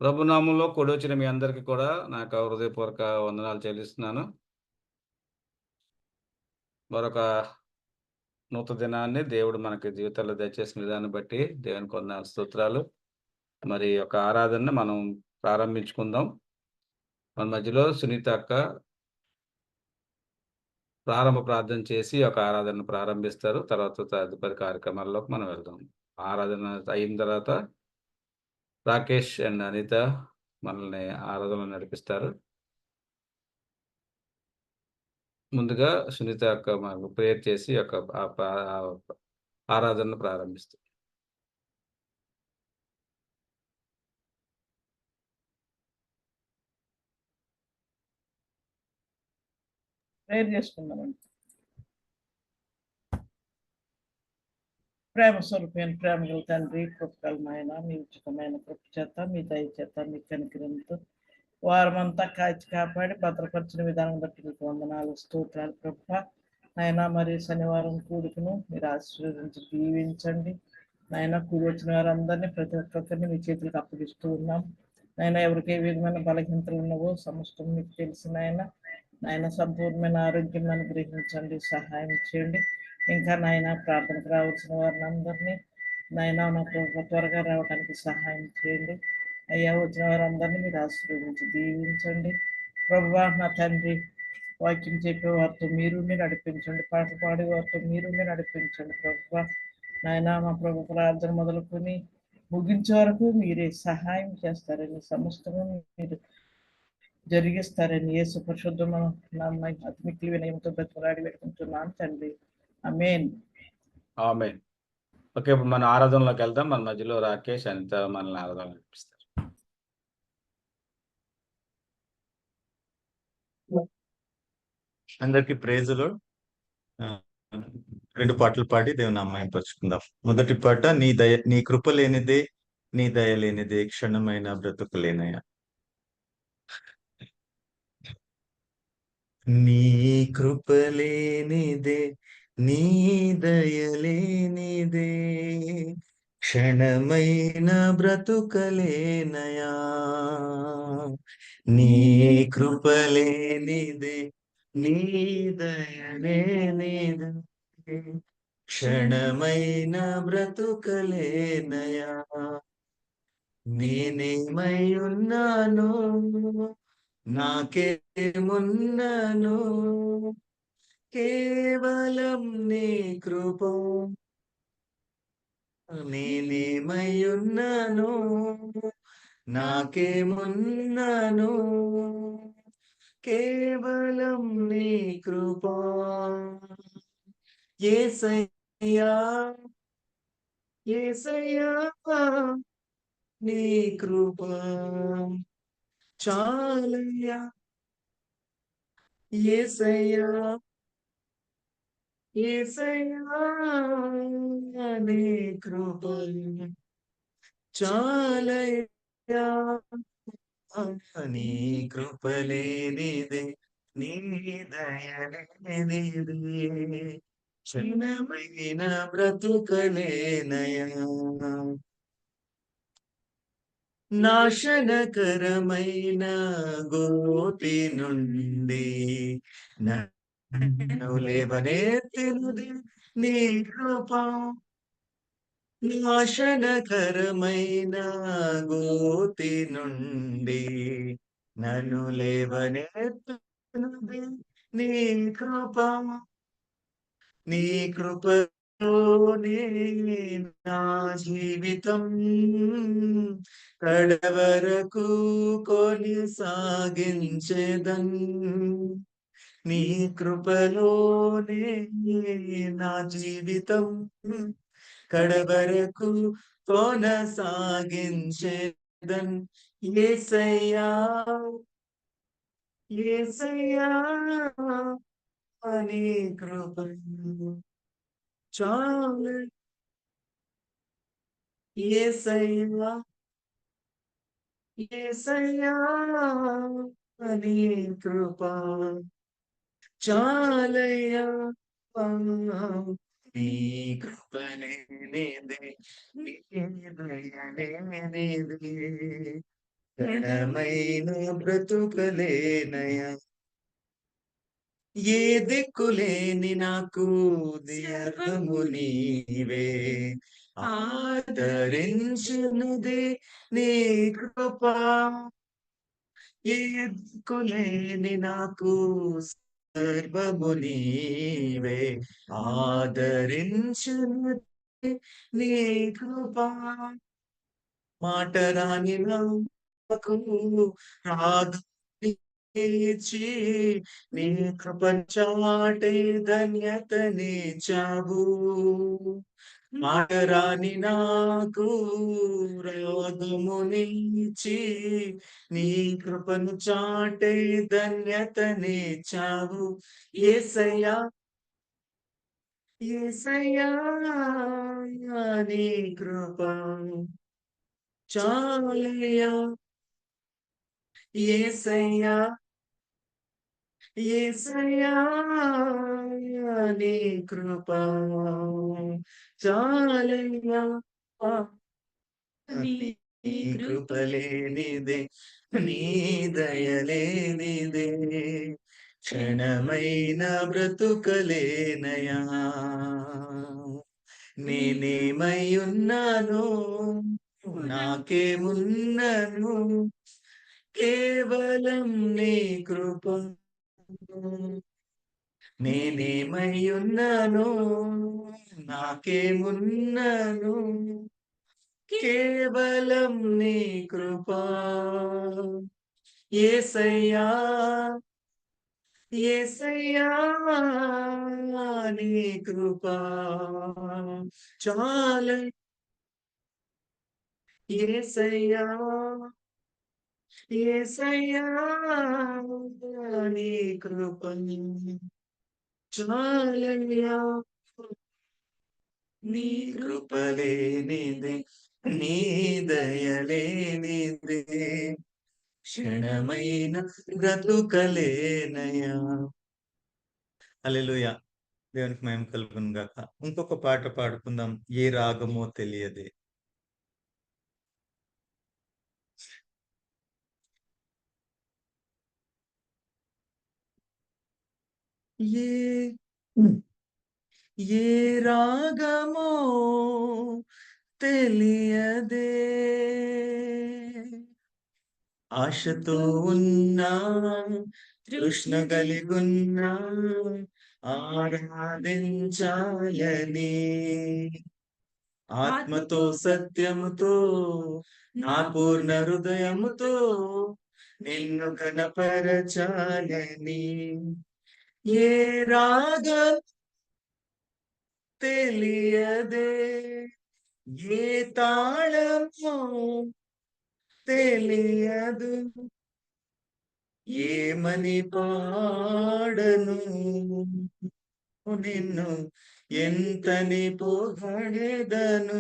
ప్రభునామంలో కూడొచ్చిన మీ అందరికీ కూడా నా యొక్క హృదయపూర్వక వందనాలు చెల్లిస్తున్నాను. మరొక నూతన దినాన్ని దేవుడు మనకి జీవితాల్లో దయచేసిన విధానం బట్టి దేవునికి వందనాలు, స్తోత్రాలు. మరి ఈ యొక్క ఆరాధనను మనం ప్రారంభించుకుందాం. మన మధ్యలో సునీత అక్క ప్రారంభ ప్రార్థన చేసి ఒక ఆరాధనను ప్రారంభిస్తారు. తర్వాత తదుపరి కార్యక్రమాల్లోకి మనం వెళ్దాం. ఆరాధన అయిన తర్వాత రాకేష్ అండ్ అనిత మనల్ని ఆరాధనలో నడిపిస్తారు. ముందుగా సునీత అక్క మాకు ప్రేయర్ చేసి ఒక ఆరాధనను ప్రారంభిస్తారు. ప్రేయర్ చేసుకుందామండి. ప్రేమ స్వరూపమైన ప్రేమ గల తండ్రి, కృపకలమైన మీ ఉచితమైన కృప చేత, మీ దయ చేత, మీ కనికరంతో వారమంతా కాచి కాపాడి భద్రపరిచిన విధానం బట్టి మీకు వందనాలు, స్తోత్రాలు ప్రభువా. నాయనా మరి శనివారం కూడుకును మీరు ఆశీర్వదించి దీవించండి. నాయన కూడి వచ్చిన వారందరినీ ప్రతి ఒక్కరిని మీ చేతులకు అప్పగిస్తూ ఉన్నాం. నాయన ఎవరికి ఏ విధమైన బలహీనతలు ఉన్నావో సమస్తం మీకు తెలిసిన నాయన సంపూర్ణమైన ఆరోగ్యం అనుగ్రహించండి, సహాయం చేయండి. ఇంకా నాయన ప్రార్థనకు రావాల్సిన వారిని అందరినీ నాయన నా ప్రభు త్వరగా రావడానికి సహాయం చేయండి. అయ్యా వచ్చిన వారందరినీ మీరు ఆశీర్వదించి దీవించండి ప్రభువా. నా తండ్రి వాక్యం చెప్పే వారితో మీరు నడిపించండి, పాట పాడే వారితో మీరు నడిపించండి ప్రభువా. నాయన మా ప్రభు ప్రార్థన మొదలుకొని ముగించే వరకు మీరే సహాయం చేస్తారని, సమస్తము మీరు జరిగిస్తారని యేసు పరిశుద్ధమైన అతి మిక్కిలి వినయంతో బ్రతిమలాడి పెట్టుకుంటున్నాను తండ్రి, ఆమేన్. ఆమేన్. ఓకే. ఇప్పుడు మన ఆరాధనలోకి వెళ్దాం. మన మధ్యలో రాకేష్, అనిత మనల్ని ఆరాధన నడిపిస్తారు. అందరికి ప్రైజులు. 2 పాటలు పాడి దేవుని నామాన్ని పరుచుకుందాం. మొదటి పాట నీ కృప లేనిదే, నీ దయ లేనిదే క్షణమైన బ్రతుకులేనయ్యా. నీ కృప లేనిదే, నీ దయ లేనిదే క్షణమైన బ్రతుకలేనయా. నీ కృప లేనిదే, నీ దయ లేనిదే క్షణమైన బ్రతుకలేనయా. నేనేమై ఉన్నాను, నాకేమున్నాను, కేవలం నీ కృప. నేనేమై ఉన్నాను, నాకేమున్నాను, కేవలం నీ కృప. యేసయ్యా, యేసయ్యా, నీ కృప చాలయ్యా. యేసయ్యా, యేసయ్యా, నీ కృప చాలయ్యా. నీ కృప లేనిదే, నీ దయ లేనిదే క్షణమైన బ్రతుకలేనయా. నాశనకరమైన గోతి నుండి నన్ను లేవనెత్తినది నీ కృప. నాశనకరమైన గోతి నుండి నన్ను లేవనెత్తినది నీ కృప. నీ కృపలోనే నా జీవితం కడవరకు కొనసాగించెదన్. నీ కృపలోనే నా జీవితం కడవరకు కొనసాగించెదన్. యేసయ్యా, యేసయ్యా, నీ కృప చాలు. యేసయ్యా, యేసయ్యా, నీ కృప చాలయ్యా. నీ కృప లేనిదే, నీ దయ లేనిదే క్షణమైన బ్రతుకలేనయా, ఏ దిక్కులేని నాకు సర్వము నీవే, ఆదరించునుదే నీ కృప, ఏ దిక్కులేని నాకు సర్వము నీవే, ఆదరించునుదే నీ కృప, మాట రాని నాకు రాదు తీర్చి, నీ కృపచాటే ధన్యతనిచ్చావు, మాట రాని నాకు రాగమునిచ్చి, నీ కృపను చాటే ధన్యతనిచ్చావు. యేసయ్యా, యేసయ్యా, నీ కృప చాలయ్యా, యేసయ్యా, యేసయ్యా, నీ కృప చాలయ్యా, నీ కృప లేనిదే, నీ దయ లేనిదే, క్షణమైన బ్రతుకలేనయా, నేనేమై ఉన్నాను, నాకేమున్నను, కేవలం నీ కృప, నేనేమై ఉన్నాను, నాకేమున్నను, కేవలం నీ కృప, యేసయ్యా, యేసయ్యా, నీ కృప చాలు, యేసయ్యా, యేసయ్యా, నీ కృప చాలయ్యా, నీ కృప లేనిదే, నీ దయ లేనిదే, క్షణమైన బ్రతుకలేనయా. హల్లెలూయా. దేవునికి మహిమ కలుగును గాక. ఇంకొక పాట పాడుకుందాం. ఏ రాగమో తెలియదే. ఏ ఏ రాగమో తెలియదే, ఆశతో ఉన్నా, తృష్ణ కలిగున్నా, ఆరాధించాలని, ఆత్మతో సత్యముతో, నా పూర్ణ హృదయముతో నిన్ను కనపరచాలని, ఏ రాగం తెలియదే, ఏ తాళమో తెలియదు, ఏమని పాడను నిన్ను, ఎంతని పొగడెదను,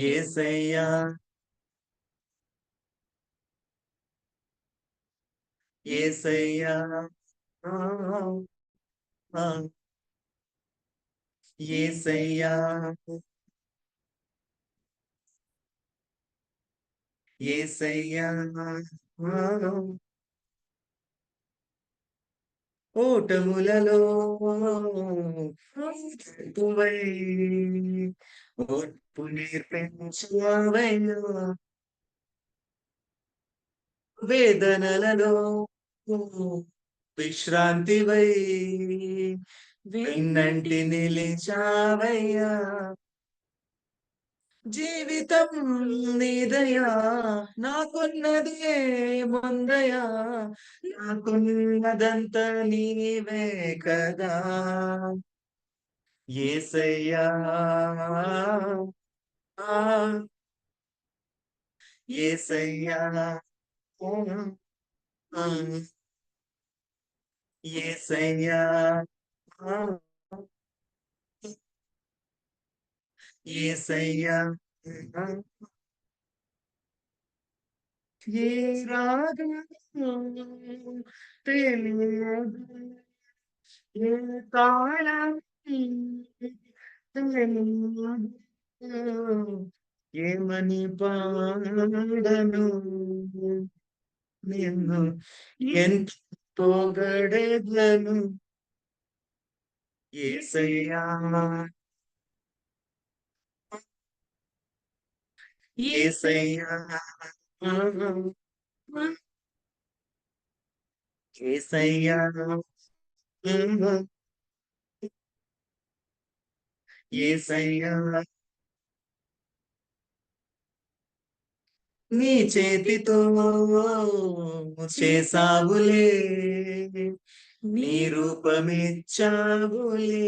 యేసయ్యా, యేసయ్యా, ఆ, ఆ, యేసయ్యా, యేసయ్యా, ఆ, ఓటములలో ఓర్పువై, ఓర్పు నేర్పించావయ్యా, వేదనలలో విశ్రాంతివై, వెన్నంటి నిలిచావయ్యా, జీవితం నీదయా, నాకున్నదే ముందయా, నాకున్నదంతా నీవే కదా, యేసయ్యా, ఆ, యేసయ్యా, ఆ, యేసయ్యా, ఆ, యేసయ్యా, ఆ, ఏ రాగమో తెలియదు, ఏ తాళం తెలియదు, ఏమని పాడను నిన్ను ఎంత పొగడెదను యేసయ్యా యేసయ్యా యేసయ్యా యేసయ్యా నీ చేతితో చేసావులే నీ రూపమిచ్చావులే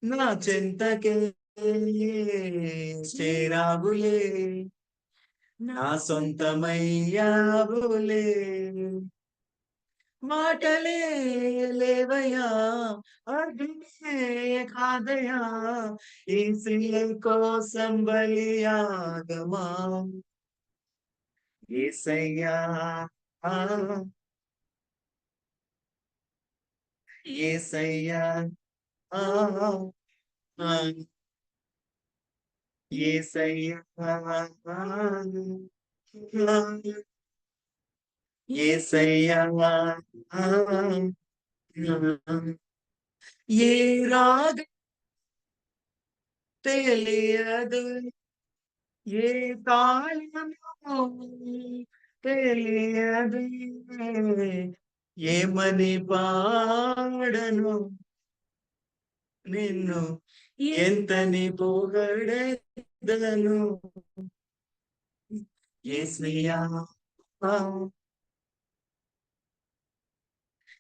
నా చెంతకే చేరావులే నా సొంతమయ్యావులే మాటలే లేవయ్యా అర్థమే కాదయా ఏసయ్య కోసం బలియాగమా ఏసయ్యా ఆ, ఏసయ్యా ఆ, ఆ, ఏసయ్యా ఏసయ్యా ఆ, ఏ రాగ తెలియదు ఏ కాలమో తెలియదు ఏమని పాడను నిన్ను ఎంతని పొగడెదను యేసయ్యా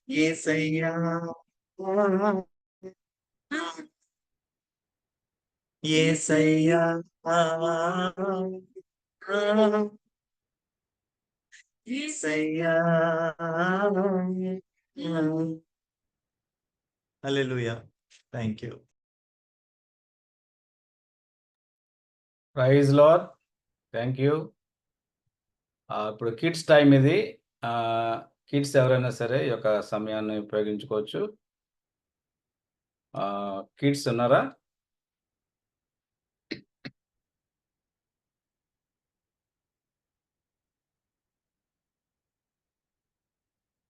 యేసయ్యా యేసయ్యా యేసయ్యా hallelujah thank you praise lord. Thank you. ఇప్పుడు కిడ్స్ టైం ఇది. కిడ్స్ ఎవరైనా సరే ఈ యొక్క సమయాన్ని ఉపయోగించుకోవచ్చు. కిడ్స్ ఉన్నారా?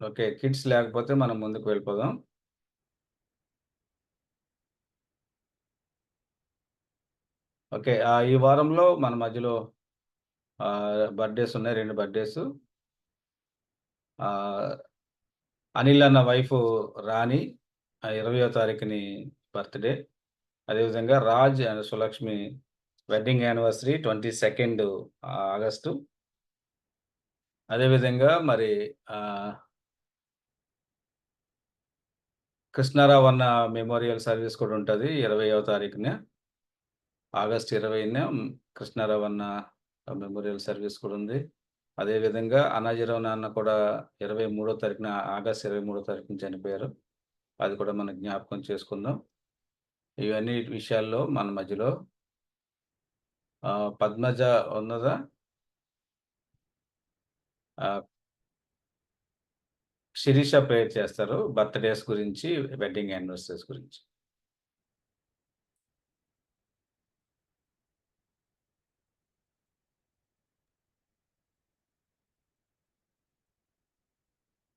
ఓకే. కిడ్స్ లేకపోతే మనం ముందుకు వెళ్ళిపోదాం. ఓకే. ఈ వారంలో మన మధ్యలో బర్త్‌డేస్ ఉన్నాయి. 2 బర్త్‌డేస్. ఆహ్, అనిల్ అన్న వైఫ్ రాణి 20వ తారీఖుని బర్త్‌డే. అదేవిధంగా Raj and Sulakshmi wedding anniversary 22 August. అదేవిధంగా మరి కృష్ణారావు అన్న మెమోరియల్ సర్వీస్ కూడా ఉంటది 20వ తారీఖున. ఆగస్ట్ 20న కృష్ణారావు అన్న మెమోరియల్ సర్వీస్ కూడా ఉంది. అదేవిధంగా అన్నాజీరావు నాన్న కూడా 23వ తారీఖున ఆగస్ట్ 23వ తారీఖున చనిపోయారు. అది కూడా మనం జ్ఞాపకం చేసుకుందాం. ఇవన్నీ విషయాల్లో మన మధ్యలో పద్మజ ఉన్నదా? శిరీష ప్రేయర్ చేస్తారు. బర్త్‌డేస్ గురించి, వెడ్డింగ్ యానివర్సరీస్ గురించి.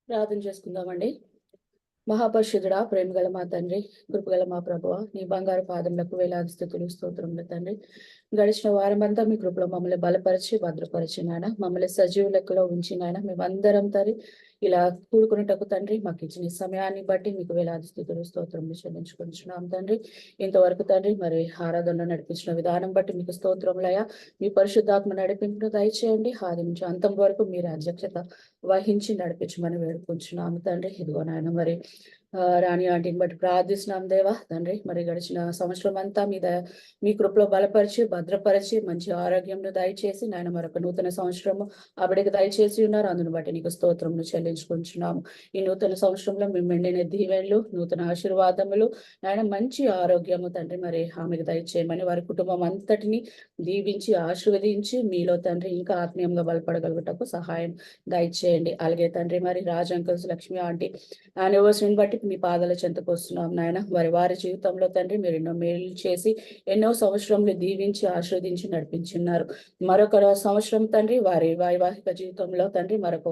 ప్రార్థన చేసుకుందామండి. మహాపరిశుద్ధుడా, ప్రేమగల మా తండ్రి, కృపగల మా ప్రభువా, నీ బంగారు పాదములకు వేలాది స్తుతులు స్తోత్రములు తండ్రి. గడిచిన వారం అంతా మీ కృపలో మమ్మల్ని బలపరిచి భద్రపరిచి నాయన, మమ్మల్ని సజీవ లెక్కలో ఉంచి నాయన, మేమందరం తండ్రి ఇలా కూడుకునేటకు తండ్రి మాకు ఇచ్చిన ఈ సమయాన్ని బట్టి మీకు వేలాది స్థుతులు స్తోత్రములు చెల్లించుకుంటున్నాం తండ్రి. ఇంతవరకు తండ్రి మరి ఆరాధనలో నడిపించిన విధానం బట్టి మీకు స్తోత్రములయ్యా. మీ పరిశుద్ధాత్మ నడిపింపును దయచేయండి. ఆది నుంచి అంతం వరకు మీరు అధ్యక్షత వహించి నడిపించమని వేడుకుంటున్నాము తండ్రి. ఇదిగో నాయన మరి రాణి ఆంటీని బట్టి ప్రార్థిస్తున్నాం దేవా తండ్రి. మరి గడిచిన సంవత్సరం అంతా మీ కృపలో బలపరిచి భద్రపరిచి మంచి ఆరోగ్యంను దయచేసి నాయన మరొక నూతన సంవత్సరము ఆవిడకి దయచేసి ఉన్నారు. అందును బట్టి నీకు స్తోత్రములు చెల్లించుకుంటున్నాము. ఈ నూతన సంవత్సరంలో మేము మెండిన దీవెనలు, నూతన ఆశీర్వాదములు, నాయన మంచి ఆరోగ్యము తండ్రి మరి ఆమెకు దయచేయమని, వారి కుటుంబం అంతటిని దీవించి ఆశీర్వదించి మీలో తండ్రి ఇంకా ఆత్మీయంగా బలపడగలుగుటకు సహాయం దయచేయండి. అలాగే తండ్రి మరి రాజ్ అంకుల్స్, లక్ష్మి ఆంటీ యానివర్సరీని బట్టి మీ పాదాల చెంతకు వస్తున్నాం నాయన. వారి జీవితంలో తండ్రి మీరు ఎన్నో మేలు చేసి ఎన్నో సంవత్సరంలో దీవించి ఆశీర్వదించి నడిపించున్నారు. మరొక సంవత్సరం తండ్రి వారి వైవాహిక జీవితంలో తండ్రి మరొక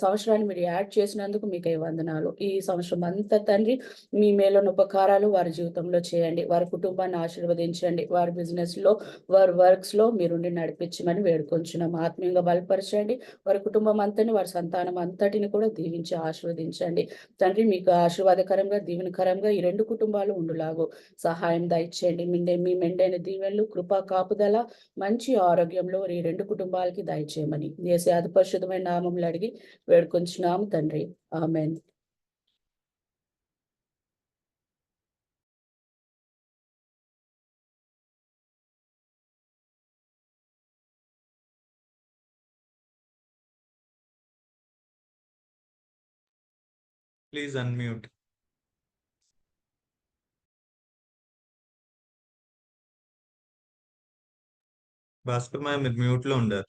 సంవత్సరాన్ని మీరు యాడ్ చేసినందుకు మీకే వందనాలు. ఈ సంవత్సరం అంతా తండ్రి మీ మేలున్న ఉపకారాలు వారి జీవితంలో చేయండి. వారి కుటుంబాన్ని ఆశీర్వదించండి. వారి బిజినెస్ లో వారి వర్క్స్ లో మీరుండి నడిపించమని వేడుకొంచున్నాం. ఆత్మీయంగా బలపరచండి. వారి కుటుంబం అంతని వారి సంతానం అంతటిని కూడా దీవించి ఆశీర్వదించండి తండ్రి. మీకు ఆశీర్వాదకరంగా దీవెనకరంగా ఈ రెండు కుటుంబాలు ఉండులాగు సహాయం దయచేయండి. మీ మెండైన దీవెనలు కృపా కాపుదల మంచి ఆరోగ్యంలో ఈ రెండు కుటుంబాలకి దయచేయమని యేసు అతి పరిశుద్ధమైన నామములో అడిగి వేడుకొంచున్నాము తండ్రి. Amen. Please unmute. Bhaskar Maya మీరు మ్యూట్ లో ఉండారు.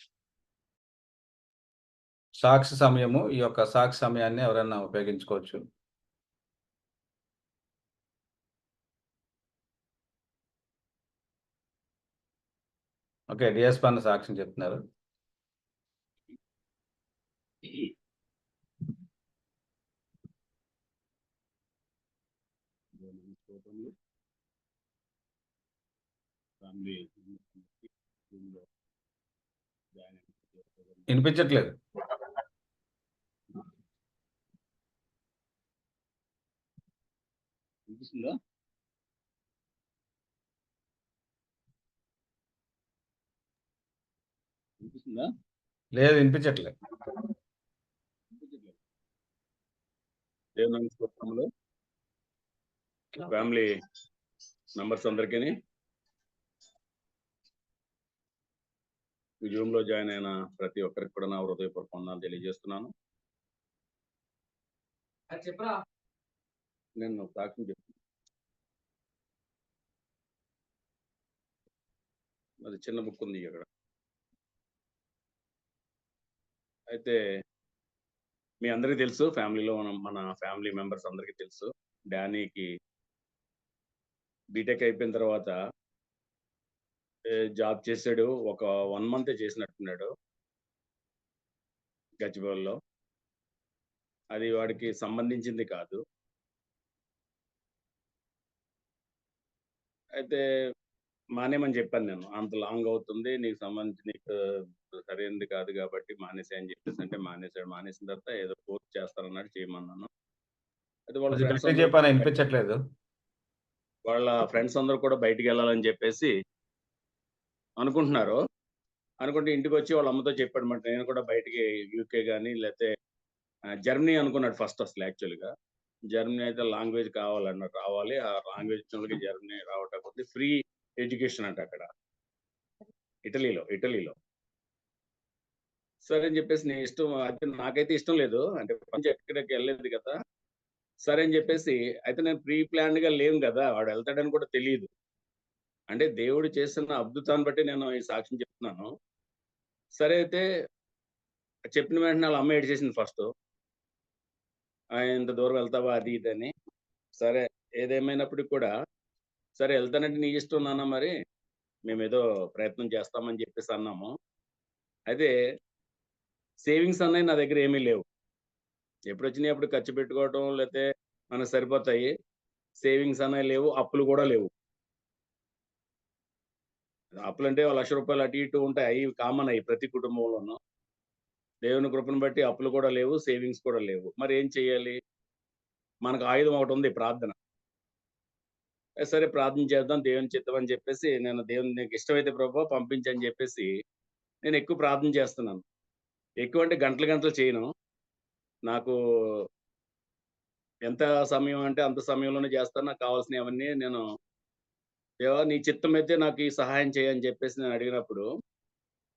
సాక్షి సమయము, ఈ యొక్క సాక్షి సమయాన్ని ఎవరైనా ఉపయోగించుకోవచ్చు. ఓకే, డిఎస్పీ అన్న సాక్ష్యం చెప్తున్నారు. వినిపించట్లేదు. వినిపిస్తుందా? వినిపిస్తుందా? లేదు, వినిపించట్లేదు. దేవుని స్తోత్రములు. ఫ్యామిలీ మెంబర్స్ అందరికీ ఈ జూమ్ లో జాయిన్ అయిన ప్రతి ఒక్కరికి కూడా నా హృదయపూర్వక వందనాలు తెలియజేస్తున్నాను. నేను సాక్ష్యం చెప్తాను. అది చిన్న బుక్ ఉంది అక్కడ. అయితే మీ అందరికీ తెలుసు, ఫ్యామిలీలో మన ఫ్యామిలీ మెంబర్స్ అందరికీ తెలుసు, డానీకి బీటెక్ అయిపోయిన తర్వాత జాబ్ చేశాడు. ఒక 1 month చేసినట్టున్నాడు గచ్చిబౌలిలో. అది వాడికి సంబంధించింది కాదు. అయితే మానేమని చెప్పాను నేను. అంత లాంగ్ అవుతుంది, నీకు సరైనది కాదు కాబట్టి మానేసే అని చెప్పేసి అంటే మానేసాడు. మానేసిన తర్వాత ఏదో కోర్స్ చేస్తానన్నాడు, చేయమన్నాను. అయితే వాళ్ళ ఫ్రెండ్స్ చెప్పాను, వినిపించట్లేదు. వాళ్ళ ఫ్రెండ్స్ అందరూ కూడా బయటికి వెళ్ళాలని చెప్పేసి అనుకుంటున్నారు. అనుకుంటే ఇంటికి వచ్చి వాళ్ళ అమ్మతో చెప్పాడన్నమాట, నేను కూడా బయటికి యూకే కానీ లేకపోతే జర్మనీ అనుకున్నాడు ఫస్ట్. అసలు యాక్చువల్గా జర్మనీ అయితే లాంగ్వేజ్ కావాలన్నాడు. రావాలి, ఆ లాంగ్వేజ్ వాళ్ళకి జర్మనీ రావటం కొద్ది ఫ్రీ ఎడ్యుకేషన్ అంట అక్కడ ఇటలీలో. సరే అని చెప్పేసి నీ ఇష్టం, అయితే నాకైతే ఇష్టం లేదు, అంటే ప్రపంచం ఎక్కడికి వెళ్ళలేదు కదా. సరే అని చెప్పేసి, అయితే నేను ప్రీ ప్లాన్డ్ గా లేను కదా, వాడు వెళ్తాడని కూడా తెలియదు. అంటే దేవుడు చేసిన అద్భుతాన్ని బట్టి నేను ఈ సాక్ష్యం చెప్తున్నాను. సరే అయితే చెప్పిన వెంటనే వాళ్ళ అమ్మ ఏడ్చేసింది ఫస్ట్. ఇంత దూరం వెళ్తావా అది ఇది అని. సరే ఏదేమైనప్పటికి కూడా సరే వెళ్తానంటే నీ ఇష్టం నాన్న, మరి మేమేదో ప్రయత్నం చేస్తామని చెప్పేసి అన్నాము. అయితే సేవింగ్స్ అన్నవి నా దగ్గర ఏమీ లేవు. ఎప్పుడు వచ్చినాయి అప్పుడు ఖర్చు పెట్టుకోవటం, లేకపోతే మనకు సరిపోతాయి. సేవింగ్స్ అనేవి లేవు, అప్పులు కూడా లేవు. అప్పులు అంటే ₹1,00,000 అటు ఇటు ఉంటాయి, అవి కామన్ అయ్యి ప్రతి కుటుంబంలోనూ. దేవుని కృపను బట్టి అప్పులు కూడా లేవు, సేవింగ్స్ కూడా లేవు. మరి ఏం చేయాలి? మనకు ఆయుధం ఒకటి ఉంది, ప్రార్థన. సరే ప్రార్థన చేద్దాం, దేవుని చిత్తం అని చెప్పేసి నేను నీకు ఇష్టమైతే ప్రభువా పంపించని చెప్పేసి నేను ఎక్కువ ప్రార్థన చేస్తున్నాను. ఎక్కువ అంటే గంటలు చేయను. నాకు ఎంత సమయం అంటే అంత సమయంలోనే చేస్తాను. నాకు కావాల్సినవన్నీ నేను, దేవా నీ చిత్తం అయితే నాకు ఈ సహాయం చేయని చెప్పేసి నేను అడిగినప్పుడు,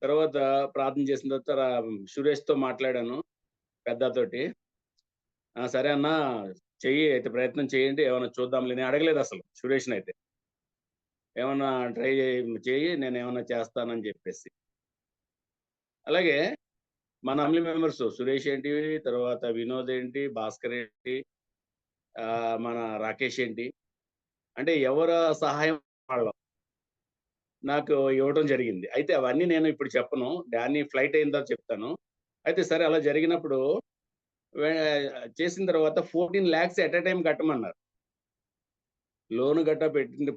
తర్వాత ప్రార్థన చేసిన తర్వాత సురేష్‌తో మాట్లాడాను, పెద్దతోటి. సరే అన్నా చెయ్యి, అయితే ప్రయత్నం చేయండి, ఏమన్నా చూద్దాంలే. నేను అడగలేదు అసలు సురేష్‌నైతే. ఏమన్నా ట్రై చెయ్యి, నేనేమన్నా చేస్తానని చెప్పేసి. అలాగే మన ఫ్యామిలీ మెంబర్స్ సురేష్ ఏంటి, తర్వాత వినోద్ ఏంటి, భాస్కర్ ఏంటి, మన రాకేష్ ఏంటి అంటే ఎవరు సహాయం వాళ్ళం నాకు ఇవ్వడం జరిగింది. అయితే అవన్నీ నేను ఇప్పుడు చెప్పను. డానీ ఫ్లైట్ అయిన తర్వాత చెప్తాను. అయితే సరే అలా జరిగినప్పుడు వే చేసిన తర్వాత 14,00,000 ఎట్ ఎ టైమ్ కట్టమన్నారు. లోన్ గట్టా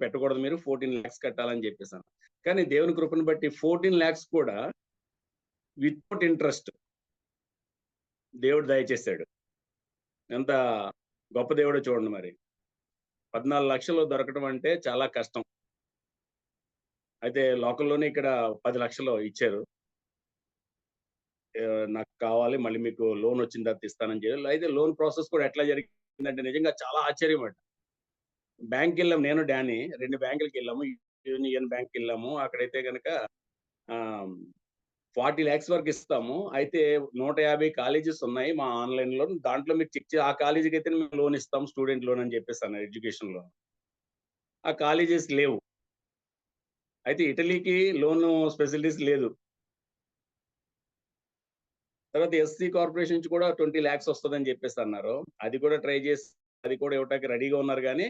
పెట్టకూడదు మీరు 14,00,000 కట్టాలని చెప్పేసాను. కానీ దేవుని కృపను బట్టి 14,00,000 కూడా వితౌట్ ఇంట్రెస్ట్ దేవుడు దయచేసాడు. ఎంత గొప్ప దేవుడో చూడండి మరి. 14,00,000 దొరకడం అంటే చాలా కష్టం. అయితే లోకల్‌లోనే ఇక్కడ 10,00,000 ఇచ్చారు. నాకు కావాలి మళ్ళీ మీకు లోన్ వచ్చిన తర్వాత ఇస్తానని చెప్పి. అయితే లోన్ ప్రాసెస్ కూడా ఎట్లా జరిగిందంటే నిజంగా చాలా ఆశ్చర్యమండి. బ్యాంక్‌కెళ్ళాం నేను, డానీ 2 బ్యాంకులకెళ్ళాము. యూనియన్ బ్యాంక్‌కెళ్ళాము. అక్కడైతే గనక ఆహ్, 40,00,000 వరకు ఇస్తాము. అయితే 150 కాలేజెస్ ఉన్నాయి మా ఆన్‌లైన్‌లో. దాంట్లో మీరు చెక్ ఆ కాలేజీకి అయితే మేము లోన్ ఇస్తాం. స్టూడెంట్ లోన్ అని చెప్పేసన్నారు ఎడ్యుకేషన్ లోన్. ఆ కాలేజెస్ లేవు. అయితే ఇటలీకి లోన్ ఫెసిలిటీస్ లేదు. తర్వాత ఎస్సీ కార్పొరేషన్ నుంచి కూడా 20,00,000 వస్తదని చెప్పేసన్నారు. అది కూడా ట్రై చేసి అది కూడా ఇవ్వటానికి రెడీగా ఉన్నారు గానీ,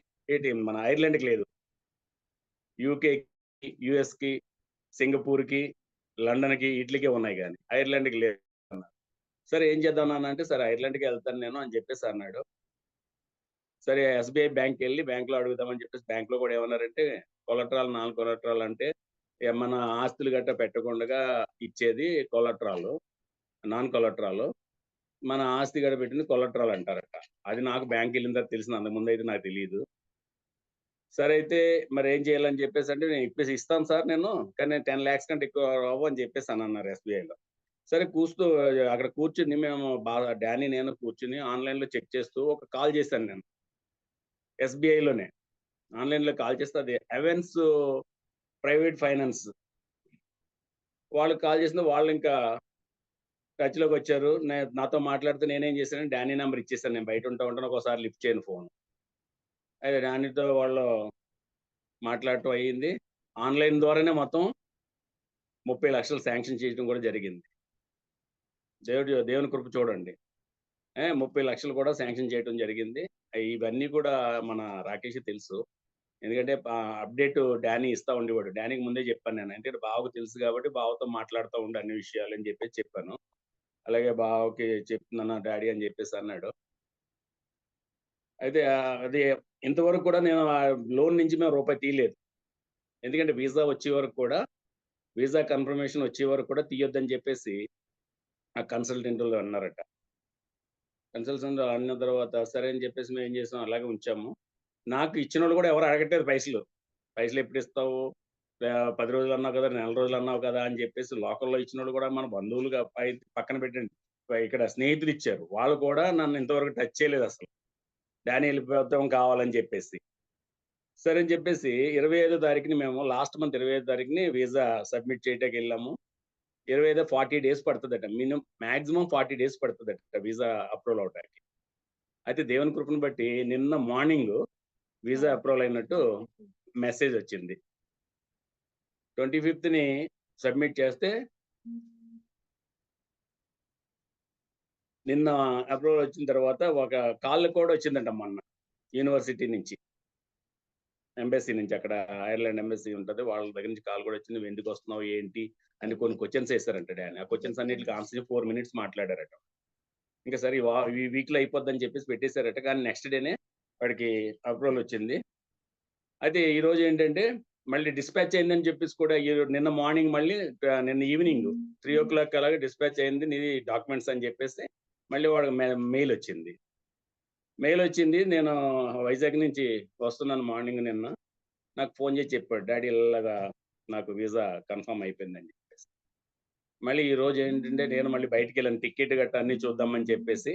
మన ఐర్లాండ్‌కి లేదు. యూకేకి, యూఎస్‌కి, సింగపూర్‌కి, లండన్‌కి ఈట్లికే ఉన్నాయి గానీ, ఐర్లాండ్‌కి లేదు అన్నారు. సరే ఏం చేద్దాం నాన్న అంటే, సరే ఐర్లాండ్‌కే వెళ్తాను నేను అని చెప్పేసి అన్నాడు. సరే ఎస్‌బీఐ బ్యాంక్‌కెళ్ళి బ్యాంక్‌లో అడుగుదామని చెప్పేసి బ్యాంక్‌లో కూడా ఏమన్నారంటే, కొలట్రాల్, నాన్ కొలట్రాల్ అంటే మన ఆస్తులు గట్టా పెట్టకుండగా ఇచ్చేది కొలట్రాలు. నాన్ కొలట్రాలు. మన ఆస్తి గడ పెట్టింది కొలట్రాల్ అంటారట. అది నాకు బ్యాంక్‌కెళ్ళిన తర్వాత తెలిసింది. అంతకుముందయితే నాకు తెలీదు. సరే అయితే మరేం చేయాలని చెప్పేసంటే, నేను ఇప్పేసి ఇస్తాను సార్ నేను. కానీ నేను 10,00,000 కంటే ఎక్కువ అవ్వవు అని చెప్పేసనన్నారు ఎస్‌బీఐలో. సరే అక్కడ కూర్చొని మేము డానీ నేను కూర్చొని ఆన్‌లైన్‌లో చెక్ చేస్తూ ఒక కాల్ చేశాను నేను. ఎస్‌బీఐలోనే. ఆన్‌లైన్‌లో కాల్ చేస్తే అది అవెన్స్ ప్రైవేట్ ఫైనాన్స్. వాళ్ళకి కాల్ చేసింది వాళ్ళింకా టచ్‌లోకొచ్చారు. నాతో మాట్లాడుతూ నేనేం చేశానంటే డానీ నంబర్ ఇచ్చేసాను. నేను బయట ఉంటాను. ఒక్కోసారి లిఫ్ట్ చేయను ఫోను. అయితే డానీతో వాళ్ళు మాట్లాడటం అయింది. ఆన్‌లైన్ ద్వారానే మొత్తం 30,00,000 శాంక్షన్ చేయడం కూడా జరిగింది. దేవుని కృప చూడండి. 30,00,000 కూడా శాంక్షన్ చేయడం జరిగింది. ఇవన్నీ కూడా మన రాకేష్‌కి తెలుసు. ఎందుకంటే అప్డేట్ డానీ ఇస్తా ఉండేవాడు. డానీకి ముందే చెప్పాను నేను. ఎందుకంటే బావకు తెలుసు కాబట్టి బావతో మాట్లాడుతూ ఉండు అన్ని విషయాలు అని చెప్పేసి చెప్పాను. అలాగే బావకి చెప్తున్నాను డాడీ అని చెప్పేసి అన్నాడు. అయితే అది ఇంతవరకు కూడా నేను ఆ లోన్ నుంచి మేము రూపాయి తీయలేదు. ఎందుకంటే వీసా కన్ఫర్మేషన్ వచ్చే వరకు కూడా తీయొద్దని చెప్పేసి ఆ కన్సల్టెంటోళ్ళు అన్నారట. కన్సల్టెంట్ అన్న తర్వాత సరే అని చెప్పేసి మేము ఏం చేసాం అలాగే ఉంచాము. నాకు ఇచ్చినోళ్ళు కూడా ఎవరు అడగట్లేదు పైసలు. పైసలు ఎప్పుడు ఇస్తావు? 10 రోజులు అన్నావు కదా! నెల రోజులు అన్నావు కదా! అని చెప్పేసి లోకల్‌లో ఇచ్చినోళ్ళు కూడా మన బంధువులుగా పక్కన పెట్టండి. ఇక్కడ స్నేహితులు ఇచ్చారు. వాళ్ళు కూడా నన్ను ఇంతవరకు టచ్ చేయలేదసలు. డానీ ఎళ్ళిపోతాం కావాలని చెప్పేసి. సరే అని చెప్పేసి 25 తారీఖుని మేము లాస్ట్ మంత్ 25 తారీఖుని వీసా సబ్మిట్ చేయటాకెళ్ళాము. 25 40 డేస్ పడతదట. మాక్సిమం 40 డేస్ పడతదట వీసా అప్రూవల్ అవ్వటానికి. అయితే దేవుని కృపను బట్టి నిన్న మార్నింగ్ వీసా అప్రూవల్ అయినట్టు మెసేజ్ వచ్చింది. 25థ్‌ని సబ్మిట్ చేస్తే నిన్న అప్రూవల్ వచ్చిన తర్వాత ఒక కాల్ కూడా వచ్చిందంట మొన్న యూనివర్సిటీ నుంచి. ఎంబసీ నుంచి అక్కడ ఐర్లాండ్ ఎంబసీ ఉంటది. వాళ్ళ దగ్గర నుంచి కాల్ కూడా వచ్చింది. "నువ్వు ఎందుకు వస్తున్నావు? ఏంటి?" అని కొన్ని క్వెషన్స్ ఏసారంట డానీ. ఆ క్వెషన్స్ అన్నిటికి ఆన్సర్ చెప్పి 4 మినిట్స్ మాట్లాడారట. ఇంకా సరే ఈ వీక్‌లో అయిపోద్దని చెప్పేసి పెట్టేసారట. కానీ నెక్స్ట్ డేనే వాడికి అప్రూవల్ వచ్చింది. అయితే ఈరోజు ఏంటంటే మళ్ళీ డిస్పాచ్ అయిందని చెప్పేసి కూడా నిన్న మార్నింగ్ మళ్ళీ నిన్న ఈవినింగ్ 3:00 అలాగా డిస్పాచ్ అయింది నీది డాక్యుమెంట్స్ అని చెప్పేసి మళ్ళీ వాడికి మెయిల్ వచ్చింది. మెయిల్ వచ్చింది. నేను వైజాగ్ నుంచి వస్తున్నాను మార్నింగ్ నిన్న. నాకు ఫోన్ చేసి చెప్పాడు. డాడీ ఇలాగా నాకు వీసా కన్ఫర్మ్ అయిపోయిందని చెప్పేసి. మళ్ళీ ఈరోజు ఏంటంటే నేను మళ్ళీ బయటికెళ్ళాను. టికెట్ గట్టా అన్నీ చూద్దామని చెప్పేసి.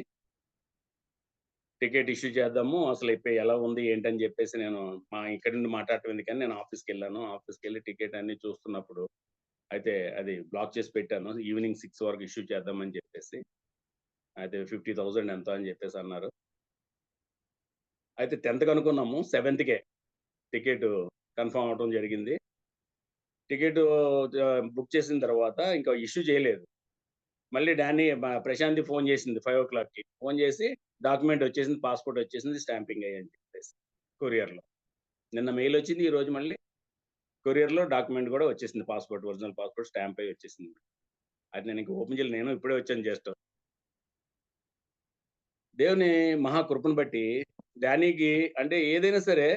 టికెట్ ఇష్యూ చేద్దాము. అసలు ఇప్పుడు ఎలా ఉంది ఏంటని చెప్పేసి నేను ఇక్కడి నుండి మాట్లాడటం ఎందుకని నేను ఆఫీస్‌కెళ్ళాను. ఆఫీస్‌కెళ్ళి టికెట్ అన్నీ చూస్తున్నప్పుడు అయితే అది బ్లాక్ చేసి పెట్టాను. ఈవినింగ్ 6 వరకు ఇష్యూ చేద్దామని చెప్పేసి. అయితే 50,000 ఎంతో అని చెప్పేసి అన్నారు. అయితే 10థ్ అనుకున్నాము. 7థ్‌కే టికెట్ కన్ఫర్మ్ అవ్వడం జరిగింది. టికెట్ బుక్ చేసిన తర్వాత ఇంకా ఇష్యూ చేయలేదు. మళ్ళీ ప్రశాంతి ఫోన్ చేసింది 5:00కి. ఫోన్ చేసి డాక్యుమెంట్ వచ్చేసింది, పాస్పోర్ట్ వచ్చేసింది, స్టాంపింగ్ అయ్యి అని చెప్పేసి కొరియర్లో. నిన్న మెయిల్ వచ్చింది, ఈ రోజు మళ్ళీ కొరియర్లో డాక్యుమెంట్ కూడా వచ్చేసింది, పాస్పోర్ట్, ఒరిజినల్ పాస్పోర్ట్ స్టాంప్ అయ్యి వచ్చేసింది. అది నేను ఇంకా ఓపెన్ చేయలేదు, నేను ఇప్పుడే వచ్చాను జస్ట్. దేవుని మహాకృపను బట్టి డానీకి అంటే ఏదైనా సరే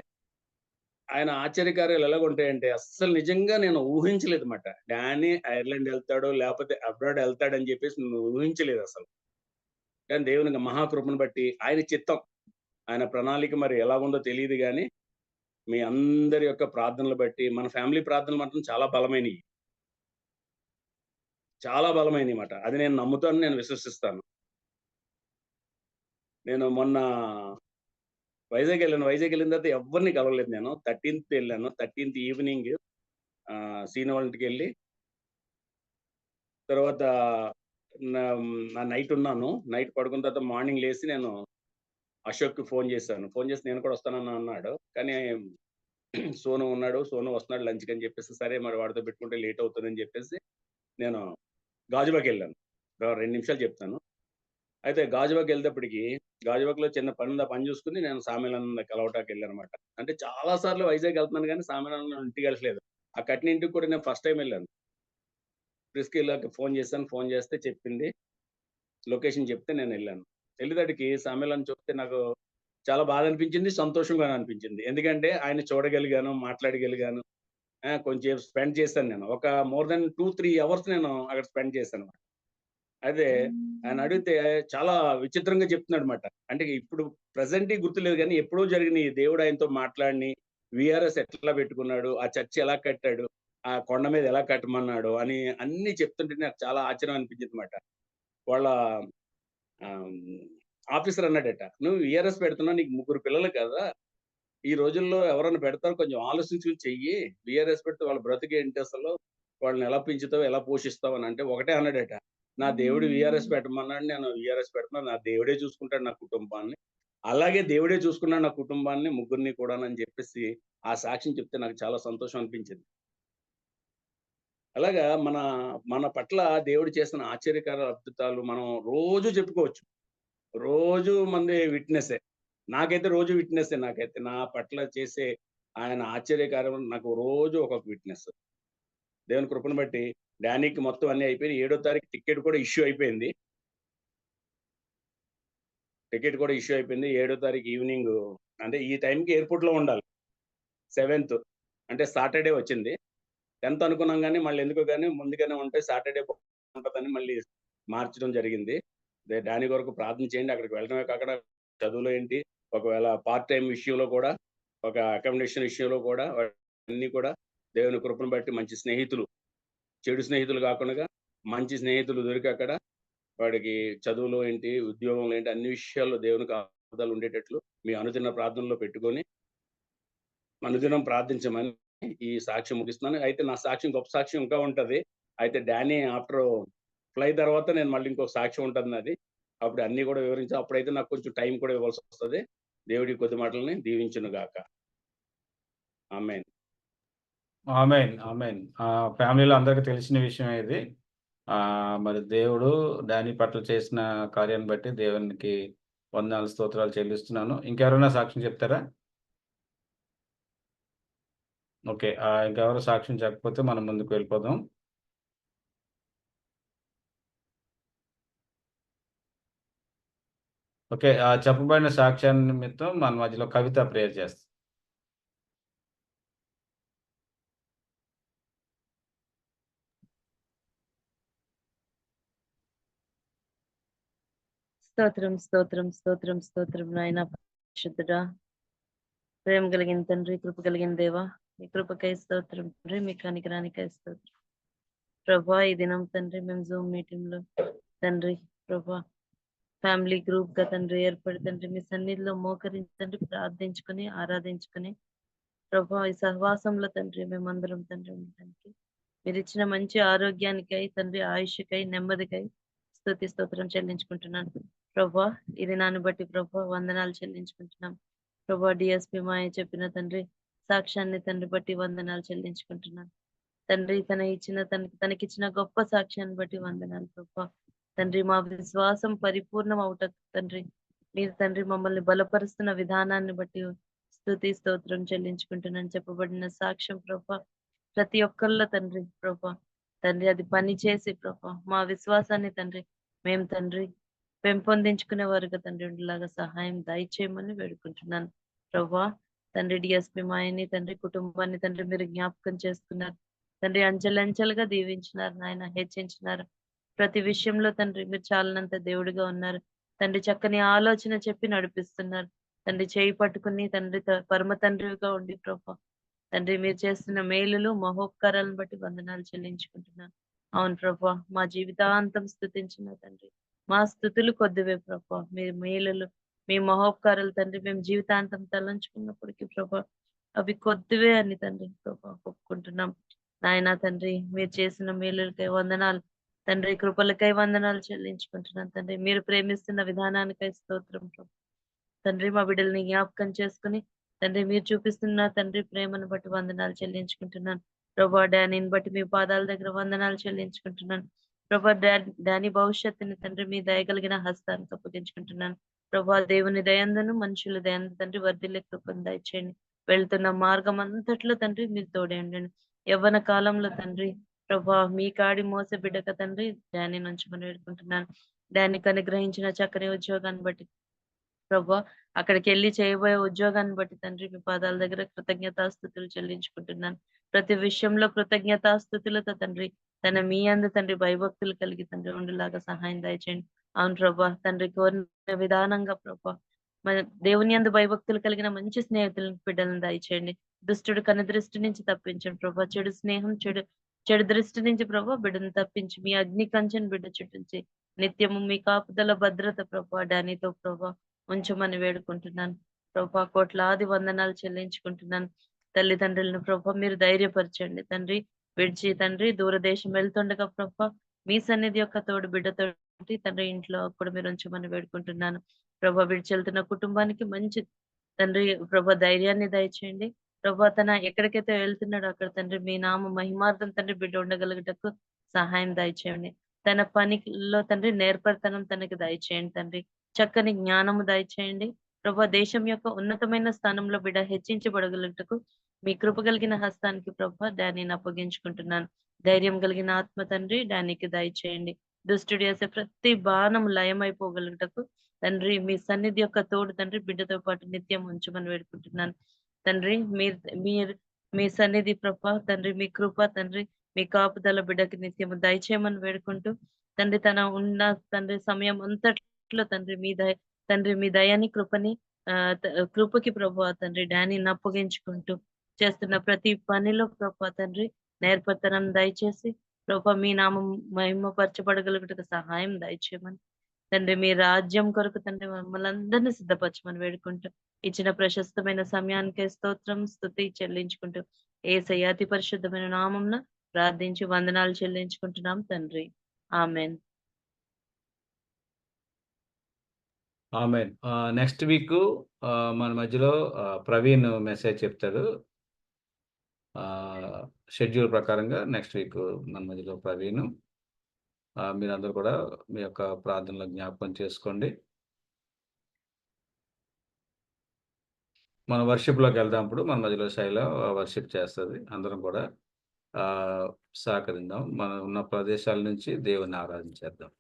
ఆయన ఆశ్చర్యకార్యాలు ఎలాగుంటాయంటే అస్సలు నిజంగా నేను ఊహించలేదు మాట. డానీ ఐర్లాండ్ వెళ్తాడో లేకపోతే అబ్రాడ్ వెళ్తాడని చెప్పేసి నేను ఊహించలేదు అసలు. కానీ దేవుని మహాకృపను బట్టి ఆయన చిత్తం, ఆయన ప్రణాళిక మరి ఎలాగుందో తెలియదు కానీ మీ అందరి యొక్క ప్రార్థనలు బట్టి మన ఫ్యామిలీ ప్రార్థనలు మాత్రం చాలా బలమైనవి, చాలా బలమైనవి మాట. అది నేను నమ్ముతాను, నేను విశ్వసిస్తాను. నేను మొన్న వైజాగ్ వెళ్ళిన తర్వాత ఎవరిని కలవలేదు నేను. 13th వెళ్ళాను. 13th ఈవినింగ్ సీను వాళ్ళ ఇంటికి వెళ్ళి తర్వాత నా నైట్ ఉన్నాను. నైట్ పడుకున్న తర్వాత మార్నింగ్ లేసి నేను అశోక్‌కి ఫోన్ చేశాను. ఫోన్ చేసి నేను కూడా వస్తానని అన్నాడు. కానీ సోను ఉన్నాడు. సోను వస్తున్నాడు లంచ్‌కి అని చెప్పేసి, సరే మరి వాడితో పెట్టుకుంటే లేట్ అవుతుందని చెప్పేసి నేను గాజువాక్ వెళ్ళాను. 2 నిమిషాలు చెప్తాను. అయితే గాజువాక్ వెళ్ళేటప్పటికి గాజువాక్‌లో చిన్న పని ఉంది. ఆ పని చూసుకొని నేను సామిలన్న కలవటానికి వెళ్ళానన్నమాట. అంటే చాలా సార్లు వైజాగ్ వెళ్తున్నాను కానీ సామిలన్న ఇంటికి వెళ్ళట్లేదు. ఆ కట్టిన ఇంటికి కూడా నేను ఫస్ట్ టైం వెళ్ళాను. ప్రిస్కిల్లాకి ఫోన్ చేశాను. ఫోన్ చేస్తే చెప్పింది. లొకేషన్ చెప్తే నేను వెళ్ళాను. వెళ్ళేటప్పటికి సామిలన్న చూస్తే నాకు చాలా బాధ అనిపించింది, సంతోషంగా అనిపించింది. ఎందుకంటే ఆయన చూడగలిగాను, మాట్లాడగలిగాను. కొంచెం స్పెండ్ చేశాను నేను. ఒక మోర్ దెన్ 2, 3 అవర్స్ నేను అక్కడ స్పెండ్ చేశాను. అయితే ఆయన అడిగితే చాలా విచిత్రంగా చెప్తున్నాడన్నమాట. అంటే ఇప్పుడు ప్రెజెంట్ గుర్తులేదు కానీ ఎప్పుడో జరిగిన దేవుడు ఆయనతో మాట్లాడిని, విఆర్ఎస్ ఎట్లా పెట్టుకున్నాడు, ఆ చర్చ్ ఎలా కట్టాడు, ఆ కొండ మీద ఎలా కట్టమన్నాడు అని అన్ని చెప్తుంటే నాకు చాలా ఆశ్చర్యం అనిపించిందన్నమాట. వాళ్ళ ఆఫీసర్ అన్నాడట, "నువ్వు విఆర్ఎస్ పెడుతున్నావు, నీకు 3 పిల్లలు కదా, ఈ రోజుల్లో ఎవరైనా పెడతారు, కొంచెం ఆలోచించుకొని చెయ్యి. విఆర్ఎస్ పెడితే వాళ్ళ బ్రతుకేంటి అసలు, వాళ్ళని ఎలా పెంచుతావు, ఎలా పోషిస్తావు" అని అంటే ఒకటే అన్నాడట, "నా దేవుడు విఆర్ఎస్ పెట్టమన్నాడు, నేను విఆర్ఎస్ పెడుతున్నాను. నా దేవుడే చూసుకుంటాడు నా కుటుంబాన్ని. అలాగే దేవుడే చూసుకున్నాడు నా కుటుంబాన్ని, ముగ్గురిని కూడానని" చెప్పేసి ఆ సాక్ష్యం చెప్తే నాకు చాలా సంతోషం అనిపించింది. అలాగా మన పట్ల దేవుడు చేసిన ఆశ్చర్యకర అద్భుతాలు మనం రోజు చెప్పుకోవచ్చు. రోజు మంది విట్‌నెసే. నాకైతే రోజు విట్‌నెసే నాకైతే. నా పట్ల చేసే ఆయన ఆశ్చర్యకార్యం నాకు రోజు ఒక్కొక్క విట్‌నెస్. దేవుని కృపను బట్టి డానీకి మొత్తం అన్నీ అయిపోయినాయి. 7వ తారీఖు టికెట్ కూడా ఇష్యూ అయిపోయింది. టికెట్ కూడా ఇష్యూ అయిపోయింది. 7వ తారీఖు ఈవినింగ్ అంటే ఈ టైంకి ఎయిర్‌పోర్ట్‌లో ఉండాలి. 7th అంటే సాటర్‌డే వచ్చింది. 10th అనుకున్నాం గానీ మళ్ళీ ఎందుకో గానీ ముందుగానే ఉంటే సాటర్‌డే ఉంటదని మళ్ళీ మార్చడం జరిగింది. డానీ కొరకు ప్రార్థన చేయండి. అక్కడికి వెళ్ళడమే కాకుండా చదువులో ఏంటి, ఒకవేళ పార్ట్ టైమ్ విషయంలో కూడా, ఒక అకామిడేషన్ విషయంలో కూడా అన్నీ కూడా దేవుని కృపను బట్టి మంచి స్నేహితులు, చెడు స్నేహితులు కాకుండా మంచి స్నేహితులు దొరికి అక్కడ వాడికి చదువులో ఏంటి, ఉద్యోగంలో ఏంటి అన్ని విషయాల్లో దేవునికి కాపుదల ఉండేటట్లు మీ అనుదిన ప్రార్థనలో పెట్టుకొని అనుదినం ప్రార్థించమని ఈ సాక్ష్యం ముగిస్తున్నాను. అయితే నా సాక్ష్యం గొప్ప సాక్ష్యం ఇంకా ఉంటది. అయితే డానీ ఆఫ్టర్ ఫ్లై తర్వాత నేను మళ్ళీ ఇంకొక సాక్ష్యం ఉంటది నాది. అప్పుడు అన్నీ కూడా వివరించి అప్పుడైతే నాకు కొంచెం టైం కూడా ఇవ్వాల్సొస్తది. దేవుడి కొద్ది మాటల్ని దీవించును గాక. ఆమేన్. ఆమేన్. ఆమేన్. ఫ్యామిలీలో అందరికి తెలిసిన విషయమే ఇది. మరి దేవుడు డానీ పట్ల చేసిన కార్యాన్ని బట్టి దేవునికి వందనాలు, స్తోత్రాలు చెల్లిస్తున్నాను. ఇంకెవరైనా సాక్ష్యం చెప్తారా? ఓకే. ఇంకెవరు సాక్ష్యం చెప్పకపోతే మనం ముందుకు వెళ్ళిపోదాం. ఓకే. చెప్పబడిన సాక్ష్యాన్ని నిమిత్తం మన మధ్యలో కవిత ప్రేయర్ చేస్తుంది. స్తోత్రం స్తోత్రం స్తోత్రం స్తోత్రం నాయన పరిశుద్ధుడా, ప్రేమ కలిగిన తండ్రి, కృప కలిగిన దేవా, మీ కృపకై స్తోత్రం తండ్రి, మీ కనికరానికై స్తోత్రం ప్రభా. ఈ దినం తండ్రి మేము జూమ్ మీటింగ్ లో తండ్రి ప్రభా ఫ్యామిలీ గ్రూప్ గా తండ్రి ఏర్పడి తండ్రి మీ సన్నిధిలో మోకరించండి, ప్రార్థించుకుని ఆరాధించుకుని ప్రభా ఈ సహవాసంలో తండ్రి మేమందరం తండ్రి ఉండడానికి మీరు ఇచ్చిన మంచి ఆరోగ్యానికై తండ్రి, ఆయుష్కై, నెమ్మదికై స్తుతి స్తోత్రం చెల్లించుకుంటున్నాను ప్రభా. ఇది నాన్ని బట్టి ప్రభా వందనాలు చెల్లించుకుంటున్నాం ప్రభా. డిఎస్పి మాయ చెప్పిన తండ్రి సాక్ష్యాన్ని తండ్రి బట్టి వందనాలు చెల్లించుకుంటున్నాను తండ్రి. తనకిచ్చిన గొప్ప సాక్ష్యాన్ని బట్టి వందనాలు ప్రభా తండ్రి. మా విశ్వాసం పరిపూర్ణం అవుట తండ్రి మీరు తండ్రి మమ్మల్ని బలపరుస్తున్న విధానాన్ని బట్టి స్తుతి స్తోత్రం చెల్లించుకుంటున్నాను. చెప్పబడిన సాక్ష్యం ప్రభా ప్రతి ఒక్కళ్ళ తండ్రి ప్రభా తండ్రి అది పని చేసి ప్రభా మా విశ్వాసాన్ని తండ్రి మేము తండ్రి పెంపొందించుకునే వారుగా తండ్రి ఉండేలాగా సహాయం దయచేయమని వేడుకుంటున్నాను ప్రభా. తండ్రి డిఎస్పి మాయని తండ్రి కుటుంబాన్ని తండ్రి మీరు జ్ఞాపకం చేసుకున్నారు తండ్రి, అంచెలంచెలుగా దీవించినారు నాయన, హెచ్చించినారు ప్రతి విషయంలో తండ్రి మీరు చాలనంత దేవుడిగా ఉన్నారు తండ్రి. చక్కని ఆలోచన చెప్పి నడిపిస్తున్నారు తండ్రి. చేయి పట్టుకుని తండ్రి పరమ తండ్రిగా ఉండి ప్రభా తండ్రి మీరు చేస్తున్న మేలులు మహోపకారాలను బట్టి వందనాలు చెల్లించుకుంటున్నాను. అవును ప్రభా, మా జీవితాంతం స్తుతించిన తండ్రి, మా స్తుతులు కొద్దివే ప్రభా. మీ మేలులు మీ మహోపకారాలు తండ్రి మేము జీవితాంతం తలంచుకున్నప్పటికీ ప్రభా అవి కొద్దివే అని తండ్రి ప్రభా ఒప్పుకుంటున్నాం నాయనా. తండ్రి మీరు చేసిన మేలులకై వందనాలు తండ్రి, కృపలకై వందనాలు చెల్లించుకుంటున్నాను తండ్రి. మీరు ప్రేమిస్తున్న విధానానికై స్తోత్రం ప్రభా. తండ్రి మా బిడ్డల్ని జ్ఞాపకం చేసుకుని తండ్రి మీరు చూపిస్తున్న తండ్రి ప్రేమను బట్టి వందనాలు చెల్లించుకుంటున్నాను ప్రభా. డానీని బట్టి మీ పాదాల దగ్గర వందనాలు చెల్లించుకుంటున్నాను ప్రభా. డానీ భవిష్యత్తుని తండ్రి మీ దయగలిగిన హస్తానికి అప్పగించుకుంటున్నాను ప్రభా. దేవుని దయందును మనుషుల దయందు తండ్రి వర్ధిల్లే కృపను దయచేయండి. వెళ్తున్న మార్గం అంతట్లో తండ్రి మీరు తోడే ఉండండి. యవ్వన కాలంలో తండ్రి ప్రభా మీ కాడి మోస బిడ్డక తండ్రి డానీ నుంచి మనం వేడుకుంటున్నాను. డానీకి అనుగ్రహించిన చక్కని ఉద్యోగాన్ని బట్టి ప్రభా, అక్కడికి వెళ్ళి చేయబోయే ఉద్యోగాన్ని బట్టి తండ్రి మీ పాదాల దగ్గర కృతజ్ఞతాస్తుతులు చెల్లించుకుంటున్నాను. ప్రతి విషయంలో కృతజ్ఞతాస్తుతులతో తండ్రి తన మీ అందు తండ్రి భయభక్తులు కలిగి తండ్రి ఉండేలాగా సహాయం దయచేయండి. అవును ప్రభా, తండ్రి కోరిన విధానంగా ప్రభా మన దేవుని అందు భయభక్తులు కలిగిన మంచి స్నేహితులను బిడ్డలను దయచేయండి. దుష్టుడు కను దృష్టి నుంచి తప్పించండి ప్రభా. చెడు స్నేహం చెడు చెడు దృష్టి నుంచి ప్రభా బిడ్డను తప్పించి మీ అగ్ని కంచెను బిడ్డ చుట్టించి నిత్యము మీ కాపుదల భద్రత ప్రభా డానీతో ప్రభా ఉంచమని వేడుకుంటున్నాను ప్రభా. కోట్లాది వందనాలు చెల్లించుకుంటున్నాను. తల్లిదండ్రులను ప్రభా మీరు ధైర్యపరచండి తండ్రి. విడిచి తండ్రి దూరదేశం వెళ్తుండగా ప్రభా మీ సన్నిధి యొక్క తోడు బిడ్డతో తండ్రి ఇంట్లో కూడా మీరు ఉంచమని వేడుకుంటున్నాను ప్రభా. విడిచి వెళ్తున్న కుటుంబానికి మంచి తండ్రి ప్రభా ధైర్యాన్ని దయచేయండి ప్రభా. తన ఎక్కడికైతే వెళ్తున్నాడో అక్కడ తండ్రి మీ నామ మహిమార్థం తండ్రి బిడ్డ ఉండగలుగుటకు సహాయం దయచేయండి. తన పనిలో తండ్రి నేర్పరితనం తనకి దయచేయండి తండ్రి. చక్కని జ్ఞానము దయచేయండి ప్రభా. దేశం యొక్క ఉన్నతమైన స్థానంలో బిడ్డ హెచ్చించబడగలుగుటకు మీ కృప కలిగిన హస్తానికి ప్రభా డానీని అప్పగించుకుంటున్నాను. ధైర్యం కలిగిన ఆత్మ తండ్రి డానీకి దయచేయండి. దుష్టుడు వేసే ప్రతి బాణం లయమైపోగలుగుటకు తండ్రి మీ సన్నిధి యొక్క తోడు తండ్రి బిడ్డతో పాటు నిత్యం ఉంచమని వేడుకుంటున్నాను తండ్రి. మీరు మీ సన్నిధి ప్రభా తండ్రి మీ కృప తండ్రి మీ కాపుదల బిడ్డకి నిత్యము దయచేయమని వేడుకుంటూ తండ్రి తన ఉన్న తండ్రి సమయం అంతట్లో తండ్రి మీ దయాని కృపని కృపకి ప్రభా తండ్రి డానీని అప్పగించుకుంటూ చేస్తున్న ప్రతి పనిలో ప్రభా తండ్రి నేర్పతనం దయచేసి ప్రభా మీ నామం మహిమపరచబడగలుగుటకు సహాయం దయచేయమని తండ్రి మీ రాజ్యం కొరకు తండ్రి మమ్మల్ని అందరినీ సిద్ధపరచమని వేడుకుంటూ ఇచ్చిన ప్రశస్తమైన సమయానికి స్తోత్రం స్తుతి చెల్లించుకుంటూ యేసయ్య అతి పరిశుద్ధమైన నామంన ప్రార్థించి వందనాలు చెల్లించుకుంటున్నాం తండ్రి. ఆమెన్. ఆమెన్. నెక్స్ట్ వీక్ మన మధ్యలో ప్రవీణ్ మెసేజ్ చెప్తాడు. షెడ్యూల్ ప్రకారంగా నెక్స్ట్ వీక్ మన మధ్యలో ప్రవీణ్. మీరందరూ కూడా మీ యొక్క ప్రార్థనలో జ్ఞాపకం చేసుకోండి. మనం వర్షిప్లోకి వెళ్దాంప్పుడు మన మధ్యలో శైల వర్షిప్ చేస్తుంది. అందరం కూడా సహకరిద్దాం. మనం ఉన్న ప్రదేశాల నుంచి దేవుని ఆరాధించేద్దాం.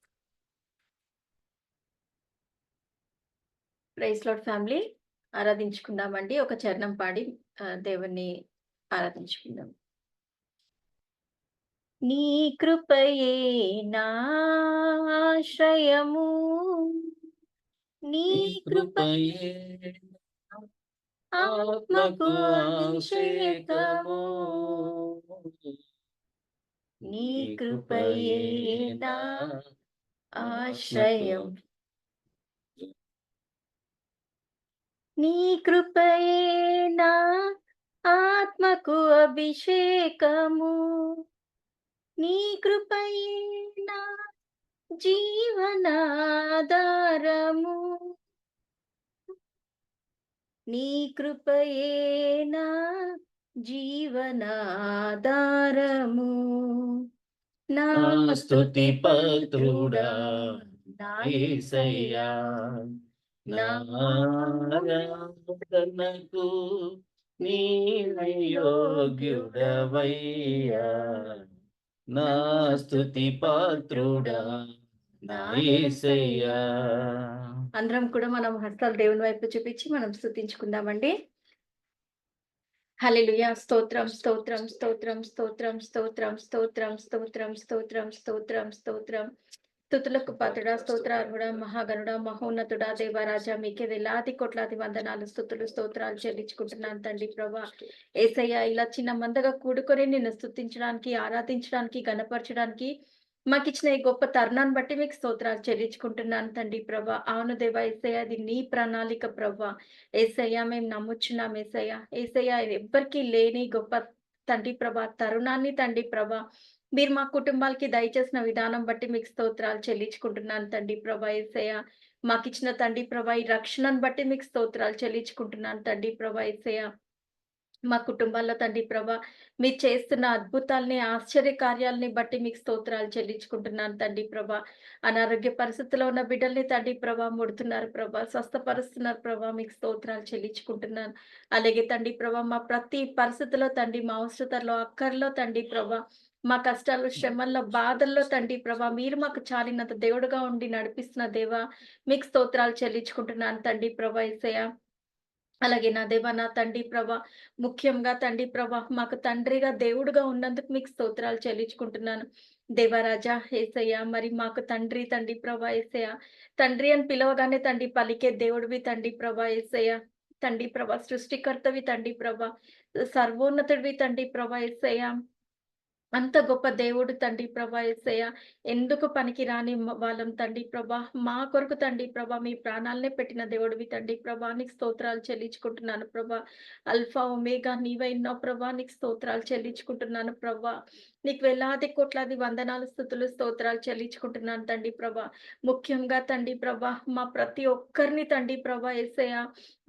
ప్రైజ్ లార్డ్ ఫ్యామిలీ, ఆరాధించుకుందామండి. ఒక చరణం పాడి దేవుణ్ణి ఆరాధించుకుందాం. నీ కృపయే నా ఆశ్రయము, నీ కృపయే ఆత్మకు అభిషేకము, నీ కృపయే నా ఆశ్రయం, నీ కృపయే నా ఆత్మకు అభిషేకము, నీ కృపయే నా జీవనాధారము, నీ కృపయే నా జీవనాధారము, నా స్తుతి పాత్రుడా నా యేసయ్యా, నారాధనకు నీవే యోగ్యుడవయ్యా, నా స్తుతి పాత్రుడా నా యేసయ్యా. అందరం కూడా మనం హస్తాలు దేవుని వైపు చూపించి మనం స్తుతించుకుందామండి. హల్లెలూయా. స్తోత్రం స్తోత్రం స్తోత్రం స్తోత్రం స్తోత్రం స్తోత్రం స్తోత్రం స్తోత్రం స్తోత్రం స్తోత్రం స్తుతులకు పాత్రుడా, స్తోత్రార్హుడా, మహాగణుడా, మహోన్నతుడా, దేవరాజా, మీకే వేలాది కోట్లాది వందనాలు, స్తుతులు, స్తోత్రాలు చెల్లించుకుంటున్నాను తండ్రి ప్రభా. యేసయ్య, ఇలా చిన్న మందగా కూడుకొని నిన్ను స్తుతించడానికి, ఆరాధించడానికి, గణపరచడానికి మాకిచ్చిన ఈ గొప్ప తరుణాన్ని బట్టి మీకు స్తోత్రాలు చెల్లించుకుంటున్నాను తండ్రి ప్రభా. అవును దేవా యేసయ్య, అది నీ ప్రణాళిక ప్రభా. యేసయ్య, మేము నమ్ముచున్నాం యేసయ్య. యేసయ్య, ఎవ్వరికీ లేని గొప్ప తండ్రి ప్రభా తరుణాన్ని తండ్రి ప్రభా మీరు మా కుటుంబాలకి దయచేసిన విధానం బట్టి మీకు స్తోత్రాలు చెల్లించుకుంటున్నాను తండ్రి ప్రభా. యేసయ్య, మాకిచ్చిన తండ్రి ప్రభా ఈ రక్షణను బట్టి మీకు స్తోత్రాలు చెల్లించుకుంటున్నాను తండ్రి ప్రభా. యేసయ్య, మా కుటుంబాల్లో తండ్రి ప్రభా మీరు చేస్తున్న అద్భుతాలని, ఆశ్చర్య కార్యాలని బట్టి మీకు స్తోత్రాలు చెల్లించుకుంటున్నాను తండ్రి ప్రభా. అనారోగ్య పరిస్థితిలో ఉన్న బిడ్డల్ని తండ్రి ప్రభా ముడుతున్నారు ప్రభా, స్వస్థపరుస్తున్నారు ప్రభా, మీకు స్తోత్రాలు చెల్లించుకుంటున్నాను. అలాగే తండ్రి ప్రభా మా ప్రతి పరిస్థితిలో తండ్రి, మా అవసరతలో, అక్కర్లో తండ్రి ప్రభా, మా కష్టాలు, శ్రమల్లో, బాధల్లో తండ్రి ప్రభా మీరు మాకు చాలినంత దేవుడుగా ఉండి నడిపిస్తున్న దేవా, మీకు స్తోత్రాలు చెల్లించుకుంటున్నాను తండ్రి ప్రభా. యేసయ్య, అలాగే నా దేవా, నా తండ్రి ప్రభా, ముఖ్యంగా తండ్రి ప్రభా మాకు తండ్రిగా, దేవుడుగా ఉన్నందుకు మీకు స్తోత్రాలు చెల్లించుకుంటున్నాను దేవరాజా. యేసయ్య, మరి మాకు తండ్రి తండ్రి ప్రభా యేసయ్య, తండ్రి అని పిలవగానే తండ్రి పలికే దేవుడివి తండ్రి ప్రభా. యేసయ్య, తండ్రి ప్రభా సృష్టికర్తవి తండ్రి ప్రభా, సర్వోన్నతుడివి తండ్రి ప్రభా. యేసయ్య, అంత గొప్ప దేవుడు తండ్రి ప్రభా. యేసయ్య, ఎందుకు పనికి రాని వాళ్ళం తండ్రి ప్రభా, మా కొరకు తండ్రి ప్రభా మీ ప్రాణాలనే పెట్టిన దేవుడివి తండ్రి ప్రభా, నీకు స్తోత్రాలు చెల్లించుకుంటున్నాను ప్రభా. అల్ఫా ఒమేగా నీవైనా ప్రభా, నీకు స్తోత్రాలు చెల్లించుకుంటున్నాను ప్రభా. నీకు వేలాది కోట్లాది వందనాలు, స్తుతులు, స్తోత్రాలు చెల్లించుకుంటున్నాను తండ్రి ప్రభా. ముఖ్యంగా తండ్రి ప్రభా మా ప్రతి ఒక్కరిని తండ్రి ప్రభా యేసయ్య,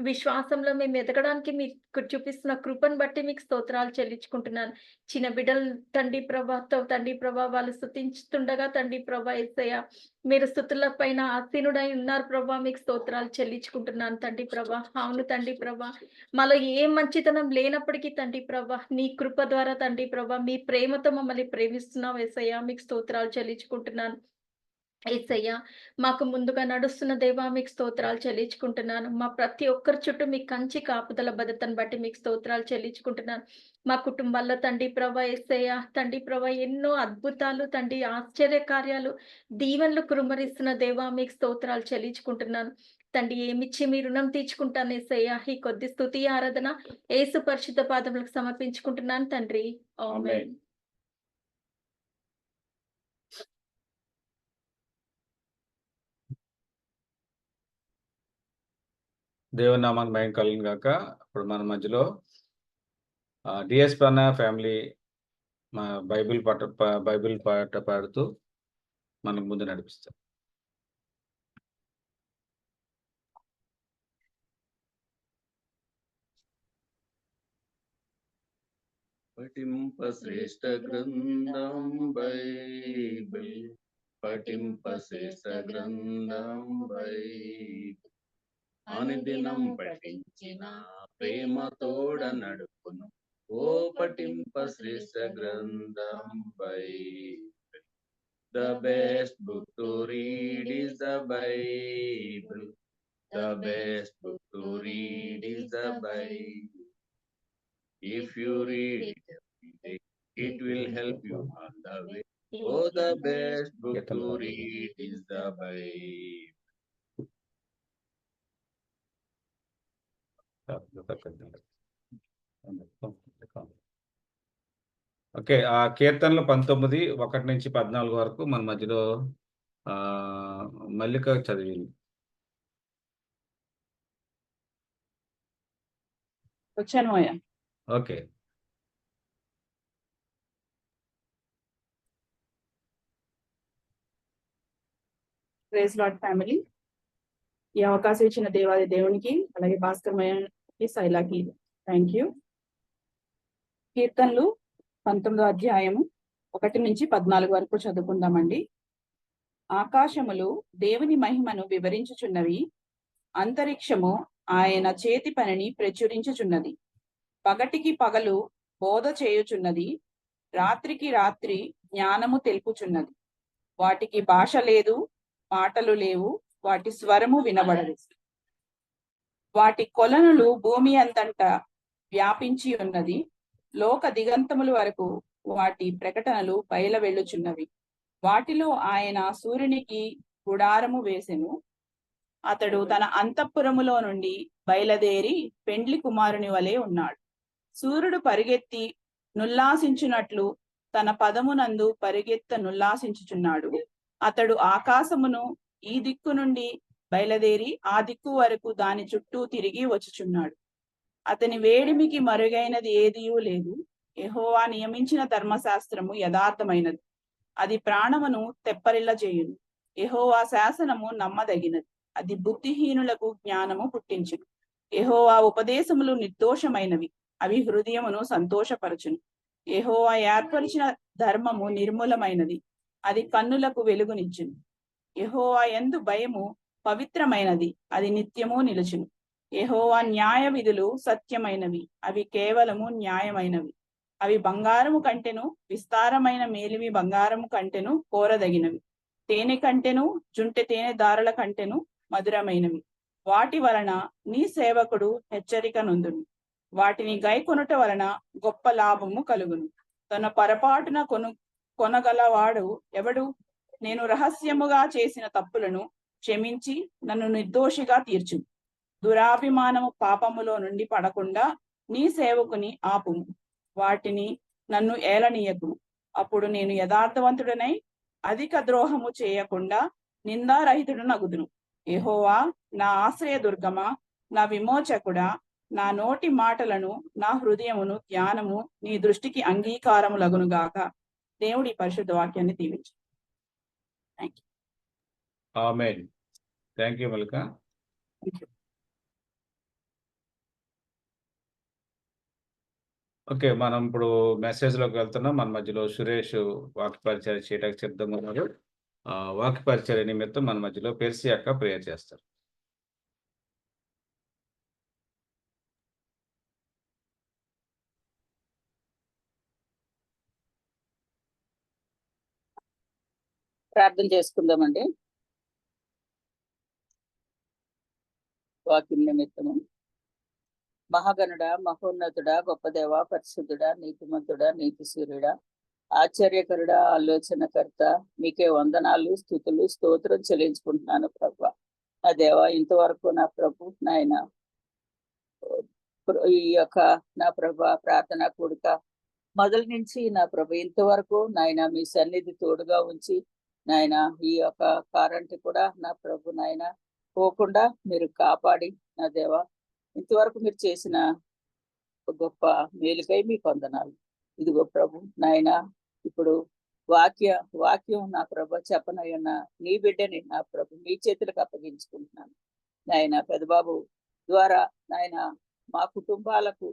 విశ్వాసంలో మేము ఎదగడానికి మీకు చూపిస్తున్న కృపను బట్టి మీకు స్తోత్రాలు చెల్లించుకుంటున్నాను. చిన్న బిడ్డలు తండ్రి ప్రభాతో తండ్రి ప్రభా వాళ్ళు స్తుతించుతుండగా తండ్రి ప్రభా యేసయ్య, మీరు స్తుతుల పైన ఆసీనుడై ఉన్నారు ప్రభా, మీకు స్తోత్రాలు చెల్లించుకుంటున్నాను తండ్రి ప్రభా. అవును తండ్రి ప్రభా, మాలో ఏ మంచితనం లేనప్పటికీ తండ్రి ప్రభా నీ కృప ద్వారా తండ్రి ప్రభా మీ ప్రేమతో మమ్మల్ని ప్రేమిస్తున్నావు యేసయ్య, మీకు స్తోత్రాలు చెల్లించుకుంటున్నాను. యేసయ్య, మాకు ముందుగా నడుస్తున్న దేవా మీకు స్తోత్రాలు చెల్లించుకుంటున్నాను. మా ప్రతి ఒక్కరి చుట్టూ మీ కంచి కాపుదల భద్రతను బట్టి మీకు స్తోత్రాలు చెల్లించుకుంటున్నాను. మా కుటుంబాల్లో తండ్రి ప్రభా యేసయ్య, తండ్రి ప్రభా ఎన్నో అద్భుతాలు తండ్రి, ఆశ్చర్య కార్యాలు, దీవెనలు కురుమరిస్తున్న దేవా మీకు స్తోత్రాలు చెల్లించుకుంటున్నాను. తండ్రి, ఏమిచ్చి మీ రుణం తీర్చుకుంటాను యేసయ్య. ఈ కొద్ది స్తుతి ఆరాధన యేసు పరిశుద్ధ పాదములకు సమర్పించుకుంటున్నాను తండ్రి. ఆమేన్. దేవుని నామానికి మహిమ కలుగును గాక. ఇప్పుడు మన మధ్యలో డిఎస్ పన్న ఫ్యామిలీ మా బైబిల్ పాట పాడుతూ మనకు ముందు నడిపిస్తారు. పఠింప శ్రేష్ఠ గ్రంథం బైబిల్, పఠింప శ్రేష్ఠ గ్రంథం బైబిల్, అనుదినం పఠించిన ప్రేమ తోడ నడుపును, ఓ పఠింప శ్రేష్ఠ గ్రంథం Bible. The best book to read is the Bible. The best book to read is the Bible. If you read it every day, it will help you on the way. Oh, the best book to read is the Bible. Okay, ఆ కీర్తనలు 19 1 నుంచి 14 వరకు మన మధ్యలో మల్లిక చదివింది. వచ్చాను అయ్యా. Okay, praise lord family. ఈ అవకాశం ఇచ్చిన దేవాది దేవునికి, అలాగే భాస్కర్మయ్యకి, శైలాకి థ్యాంక్ యూ. కీర్తనలు 19వ అధ్యాయము 1 నుంచి 14 వరకు చదువుకుందామండి. ఆకాశములు దేవుని మహిమను వివరించుచున్నవి, అంతరిక్షము ఆయన చేతి పనిని ప్రచురించుచున్నది. పగటికి పగలు బోధ చేయుచున్నది, రాత్రికి రాత్రి జ్ఞానము తెలుపుచున్నది. వాటికి భాష లేదు, మాటలు లేవు, వాటి స్వరము వినబడదు. వాటి కొలనులు భూమి అంతటా వ్యాపించి ఉన్నది, లోక దిగంతముల వరకు వాటి ప్రకటనలు బయలువెళ్ళుచున్నవి. వాటిలో ఆయన సూర్యునికి గుడారము వేసెను. అతడు తన అంతఃపురములో నుండి బయలుదేరి పెండ్లి కుమారుని వలె ఉన్నాడు. సూర్యుడు పరిగెత్తి నుల్లాసించున్నట్లు తన పదమునందు పరిగెత్త నుల్లాసించుచున్నాడు. అతడు ఆకాశమును ఈ దిక్కు నుండి బయలుదేరి ఆ దిక్కు వరకు దాని చుట్టూ తిరిగి వచ్చుచున్నాడు. అతని వేడిమికి మరుగైనది ఏదియూ లేదు. యెహోవా నియమించిన ధర్మశాస్త్రము యథార్థమైనది, అది ప్రాణమును తెప్పరిల్ల చేయును. యెహోవా శాసనము నమ్మదగినది, అది బుద్ధిహీనులకు జ్ఞానము పుట్టించును. యెహోవా ఉపదేశములు నిర్దోషమైనవి, అవి హృదయమును సంతోషపరచును. యెహోవా ఏర్పరిచిన ధర్మము నిర్మూలమైనది, అది కన్నులకు వెలుగునిచ్చును. యెహోవా యందు భయము పవిత్రమైనది, అది నిత్యము నిలుచును. యెహోవా న్యాయ విధులు సత్యమైనవి, అవి కేవలము న్యాయమైనవి. అవి బంగారము కంటెను విస్తారమైన మేలిమి బంగారము కంటెను కోరదగినవి. తేనె కంటెను జుంటె తేనె దారుల కంటెను మధురమైనవి. వాటి వలన నీ సేవకుడు హెచ్చరిక నొందును. వాటిని గైకొనుట వలన గొప్ప లాభము కలుగును. తన పొరపాటున కొనగలవాడు ఎవడు? నేను రహస్యముగా చేసిన తప్పులను క్షమించి నన్ను నిర్దోషిగా తీర్చు. దురాభిమానము పాపములో నుండి పడకుండా నీ సేవకుని ఆపుము. వాటిని నన్ను ఏలనీయకు. అప్పుడు నేను యథార్థవంతుడనై అధిక ద్రోహము చేయకుండా నిందారహితుడు నగుదును. యెహోవా నా ఆశ్రయ దుర్గమా, నా విమోచకుడా, నా నోటి మాటలను నా హృదయమును ధ్యానము నీ దృష్టికి అంగీకారములగునుగాక. దేవుడి పరిశుద్ధ వాక్యాన్ని దీవించు. Thank you. Amen. Thank you Mallika. Okay, మనం ఇప్పుడు మెసేజ్ లోకి వెళ్తున్నాం. మన మధ్యలో సురేష్ వాక్య పరిచర్య చేయడానికి సిద్ధంగా ఉన్నారు. వాక్య పరిచర్య నిమిత్తం మన మధ్యలో పెర్సి అక్క ప్రేయర్ చేస్తారు. ప్రార్థన చేసుకుందామండి. వాక్యం నిమిత్తము. మహాగణుడా, మహోన్నతుడా, గొప్ప దేవ, పరిశుద్ధుడా, నీతిమంతుడా, నీతి సూర్యుడా, ఆశ్చర్యకరుడా, ఆలోచనకర్త, మీకే వందనాలు, స్తుతులు, స్తోత్రం చెల్లించుకుంటున్నాను ప్రభు. నా దేవ, ఇంతవరకు నా ప్రభు నాయన ఈ యొక్క నా ప్రభు ప్రార్థన కూడిక మొదలు నుంచి నా ప్రభు ఇంతవరకు నాయన మీ సన్నిధి తోడుగా ఉంచి నాయన ఈ యొక్క కరెంట్ కూడా నా ప్రభు నాయన పోకుండా మీరు కాపాడి నా దేవ ఇంతవరకు మీరు చేసిన గొప్ప మేలుకై మీకు వందనాలు. ఇదిగో ప్రభు నాయన ఇప్పుడు వాక్యం నా ప్రభు చెప్పనయ్యున్న నీ బిడ్డని నా ప్రభు మీ చేతులకు అప్పగించుకుంటున్నాను. నాయన పెద్దబాబు ద్వారా నాయన మా కుటుంబాలకు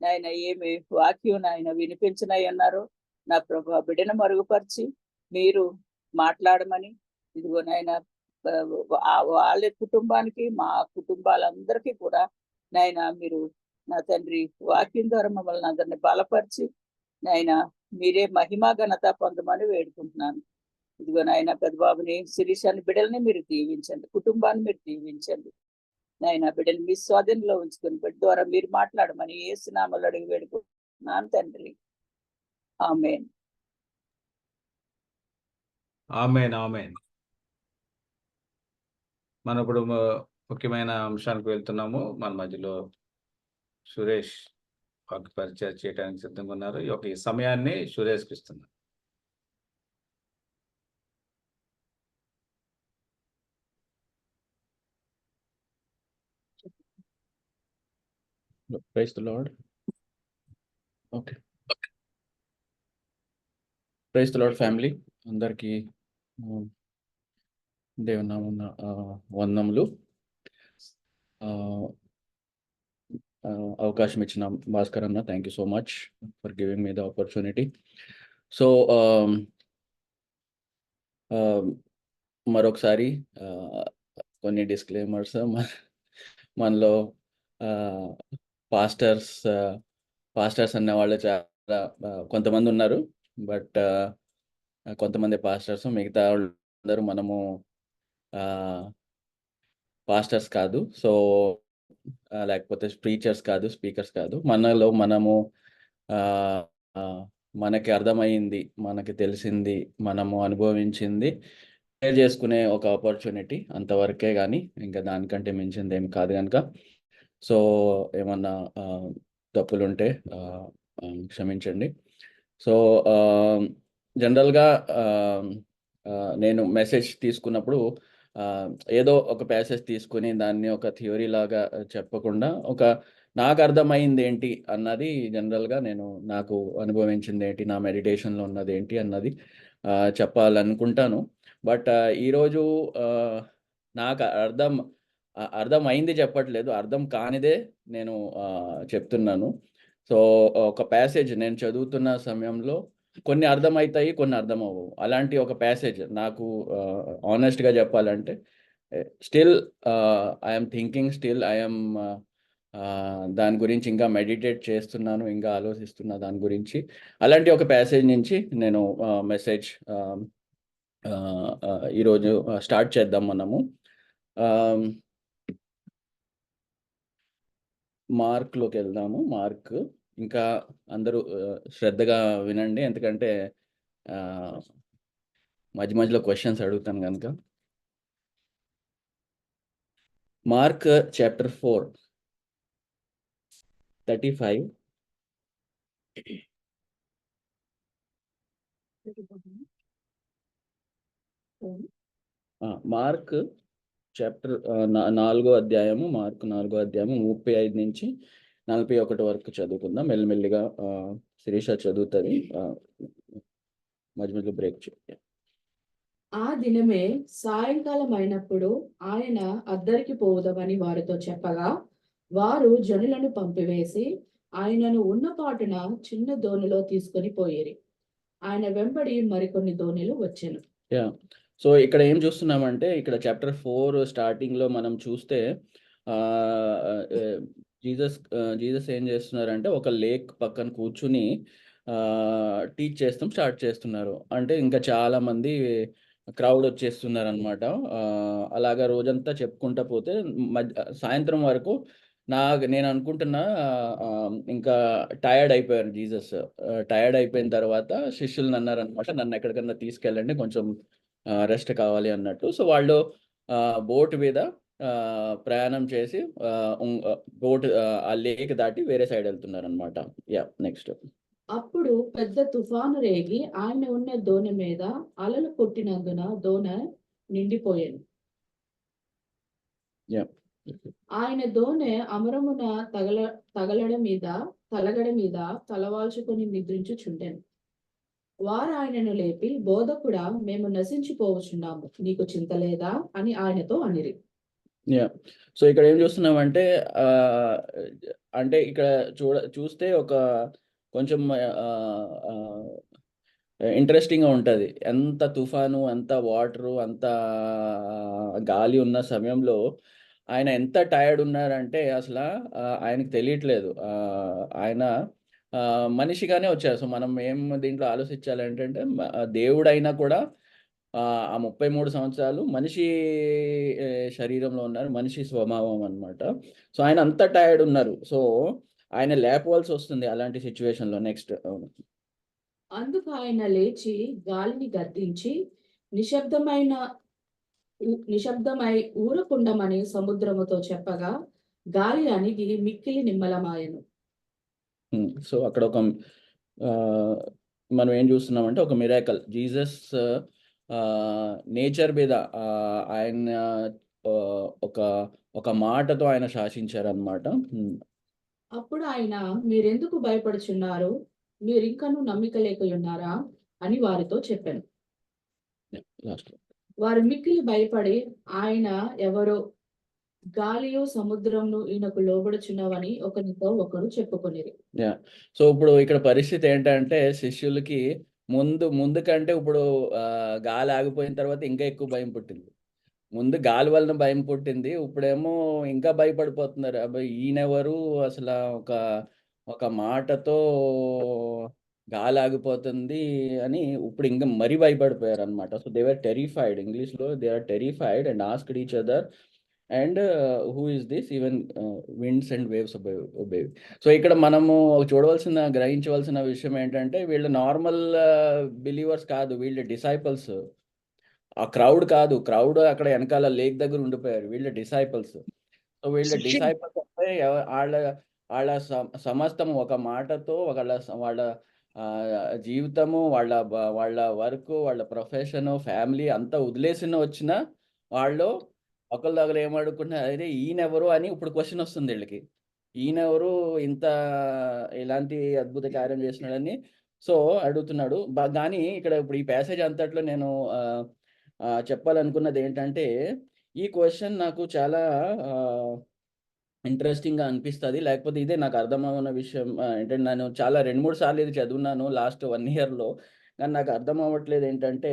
నాయన ఏమి వాక్యం నాయన వినిపించినయ్యన్నారో నా ప్రభు బిడ్డను మరుగుపరిచి మీరు మాట్లాడమని ఇదిగో నాయన వాళ్ళ కుటుంబానికి మా కుటుంబాలందరికీ కూడా నాయన మీరు నా తండ్రి వాక్యం ద్వారా మమ్మల్ని అందరిని బలపరిచి నాయన మీరే మహిమా ఘనత పొందమని వేడుకుంటున్నాను. ఇదిగో నాయన పెద్దబాబుని శిరీషాన్ని బిడ్డల్ని మీరు దీవించండి, కుటుంబాన్ని మీరు దీవించండి నాయన. బిడ్డలు మీ స్వాధీనంలో ఉంచుకొని బిడ్డ ద్వారా మీరు మాట్లాడమని యేసు నామములో అడిగి వేడుకుంటున్నాను తండ్రి. ఆమేన్. ఆమేన్. ఆమేన్. మనం ఇప్పుడు ముఖ్యమైన అంశానికి వెళ్తున్నాము. మన మధ్యలో సురేష్ వాక్య పరిచయం చేయడానికి సిద్ధంగా ఉన్నారు. ఈ సమయాన్ని సురేష్కి ఇస్తున్నారు. Praise the Lord. Okay. Praise the Lord family. అందరికీ దేవుని నామమున వందనములు. అవకాశం ఇచ్చిన భాస్కర్ అన్న, thank you so much for giving me the opportunity. So మరొకసారి కొన్ని డిస్క్లైమర్స్ మనలో పాస్టర్స్ పాస్టర్స్ అనే వాళ్ళు చాలా కొంతమంది ఉన్నారు. బట్ కొంతమంది పాస్టర్స్, మిగతా అందరూ మనము పాస్టర్స్ కాదు. సో లేకపోతే ప్రీచర్స్ కాదు, స్పీకర్స్ కాదు. మనలో మనము మనకి అర్థమైంది, మనకి తెలిసింది, మనము అనుభవించింది షేర్ చేసుకునే ఒక ఆపర్చునిటీ అంతవరకే, కానీ ఇంకా దానికంటే మించింది ఏం కాదు కనుక. సో ఏమన్నా తప్పులుంటే క్షమించండి. సో జనరల్గా నేను మెసేజ్ తీసుకున్నప్పుడు ఏదో ఒక ప్యాసేజ్ తీసుకుని దాన్ని ఒక థియరీ లాగా చెప్పకుండా నాకు అర్థమైంది ఏంటి అన్నది జనరల్గా నేను నాకు అనుభవించింది ఏంటి, నా మెడిటేషన్లో ఉన్నది ఏంటి అన్నది చెప్పాలనుకుంటాను. బట్ ఈరోజు నాకు అర్థమైంది చెప్పట్లేదు, అర్థం కానిదే నేను చెప్తున్నాను. సో ఒక ప్యాసేజ్ నేను చదువుతున్న సమయంలో కొన్ని అర్థమవుతాయి, కొన్ని అర్థం అవ్వవు. అలాంటి ఒక ప్యాసేజ్ నాకు ఆనెస్ట్గా చెప్పాలంటే still I'm thinking, still I'm దాని గురించి ఇంకా మెడిటేట్ చేస్తున్నాను, ఇంకా ఆలోచిస్తున్నా దాని గురించి. అలాంటి ఒక ప్యాసేజ్ నుంచి నేను మెసేజ్ ఈరోజు స్టార్ట్ చేద్దాం మనము. మార్క్లోకి వెళ్దాము. మార్క్ ఇంకా అందరూ శ్రద్ధగా వినండి, ఎందుకంటే మధ్య మధ్యలో క్వశ్చన్స్ అడుగుతాను కనుక. Mark chapter 4:35. మార్క్ చాప్టర్ 4వ అధ్యాయము, మార్క్ 4వ అధ్యాయము 35 నుంచి 41 వరకు చదువుకుందాం. మెల్లిమెల్లిగా శిరీష చదువుతుంది, మధ్య మధ్యలో బ్రేక్ చేయండి. ఆ దినమే సాయంకాలం అయినప్పుడు ఆయన అద్దరికి పోవుదామని వారితో చెప్పగా, వారు జనులను పంపివేసి ఆయనను ఉన్నపాటున చిన్న దోణిలో తీసుకొని పోయేరి. ఆయన వెంబడి మరికొన్ని దోణిలు వచ్చెను. సో ఇక్కడ ఏం చూస్తున్నామంటే, ఇక్కడ చాప్టర్ 4 స్టార్టింగ్లో మనం చూస్తే జీసస్ ఏం చేస్తున్నారంటే ఒక లేక్ పక్కన కూర్చుని టీచ్ స్టార్ట్ చేస్తున్నారు. అంటే ఇంకా చాలా మంది క్రౌడ్ వచ్చేస్తున్నారు అనమాట. అలాగా రోజంతా చెప్పుకుంటా పోతే సాయంత్రం వరకు నేను అనుకుంటున్నా ఇంకా టయర్డ్ అయిపోయారు జీసస్. టయర్డ్ అయిపోయిన తర్వాత శిష్యులను అన్నారనమాట, నన్ను ఎక్కడికన్నా తీసుకెళ్ళండి, కొంచెం రెస్ట్ కావాలి అన్నట్టు. సో వాళ్ళు బోట్ మీద ప్రయాణం చేసి బోట్ ఆ లేక్ దాటి వేరే సైడ్ వెళ్తున్నారు అనమాట. నెక్స్ట్. అప్పుడు పెద్ద తుఫాను రేగి ఆయన ఉన్న దోణి మీద అలలు కొట్టినందున దోణి నిండిపోయాను. ఆయన దోణి అమరమున తలగడ మీద తలవాల్చుకొని నిద్రించుచుండెను. వారు ఆయనను లేపి, బోధకుడా, మేము నశించిపోవచ్చున్నాము, నీకు చింత లేదా అని ఆయనతో అనిరి. సో ఇక్కడ ఏం చూస్తున్నామంటే, అంటే ఇక్కడ చూస్తే ఒక కొంచెం ఇంట్రెస్టింగ్గా ఉంటుంది. ఎంత తుఫాను, ఎంత వాటరు, అంత గాలి ఉన్న సమయంలో ఆయన ఎంత టైర్డ్ ఉన్నారంటే అసలు ఆయనకు తెలియట్లేదు. ఆయన మనిషిగానే వచ్చారు. సో మనం ఏం దీంట్లో ఆలోచించాలి ఏంటంటే, దేవుడైనా కూడా ఆ 33 సంవత్సరాలు మనిషి శరీరంలో ఉన్నారు, మనిషి స్వభావం అనమాట. సో ఆయన అంత టైర్డ్ ఉన్నారు. సో ఆయన లేపవలసి వస్తుంది అలాంటి సిచ్యువేషన్లో. నెక్స్ట్. అందుకు ఆయన లేచి గాలిని గద్దించి నిశ్శబ్దమై ఊరకుండమని సముద్రముతో చెప్పగా, గాలి అణిగి మిక్కిలి నిమ్మలమాయను. సో అక్కడ ఒక మనం ఏం చూస్తున్నామంటే ఒక మిరాకల్. జీసస్ నేచర్ మీద ఆయన ఒక మాటతో ఆయన శాసించారనమాట. అప్పుడు ఆయన, మీరెందుకు భయపడుచున్నారు, మీరు ఇంకనూ నమ్మిక లేక ఉన్నారా అని వారితో చెప్పాను. వారు మిక్కిలి భయపడి, ఆయన ఎవరో, గాలియు సముద్రంను ఈయనకు లోబడుచున్నవని ఒకరితో ఒకరు చెప్పుకొనిరి. సో ఇప్పుడు ఇక్కడ పరిస్థితి ఏంటంటే, శిష్యులకి ముందు కంటే ఇప్పుడు గాలి ఆగిపోయిన తర్వాత ఇంకా ఎక్కువ భయం పుట్టింది. ముందు గాలి వలన భయం పుట్టింది. ఇప్పుడేమో ఇంకా భయపడిపోతున్నారు. అబ్బాయి ఈయనెవరు అసల ఒక ఒక మాటతో గాలి ఆగిపోతుంది అని ఇప్పుడు ఇంకా మరీ భయపడిపోయారనమాట. So they were terrified. ఇంగ్లీష్‌లో they are terrified and asked each other and who is this even winds and waves obey. So ఇక్కడ మనము గ్రహించవలసిన విషయం ఏంటంటే వీళ్ళు నార్మల్ బిలీవర్స్ కాదు. వీళ్ళు డిసైపుల్స్. ఆ క్రౌడ్ కాదు. క్రౌడ్ అక్కడ వెనకాల లేక్ దగ్గర ఉండిపోయారు. వీళ్ళు డిసైపుల్స్. సో వీళ్ళు డిసైపుల్స్ అంటే ఆళ్ళ ఆళ్ళ సమస్తం ఒక మాటతో వాళ్ళ జీవితము, వాళ్ళ వర్క్, వాళ్ళ ప్రొఫెషన్, ఫ్యామిలీ అంతా వదిలేసిన వచ్చిన వాళ్ళు ఒకళ్ళొకళ్ళు ఏమడుగుకుంటున్నారు, అరే ఈయనెవరు అని ఇప్పుడు క్వశ్చన్ వస్తుంది వీళ్ళకి. ఈయనెవరు ఇంత ఇలాంటి అద్భుత కార్యం చేస్తున్నాడని సో అడుగుతున్నాడు. కానీ ఇక్కడ ఇప్పుడు ఈ ప్యాసేజ్ అంతట్లో నేను చెప్పాలనుకున్నది ఏంటంటే ఈ క్వశ్చన్ నాకు చాలా ఇంట్రెస్టింగ్‌గా అనిపిస్తది. లేకపోతే ఇదే నాకు అర్థమవ్వని విషయం ఏంటంటే నేను చాలా 2, 3 సార్లు ఇది చదివినాను లాస్ట్ 1 ఇయర్‌లో. కానీ నాకు అర్థం అవ్వట్లేదు ఏంటంటే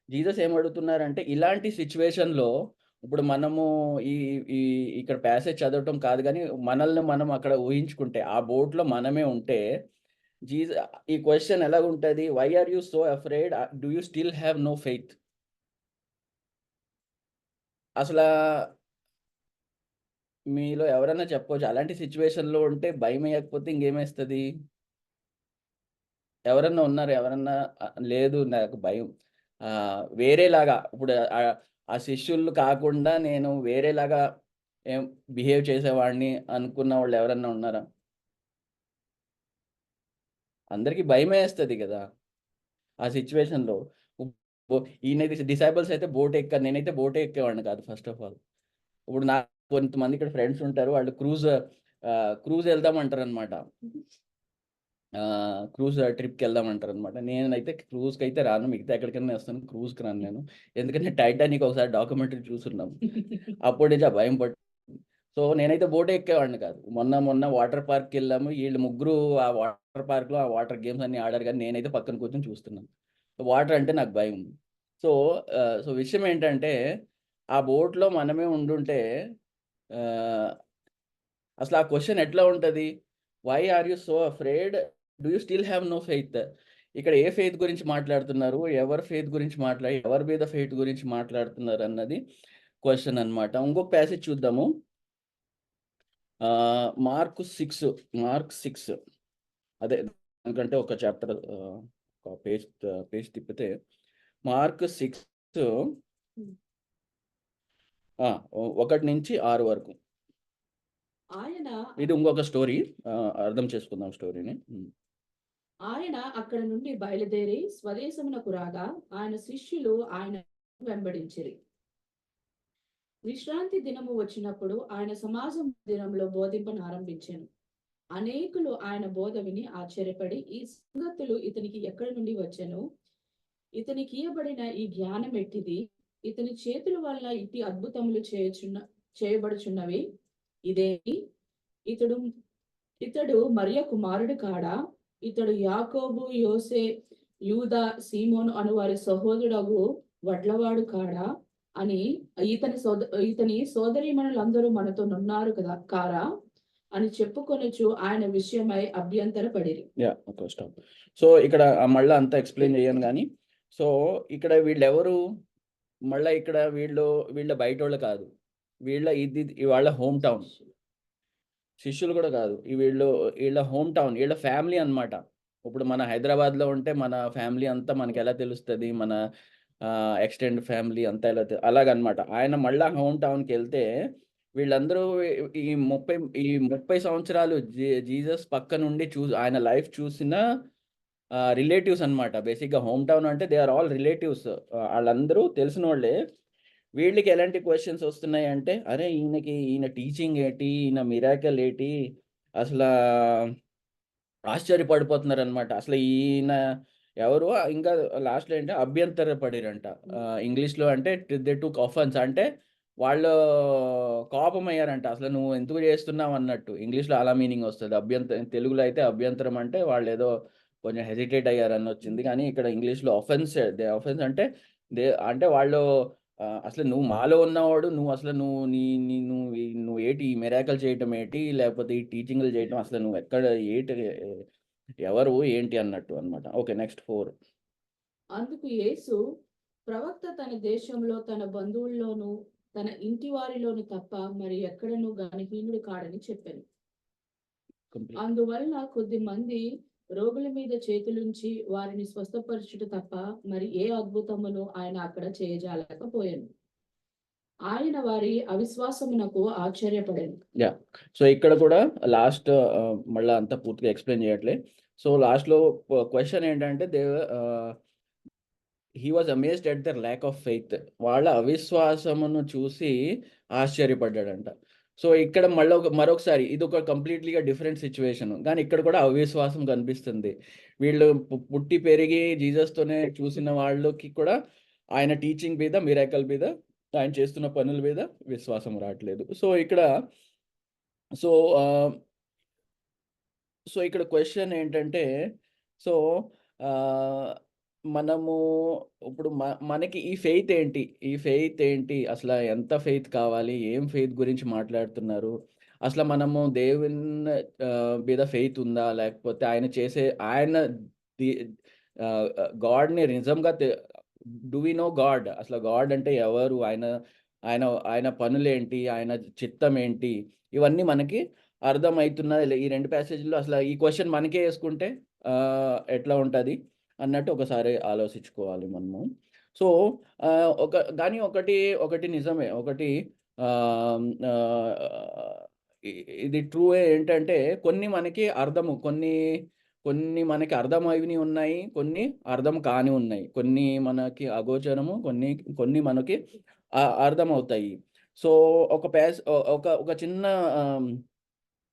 జీసస్ ఏమడుగుతున్నారంటే ఇలాంటి సిట్యుయేషన్‌లో ఇప్పుడు మనము ఈ ఈ ఇక్కడ ప్యాసేజ్ చదవటం కాదు గానీ మనల్ని మనం అక్కడ ఊహించుకుంటే ఆ బోట్‌లో మనమే ఉంటే ఈ క్వశ్చన్ ఎలాగుంటది? Why are you so afraid? Do you still have no faith? అసలా మీలో ఎవరైనా చెప్పుకోవచ్చు. అలాంటి సిట్యుయేషన్‌లో ఉంటే భయమేయకపోతే ఇంకేమేస్తది? ఎవరన్నా ఉన్నారా? ఎవరన్నా లేదు నాకు భయం. వేరేలాగా ఇప్పుడు ఆ శిష్యులు కాకుండా నేను వేరేలాగా బిహేవ్ చేసేవాడిని అనుకున్న వాళ్ళు ఎవరన్నా ఉన్నారా? అందరికి భయమేస్తది గదా! ఆ సిట్యుయేషన్‌లో. ఈయనైతే డిసైపుల్స్ అయితే బోట్ ఎక్కారు. నేనైతే బోటే ఎక్కేవాడిని కాదు ఫస్ట్ ఆఫ్ ఆల్. ఇప్పుడు నాకు కొంతమంది ఇక్కడ ఫ్రెండ్స్ ఉంటారు. వాళ్ళు క్రూజ్ వెళ్దామంటారనమాట. క్రూజ్ ట్రిప్‌కి వెళ్దామంటారనమాట. నేనైతే క్రూజ్‌కైతే రాను. మిగతా ఎక్కడికైనా వస్తాను. క్రూజ్‌కి రాను నేను. ఎందుకంటే టైటానిక్ ఒకసారి డాక్యుమెంటరీ చూసున్నాం. అప్పటి నుంచి ఆ భయం సో నేనైతే బోటే ఎక్కేవాడిని కాదు. మొన్న వాటర్ పార్క్‌కి వెళ్ళాము. వీళ్ళు ముగ్గురు ఆ వాటర్ పార్క్‌లో ఆ వాటర్ గేమ్స్ అన్నీ ఆడారు కానీ నేనైతే పక్కన కూర్చొని చూస్తున్నాను. వాటర్ అంటే నాకు భయం. సో విషయం ఏంటంటే ఆ బోట్‌లో మనమే ఉండుంటే అసలు ఆ క్వశ్చన్ ఎట్లా ఉంటది? Why are you so afraid? Do you still have no faith? ఇక్కడ ఏ ఫెయిత్ గురించి మాట్లాడుతున్నారు? ఎవరి ఫెయిత్ గురించి ఎవరి మీద ఫెయిత్ గురించి మాట్లాడుతున్నారు అన్నది క్వశ్చన్ అన్నమాట. ఇంకొక ప్యాసేజ్ చూద్దాము. మార్క్ 6 అదే దానికంటే ఒక చాప్టర్ ఒక పేజ్ తిప్పితే మార్క్ 6 1 నుంచి 6 వరకు. ఇది ఇంకొక స్టోరీ. అర్థం చేసుకుందాం స్టోరీని. ఆయన అక్కడ నుండి బయలుదేరి స్వదేశమునకు రాగా ఆయన శిష్యులు ఆయన వెంబడించిరి. విశ్రాంతి దినము వచ్చినప్పుడు ఆయన సమాజ మందిరంలో బోధింపనారంభించెను. అనేకులు ఆయన బోధ విని ఆశ్చర్యపడి ఈ సంగతులు ఇతనికి ఎక్కడి నుండి వచ్చెను? ఇతనికి ఇయ్యబడిన ఈ జ్ఞానం ఎట్టిది? ఇతని చేతుల వల్ల ఇట్టి అద్భుతములు చేయబడుచున్నవి ఇదేమి? ఇతడు మరియ కుమారుడు కాడా? ఇతడు యాకోబు, యోసే, యూదా, సీమోను అను వారి సహోదరుడు వడ్లవాడు కాడా అని ఇతని సోదరీమణులందరూ మనతో నున్నారు కదా కారా అని చెప్పుకొనొచ్చు ఆయన విషయమై అభ్యంతరపడిరి. సో ఇక్కడ మళ్ళీ అంతా ఎక్స్ప్లెయిన్ చేయను కానీ సో ఇక్కడ వీళ్ళెవరు? మళ్ళీ ఇక్కడ వీళ్ళ బయట వాళ్ళు కాదు. వాళ్ళ హోమ్ టౌన్. శిష్యులు కూడా కాదు. వీళ్ళ హోమ్ టౌన్, వీళ్ళ ఫ్యామిలీ అన్నమాట. ఇప్పుడు మన హైదరాబాద్‌లో ఉంటే మన ఫ్యామిలీ అంతా మనకి ఎలా తెలుస్తది? మన ఎక్స్టెండ్ ఫ్యామిలీ అంతా ఎలా అలాగనమాట. ఆయన మళ్ళా హోమ్ టౌన్‌కి వెళ్తే వీళ్ళందరూ ఈ 30 సంవత్సరాలు జీసస్ పక్క నుండి ఆయన లైఫ్ చూసిన రిలేటివ్స్ అన్నమాట. బేసిక్‌గా హోమ్ టౌన్ అంటే దే ఆర్ ఆల్ రిలేటివ్స్. ఆళ్ళందరూ తెలిసినోళ్ళే. వీళ్ళకి ఎలాంటి క్వెషన్స్ వస్తున్నాయంటే, అరే ఈయన టీచింగ్ ఏంటి? ఈయన మిరాకిల్ ఏటి? అసలా ఆశ్చర్యపడిపోతున్నారనమాట. అసలు ఈయన ఎవరు? ఇంకా లాస్ట్‌లో ఏంటి అభ్యంతరపడిరంట. ఇంగ్లీష్‌లో అంటే దే టుక్ అఫెన్స్ అంటే వాళ్ళు కోపమయ్యారంట. అసలు నువ్వు ఎందుకు చేస్తున్నావు అన్నట్టు. ఇంగ్లీష్‌లో అలా మీనింగ్ వస్తది. తెలుగులో అయితే అభ్యంతరం అంటే వాళ్ళేదో కొంచెం హెసిటేట్ అయ్యారని వచ్చింది. కానీ ఇక్కడ ఇంగ్లీష్‌లో అఫెన్స్ అంటే అంటే వాళ్ళు అసలు నువ్వు మాలో ఉన్నవాడు, నువ్వు అసలు నువ్వు నీ నీ నువ్వు నువ్వు ఏటి ఈ మిరాకల్ చేయటం ఏంటి, లేకపోతే ఈ టీచింగ్లు చేయటం, అసలు నువ్వు ఎక్కడ ఏటి, ఎవరు ఏంటి అన్నట్టు అనమాట. Okay, next 4. అందుకు యేసు, ప్రవక్త తన దేశంలో తన బంధువుల్లోనూ తన ఇంటి వారిలోను తప్ప మరి ఎక్కడనూ ఘనహీనుడు కాడని చెప్పాను. అందువల్ల కొద్ది మంది రోగుల మీద చేతులుంచి వారిని స్వస్థపరచుట తప్ప మరి ఏ అద్భుతమును ఆయన అక్కడ చేయజాలకపోయాను. ఆయన వారి అవిశ్వాసమునకు ఆశ్చర్యపడాను. సో ఇక్కడ కూడా లాస్ట్ మళ్ళీ అంతా పూర్తిగా ఎక్స్ప్లెయిన్ చేయట్లే. సో లాస్ట్లో క్వశ్చన్ ఏంటంటే he was amazed at their lack of faith. వాళ్ళ అవిశ్వాసమును చూసి ఆశ్చర్యపడ్డాడంట. సో ఇక్కడ మరొకసారి ఇది ఒక కంప్లీట్లీగా డిఫరెంట్ సిచ్యువేషన్, కానీ ఇక్కడ కూడా అవిశ్వాసం కనిపిస్తుంది. వీళ్ళు పుట్టి పెరిగి జీసస్తోనే చూసిన వాళ్ళకి కూడా ఆయన టీచింగ్ మీద, మిరాకల్ మీద, ఆయన చేస్తున్న పనుల మీద విశ్వాసం రావట్లేదు. సో ఇక్కడ క్వశ్చన్ ఏంటంటే, సో మనము ఇప్పుడు మనకి ఈ ఫెయిత్ ఏంటి, అసలు ఎంత ఫెయిత్ కావాలి, ఏం ఫెయిత్ గురించి మాట్లాడుతున్నారు, అసలు మనము దేవుని మీద ఫెయిత్ ఉందా, లేకపోతే ఆయన గాడ్ని నిజంగా డూ వి నో గాడ్, అసలు గాడ్ అంటే ఎవరు, ఆయన పనులేంటి, ఆయన చిత్తం ఏంటి, ఇవన్నీ మనకి అర్థమవుతున్నది ఈ 2 ప్యాసేజ్లో. అసలు ఈ క్వశ్చన్ మనకే వేసుకుంటే ఎట్లా ఉంటుంది అన్నట్టు ఒకసారి ఆలోచించుకోవాలి మనము. సో కానీ ఒకటి నిజమే, ఇది ట్రూ ఏంటంటే కొన్ని మనకి కొన్ని మనకి అర్థమైనవి ఉన్నాయి, కొన్ని అర్థం కాని ఉన్నాయి, కొన్ని మనకి అగోచరము, కొన్ని మనకి అర్థం అవుతాయి. సో ఒక చిన్న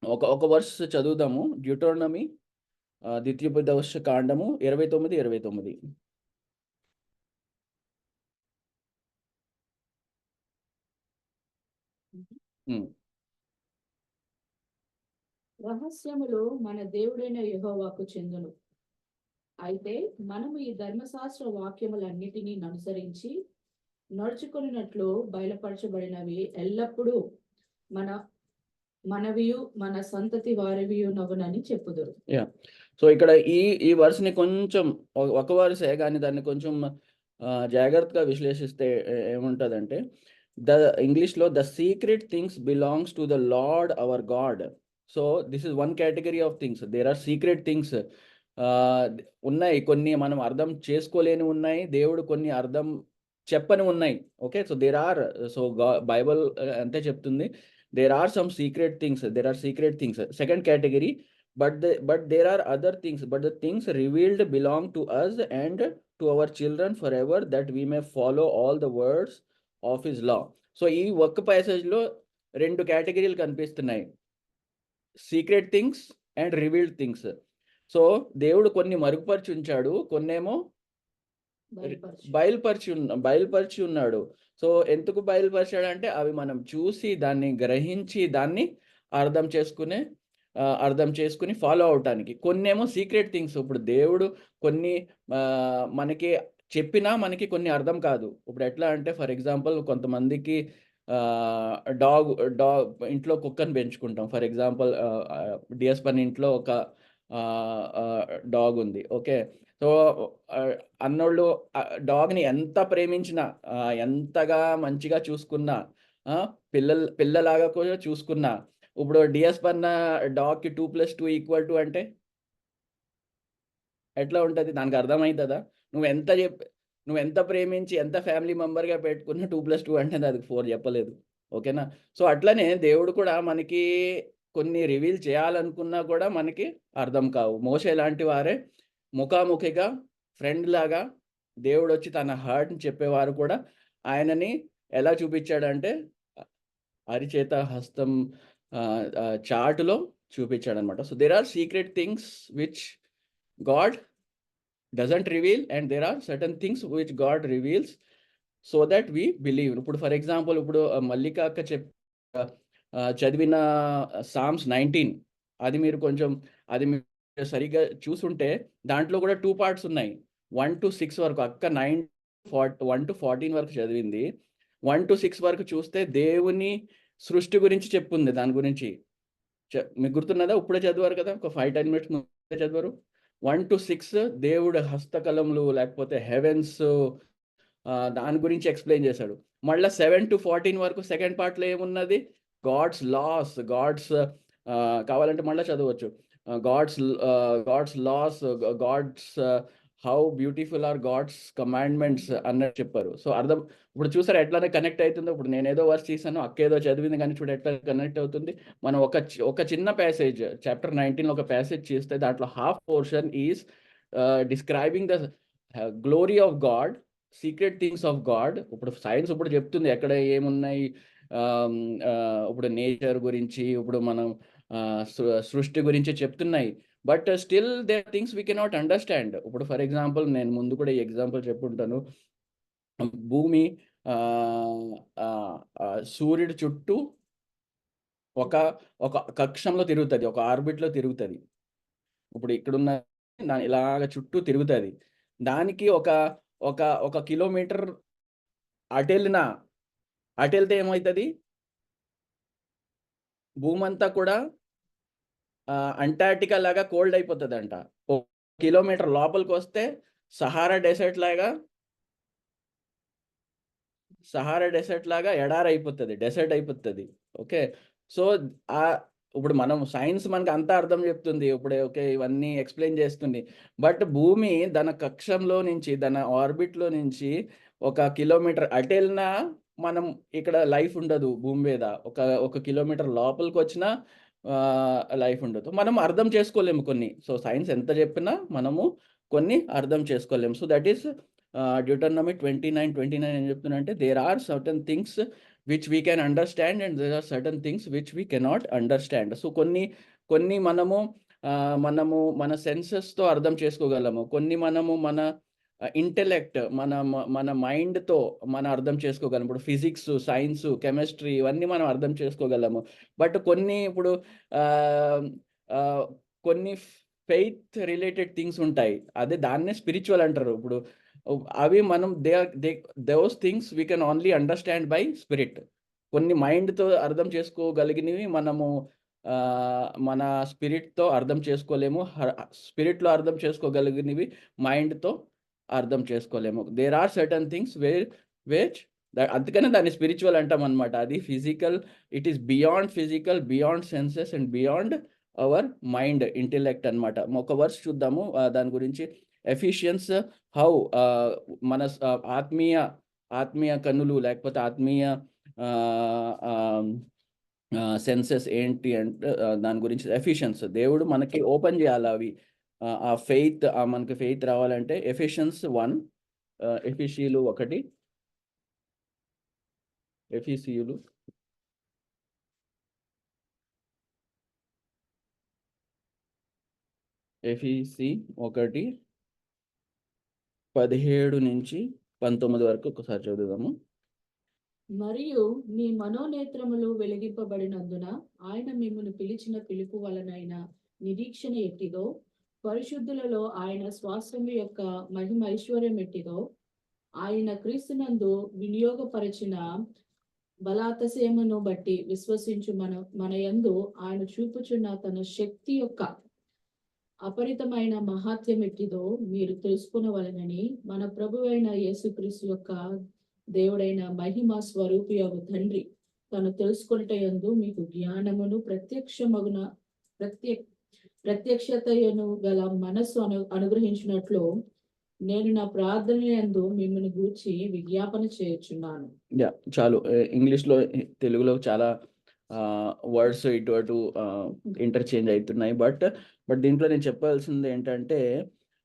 ఒక వర్స్ చదువుదాము. డ్యూటోనమీ ద్వితీయోపదేశ కాండము 29:29. రహస్యములు మన దేవుడైన యెహోవాకు చెందును. అయితే మనము ఈ ధర్మశాస్త్ర వాక్యములన్నిటినీ అనుసరించి నడుచుకున్నట్లు బయలుపరచబడినవి ఎల్లప్పుడూ మనవియు మన సంతతి వారివియు నగునని చెప్పుదురు. సో ఇక్కడ ఈ వర్స్ని కొంచెం ఒక వర్సే, కానీ దాన్ని కొంచెం జాగ్రత్తగా విశ్లేషిస్తే ఏముంటుందంటే, ఇంగ్లీష్లో the secret things belongs to the Lord our God. So this is one category of things. There are secret things ఉన్నాయి, కొన్ని మనం అర్థం చేసుకోలేని ఉన్నాయి, దేవుడు కొన్ని అర్థం చెప్పని ఉన్నాయి. ఓకే, సో బైబల్ అంతే చెప్తుంది, there are some secret things, second category, but there are other things, but the things revealed belong to us and to our children forever, that we may follow all the words of his law. So ఈ ఒక్క passage లో 2 కేటగిరీలు కనిపిస్తున్నాయి, secret things and revealed things. So దేవుడు కొన్ని మరుగుపరిచి ఉంచాడు, కొన్నేమో బయలుపరిచి ఉన్నాడు. So ఎందుకు బయలుపరిచాడంటే అవి మనం చూసి దాన్ని గ్రహించి దాన్ని అర్థం చేసుకుని ఫాలో అవటానికి. కొన్నేమో సీక్రెట్ థింగ్స్. ఇప్పుడు దేవుడు కొన్ని మనకి చెప్పినా మనకి కొన్ని అర్థం కాదు. ఇప్పుడు ఎట్లా అంటే, ఫర్ ఎగ్జాంపుల్ కొంతమందికి డాగ్ ఇంట్లో కుక్కని పెంచుకుంటాం. ఫర్ ఎగ్జాంపుల్ డిఎస్ పని ఇంట్లో ఒక డాగ్ ఉంది. ఓకే, సో అన్నోళ్ళు డాగ్ని ఎంత ప్రేమించినా, ఎంతగా మంచిగా చూసుకున్నా, పిల్లలాగా కూడా చూసుకున్నా, ఇప్పుడు డిఎస్ పన్న డాగ్కి 2+2 అంటే ఎట్లా ఉంటుంది, దానికి అర్థమవుతుందా? నువ్వు ఎంత ప్రేమించి ఎంత ఫ్యామిలీ మెంబర్గా పెట్టుకున్న 2+2 అంటే దానికి 4 చెప్పలేదు. ఓకేనా? సో అట్లనే దేవుడు కూడా మనకి కొన్ని రివీల్ చేయాలనుకున్నా కూడా మనకి అర్థం కావు. మోషే లాంటి వారే ముఖాముఖిగా ఫ్రెండ్ లాగా దేవుడు వచ్చి తన హార్ట్ని చెప్పేవారు కూడా ఆయనని ఎలా చూపించాడంటే అరిచేత హస్తం చాటులో చూపించాడనమాట. So there are secret things which God doesn't reveal, and there are certain things which God reveals so that we believe. ఇప్పుడు ఫర్ ఎగ్జాంపుల్, ఇప్పుడు మల్లిక అక్క చదివిన సామ్స్ 19, అది మీరు సరిగ్గా చూసుంటే దాంట్లో కూడా 2 parts ఉన్నాయి. 1 to 6 వరకు అక్క 1 to 14 వరకు చదివింది. 1 to 6 వరకు చూస్తే దేవుని సృష్టి గురించి చెప్పుంది. దాని గురించి మీకు గుర్తున్నదా? ఇప్పుడే చదివారు కదా, ఒక 5-10 మినిట్స్ ముందే చదివారు. 1 to 6 దేవుడు హస్తకళములు లేకపోతే హెవెన్స్ దాని గురించి ఎక్స్ప్లెయిన్ చేశాడు. మళ్ళీ 7 to 14 వరకు సెకండ్ పార్ట్లో ఏమున్నది? గాడ్స్ లాస్, గాడ్స్ కావాలంటే మళ్ళీ చదవచ్చు. God's laws, God's how beautiful are God's commandments అన్నట్టు చెప్పారు. సో ఇప్పుడు చూసారా ఎట్లానే కనెక్ట్ అవుతుందో. ఇప్పుడు నేను ఏదో వర్స్ చేశాను, అక్కేదో చదివింది, కానీ చూడు ఎట్లా కనెక్ట్ అవుతుంది. మనం ఒక చిన్న ప్యాసేజ్, చాప్టర్ 19 ఒక ప్యాసేజ్ చేస్తే దాంట్లో half portion is describing the glory of God, secret things of God. ఇప్పుడు సైన్స్ ఇప్పుడు చెప్తుంది ఎక్కడ ఏమున్నాయి, ఇప్పుడు నేచర్ గురించి, ఇప్పుడు మనం సృష్టి గురించి చెప్తున్నాయి. But still they things we cannot understand. ఇప్పుడు ఫర్ ఎగ్జాంపుల్ నేను ముందు కూడా ఈ ఎగ్జాంపుల్ చెప్పుంటాను. భూమి సూర్యుడి చుట్టూ ఒక కక్షంలో తిరుగుతుంది, ఒక ఆర్బిట్లో తిరుగుతుంది. ఇప్పుడు ఇక్కడున్న ఇలాగ చుట్టూ తిరుగుతుంది. దానికి ఒక కిలోమీటర్ అటెళ్తే ఏమవుతుంది? భూమి అంతా కూడా అంటార్టికా లాగా కోల్డ్ అయిపోతుంది అంట. 1 కిలోమీటర్ లోపలికి వస్తే సహారా డెసర్ట్ లాగా ఎడారైపోతుంది, డెసర్ట్ అయిపోతుంది. ఓకే, సో ఇప్పుడు మనం సైన్స్ మనకు అంతా అర్థం చెప్తుంది, ఇప్పుడే ఓకే ఇవన్నీ ఎక్స్ప్లెయిన్ చేస్తుంది. బట్ భూమి తన కక్షంలో నుంచి, తన ఆర్బిట్లో నుంచి 1 కిలోమీటర్ అటెళ్ళినా మనం ఇక్కడ లైఫ్ ఉండదు భూమి మీద. ఒక కిలోమీటర్ లోపలికి వచ్చినా లైఫ్ ఉండదు. మనం అర్థం చేసుకోలేము కొన్ని. సో సైన్స్ ఎంత చెప్పినా మనము కొన్ని అర్థం చేసుకోలేము. సో దట్ ఈస్ డ్యూటెరోనమీ 29:29 ఏం చెప్తున్నా అంటే, there are certain things which we can understand and there are certain things which we cannot understand. So కొన్ని మనము మన సెన్సెస్తో అర్థం చేసుకోగలము, కొన్ని మనము మన ఇంటెలెక్ట్, మన మైండ్తో మనం అర్థం చేసుకోగలం. ఇప్పుడు ఫిజిక్స్, సైన్స్, కెమిస్ట్రీ ఇవన్నీ మనం అర్థం చేసుకోగలము. బట్ కొన్ని ఫెయిత్ రిలేటెడ్ థింగ్స్ ఉంటాయి, దాన్నే స్పిరిచువల్ అంటారు. ఇప్పుడు అవి మనం those things we can only understand by spirit. కొన్ని మైండ్తో అర్థం చేసుకోగలిగినవి మనము మన స్పిరిట్తో అర్థం చేసుకోలేము. స్పిరిట్లో అర్థం చేసుకోగలిగినవి మైండ్తో అర్థం చేసుకోలేము. There are certain things which అందుకనే దాన్ని స్పిరిచువల్ అంటాం అనమాట. అది physical, it is beyond physical, beyond senses and beyond our mind, intellect అనమాట. ఒక వర్స్ చూద్దాము దాని గురించి. ఎఫిషియన్స్ హౌ మన ఆత్మీయ కన్నులు లేకపోతే ఆత్మీయ సెన్సెస్ ఏంటి అంటే దాని గురించి ఎఫిషియన్స్ దేవుడు మనకి ఓపెన్ చేయాలి. అవి ఆ ఫెయిత్, మనకి ఫెయిత్ రావాలంటే ఎఫిషియన్స్ 1, ఎఫీసీయులు 1, ఎఫీసీయులు 1:17-19 వరకు ఒకసారి చదువుదాము. మరియు మీ మనోనేత్రములు వెలిగింపబడినందున ఆయన మిమ్మల్ని పిలిచిన పిలుపు వలనైన నిరీక్షణ ఎట్టిదో, పరిశుద్ధులలో ఆయన స్వాస్థ్యము యొక్క మహిమ ఐశ్వర్యం ఎట్టిదో, ఆయన క్రీస్తునందు వినియోగపరిచిన బలాతశయమును బట్టి విశ్వసించు మన యందు ఆయన చూపుచున్న తన శక్తి యొక్క అపరితమైన మహాత్యం ఎట్టిదో మీరు తెలుసుకునవలెనని మన ప్రభువైన యేసుక్రీస్తు యొక్క దేవుడైన మహిమ స్వరూపియగు తండ్రి తను తెలుసుకొనుట యందు మీకు జ్ఞానమును ప్రత్యక్షతయను గల మనస్సు అనుగ్రహించినట్లు నేను నా ప్రార్థన యందు మిమ్మల్ని గూర్చి విజ్ఞాపన చేయుచున్నాను. చాలు. ఇంగ్లీష్లో తెలుగులో చాలా వర్డ్స్ ఇటు అటు ఇంటర్చేంజ్ అవుతున్నాయి. బట్ దీంట్లో నేను చెప్పాల్సింది ఏంటంటే,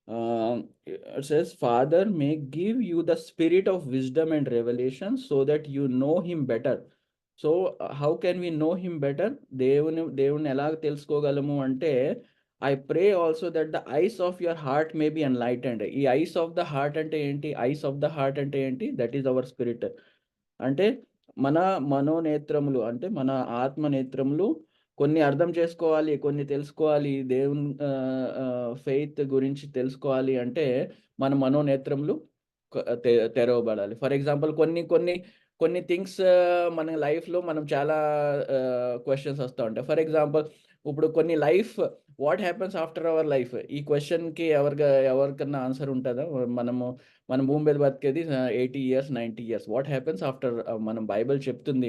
it says, Father may give you the spirit of wisdom and revelation so that you know him better. So how can we know him better? దేవుని ఎలా తెలుసుకోగలము అంటే, I pray also that the eyes of your heart may be enlightened. ఈ eyes of the heart అంటే ఏంటి? eyes of the heart అంటే ఏంటి? That is our spirit. అంటే మన మనోనేత్రములు అంటే మన ఆత్మ నేత్రములు కొన్ని అర్థం చేసుకోవాలి, కొన్ని తెలుసుకోవాలి. దేవుని ఫెయిత్ గురించి తెలుసుకోవాలి అంటే మన మనోనేత్రములు తెరవబడాలి. ఫర్ ఎగ్జాంపుల్ కొన్ని కొన్ని థింగ్స్ మన లైఫ్లో మనం చాలా క్వశ్చన్స్ వస్తూ ఉంటాయి. ఫర్ ఎగ్జాంపుల్ ఇప్పుడు కొన్ని what happens after our life, ఈ క్వశ్చన్కి ఎవరికన్నా ఆన్సర్ ఉంటుందా? మన భూమి మీద బతికేది 80 years 90 years. What happens after? మనం బైబిల్ చెప్తుంది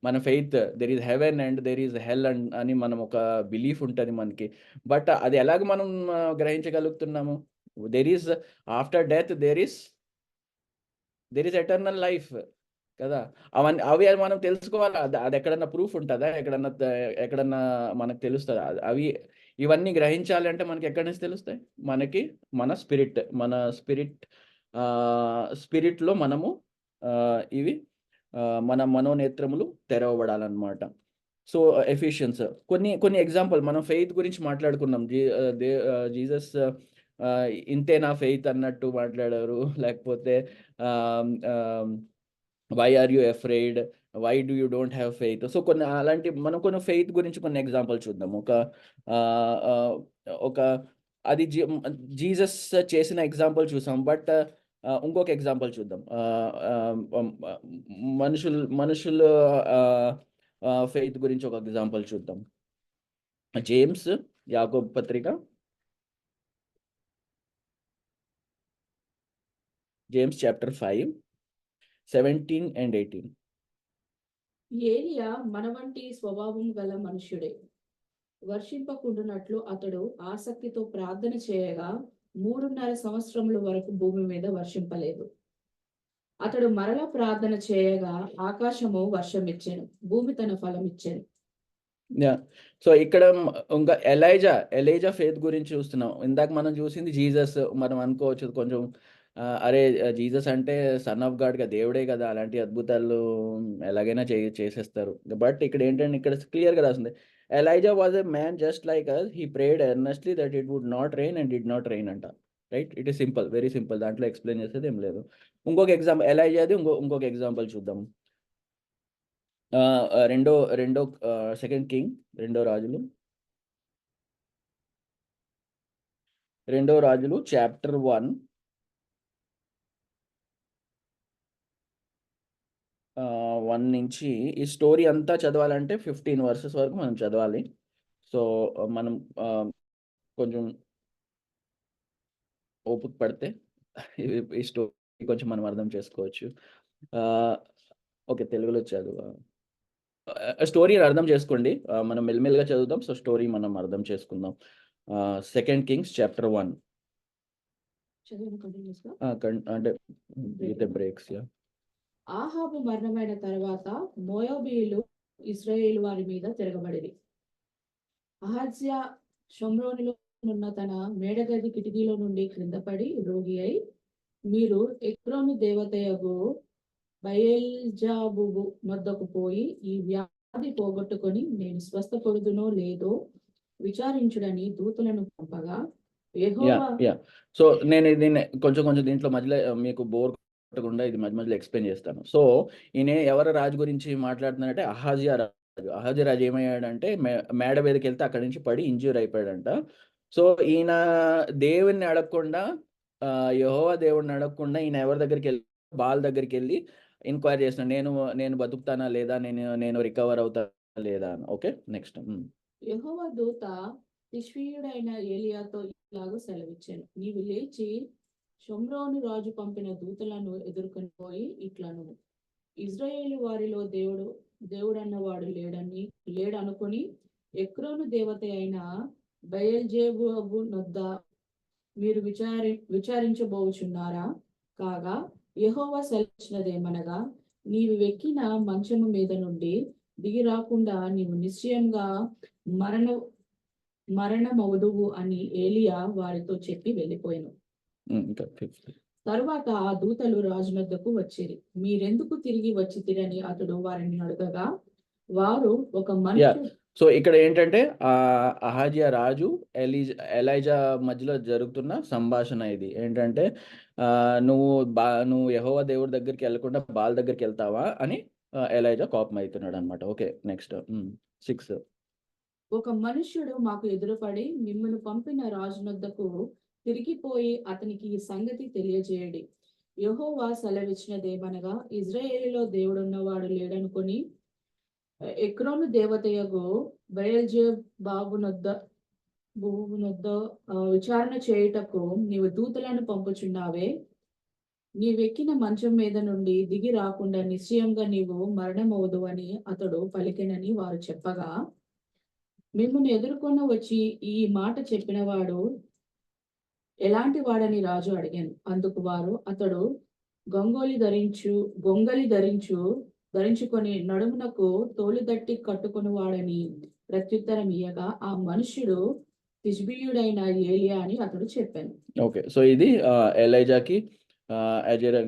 మన faith there is heaven and there is hell అని మనం ఒక బిలీఫ్ ఉంటుంది మనకి. బట్ అది ఎలాగ మనం గ్రహించగలుగుతున్నాము? There is after death there is eternal life కదా. అవి మనం తెలుసుకోవాలి. అది ఎక్కడన్నా ప్రూఫ్ ఉంటుందా? ఎక్కడన్నా మనకు తెలుస్తుందా? ఇవన్నీ గ్రహించాలి అంటే మనకి ఎక్కడి నుంచి తెలుస్తాయి? మనకి మన స్పిరిట్లో మనము ఇవి మన మనోనేత్రములు తెరవబడాలన్నమాట. సో ఎఫిషియన్స్ కొన్ని ఎగ్జాంపుల్ మనం ఫెయిత్ గురించి మాట్లాడుకున్నాం. జీసస్ ఇంతే నా ఫెయిత్ అన్నట్టు మాట్లాడారు. లేకపోతే why are you afraid, why do you don't have faith. So మనం కొన్ని ఫెయిత్ గురించి కొన్ని ఎగ్జాంపుల్ చూద్దాం. ఒక అది జీసస్ చేసిన ఎగ్జాంపుల్ చూసాం. బట్ ఇంకొక ఎగ్జాంపుల్ చూద్దాం. మనుషులు ఫెయిత్ గురించి ఒక ఎగ్జాంపుల్ చూద్దాం. జేమ్స్ యాకోబు పత్రిక, జేమ్స్ చాప్టర్ 5 17 and 18. ఏలియా మన వంటి స్వభావం గల మనుష్యుడే. వర్షింపకుండునట్లు అతడు ఆసక్తితో ప్రార్థన చేయగా 3.5 సంవత్సరముల వరకు భూమి మీద వర్షింపలేదు. అతడు మరలా ప్రార్థన చేయగా ఆకాశము వర్షం ఇచ్చెను, భూమి తన ఫలం ఇచ్చెను. సో ఇక్కడ ఇంకా ఎలైజా ఫెయిత్ గురించి చూస్తున్నాం. ఇందాక మనం చూసింది జీసస్. మనం అనుకోవచ్చు కొంచెం అరే జీసస్ అంటే సన్ ఆఫ్ గాడ్ గా, దేవుడే కదా, అలాంటి అద్భుతాలు ఎలాగైనా చేసేస్తారు. బట్ ఇక్కడ ఏంటంటే ఇక్కడ క్లియర్గా రాసింది, Elijah was a man just like us, he prayed earnestly that it would not rain and did not rain అంట. Right, it is simple, very simple. దాంట్లో ఎక్స్ప్లెయిన్ చేసేది ఏం లేదు. ఇంకొక ఎగ్జాంపుల్ ఎలైజాది ఇంకొక ఎగ్జాంపుల్ చూద్దాం. సెకండ్ కింగ్, రెండో రాజులు చాప్టర్ 1 నుంచి ఈ స్టోరీ అంతా చదవాలంటే 15 verses వరకు మనం చదవాలి. సో మనం కొంచెం ఓపిక పడితే ఈ స్టోరీ కొంచెం మనం అర్థం చేసుకోవచ్చు. ఓకే, తెలుగులో చదువు. స్టోరీని అర్థం చేసుకోండి, మనం మెల్లిమెల్లిగా చదువుదాం. సో స్టోరీ మనం అర్థం చేసుకుందాం. సెకండ్ కింగ్స్ చాప్టర్ 1 అంటే విత్ బ్రేక్స్. ఆహాబు మరణమైన తర్వాత మోయాబీయులు ఇశ్రాయేలు వారి మీద తిరగబడిరి. అహజ్యా షోమ్రోనులో ఉన్న తన మేడగది కిటికీలో నుండి క్రింద పడి రోగి అయి, మీరు ఎక్రోను దేవతయగు బయల్జాబుబు వద్దకు పోయి ఈ వ్యాధి పోగొట్టుకొని నేను స్వస్థపడుదునో లేదో విచారించుడని దూతలను పంపగా, యెహోవా సో నేను దీన్ని కొంచెం దీంట్లో మధ్యలో మీకు బోర్ కొట్టకుండా ఇది మధ్యలో ఎక్స్ప్లెయిన్ చేస్తాను. సో ఈయన ఎవరి రాజు గురించి మాట్లాడుతున్నారంటే అహాజియా రాజు ఏమయ్యాడంటే మేడ మీదకి వెళ్తే అక్కడి నుంచి పడి ఇంజ్యూర్ అయిపోయాడంట. సో ఈయన దేవుణ్ణి అడగకుండా, యెహోవా దేవుడిని అడగకుండా ఈయన ఎవరి దగ్గరికి వెళ్ళి, బాల్ దగ్గరికి వెళ్ళి ఎంక్వైరీ చేస్తున్నాడు, నేను బతుకుతానా లేదా, నేను రికవర్ అవుతానా లేదా అని. Okay, next. యెహోవా దూత తిష్వీయుడైన ఏలియాతో ఇలాగూ సెలవిచ్చాను, నీవు లేచి షోమ్రోను రాజు పంపిన దూతలను ఎదుర్కొని పోయి ఇట్లను, ఇజ్రాయేలు వారిలో దేవుడన్నవాడు లేడనుకొని ఎక్రోను దేవత అయిన బయల్జేబుబు నొద్ద మీరు విచారించబోచున్నారా? కాగా యెహోవా సెలవిచ్చినదేమనగా, నీవు వెక్కిన మంచము మీద నుండి దిగి రాకుండా నీవు నిశ్చయంగా మరణమవుదువు అని ఏలియా వారితో చెప్పి వెళ్ళిపోయాను. తరువాత ఆ దూతలు రాజునొద్దకు వచ్చిరి. మీరెందుకు తిరిగి వచ్చి తిరని అతడు వారిని అడగగా, వారు ఒక మనిషి. సో ఇక్కడ ఏంటంటే అహాజియా రాజు ఎలైజా మధ్యలో జరుగుతున్న సంభాషణ ఇది. ఏంటంటే నువ్వు యెహోవా దేవుడి దగ్గరికి వెళ్ళకుండా బాల్ దగ్గరికి వెళ్తావా అని ఎలైజా కోపం అవుతున్నాడు అనమాట. Okay, next 6. ఒక మనుష్యుడు మాకు ఎదురుపడి మిమ్మల్ని పంపిన రాజునొద్దకు తిరిగిపోయి అతనికి ఈ సంగతి తెలియజేయడి. యెహోవా సెలవిచ్చినదేమనగా, ఇజ్రాయేలులో దేవుడున్నవాడు లేడనుకొని ఎక్రోను దేవతయగు బయల్జెబూబునొద్ద విచారణ చేయుటకు నీవు దూతలను పంపుచున్నావే. నీవెక్కిన మంచం మీద నుండి దిగి రాకుండా నిశ్చయంగా నీవు మరణమవుదు అని అతడు పలికెనని వారు చెప్పగా, మిమ్మల్ని ఎదుర్కొన్న వచ్చి ఈ మాట చెప్పినవాడు ఎలాంటి వాడని రాజు అడిగాను. అందుకు వారు, అతడు గొంగలి ధరించుకొని నడుమునకు తోలుదట్టి కట్టుకుని వాడని ప్రత్యుత్తరం ఇయ్యగా, ఆ మనుష్యుడు తిష్బీయుడైన ఏలియా అని అతడు చెప్పాను. ఓకే. సో ఇది ఎలైజాకి అజేరా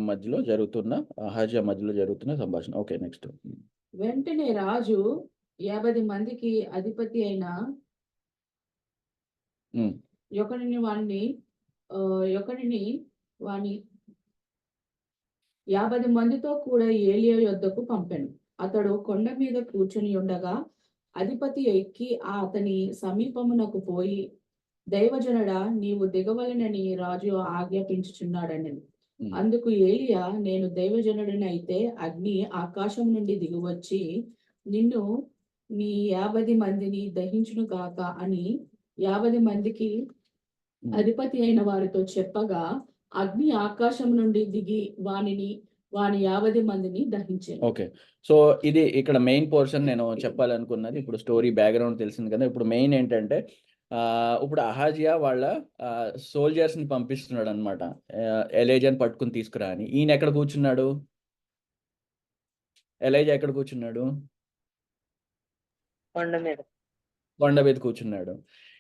మధ్యలో జరుగుతున్న అహజ్యా మధ్యలో జరుగుతున్న సంభాషణ. Okay, next. వెంటనే రాజు 50 మందికి అధిపతి అయిన ఒకడిని వాని 50 మందితో కూడా ఏలియా యొద్దకు పంపాను. అతడు కొండ మీద కూర్చుని ఉండగా అధిపతి ఎక్కి అతని సమీపమునకు పోయి, దైవజనుడా, నీవు దిగవలెనని రాజు ఆజ్ఞాపించుచున్నాడని. అందుకు ఏలియా, నేను దైవజనుడినైతే అగ్ని ఆకాశం నుండి దిగివచ్చి నిన్ను నీ 50 మందిని దహించును గాక అని 50 మందికి అధిపతి అయిన వారితో చెప్పగా, అగ్ని ఆకాశం నుండి దిగి వాని 50 మందిని దహించాను. ఓకే. సో ఇది ఇక్కడ మెయిన్ పోర్షన్ నేను చెప్పాలనుకున్నది. ఇప్పుడు స్టోరీ బ్యాక్గ్రౌండ్ తెలిసింది కదా. ఇప్పుడు మెయిన్ ఏంటంటే ఇప్పుడు అహాజియా వాళ్ళ సోల్జర్స్ ని పంపిస్తున్నాడు అనమాట, ఎలైజాని పట్టుకుని తీసుకురా అని. ఈయన ఎక్కడ కూర్చున్నాడు? ఎలైజా ఎక్కడ కూర్చున్నాడు? కొండ మీద కూర్చున్నాడు.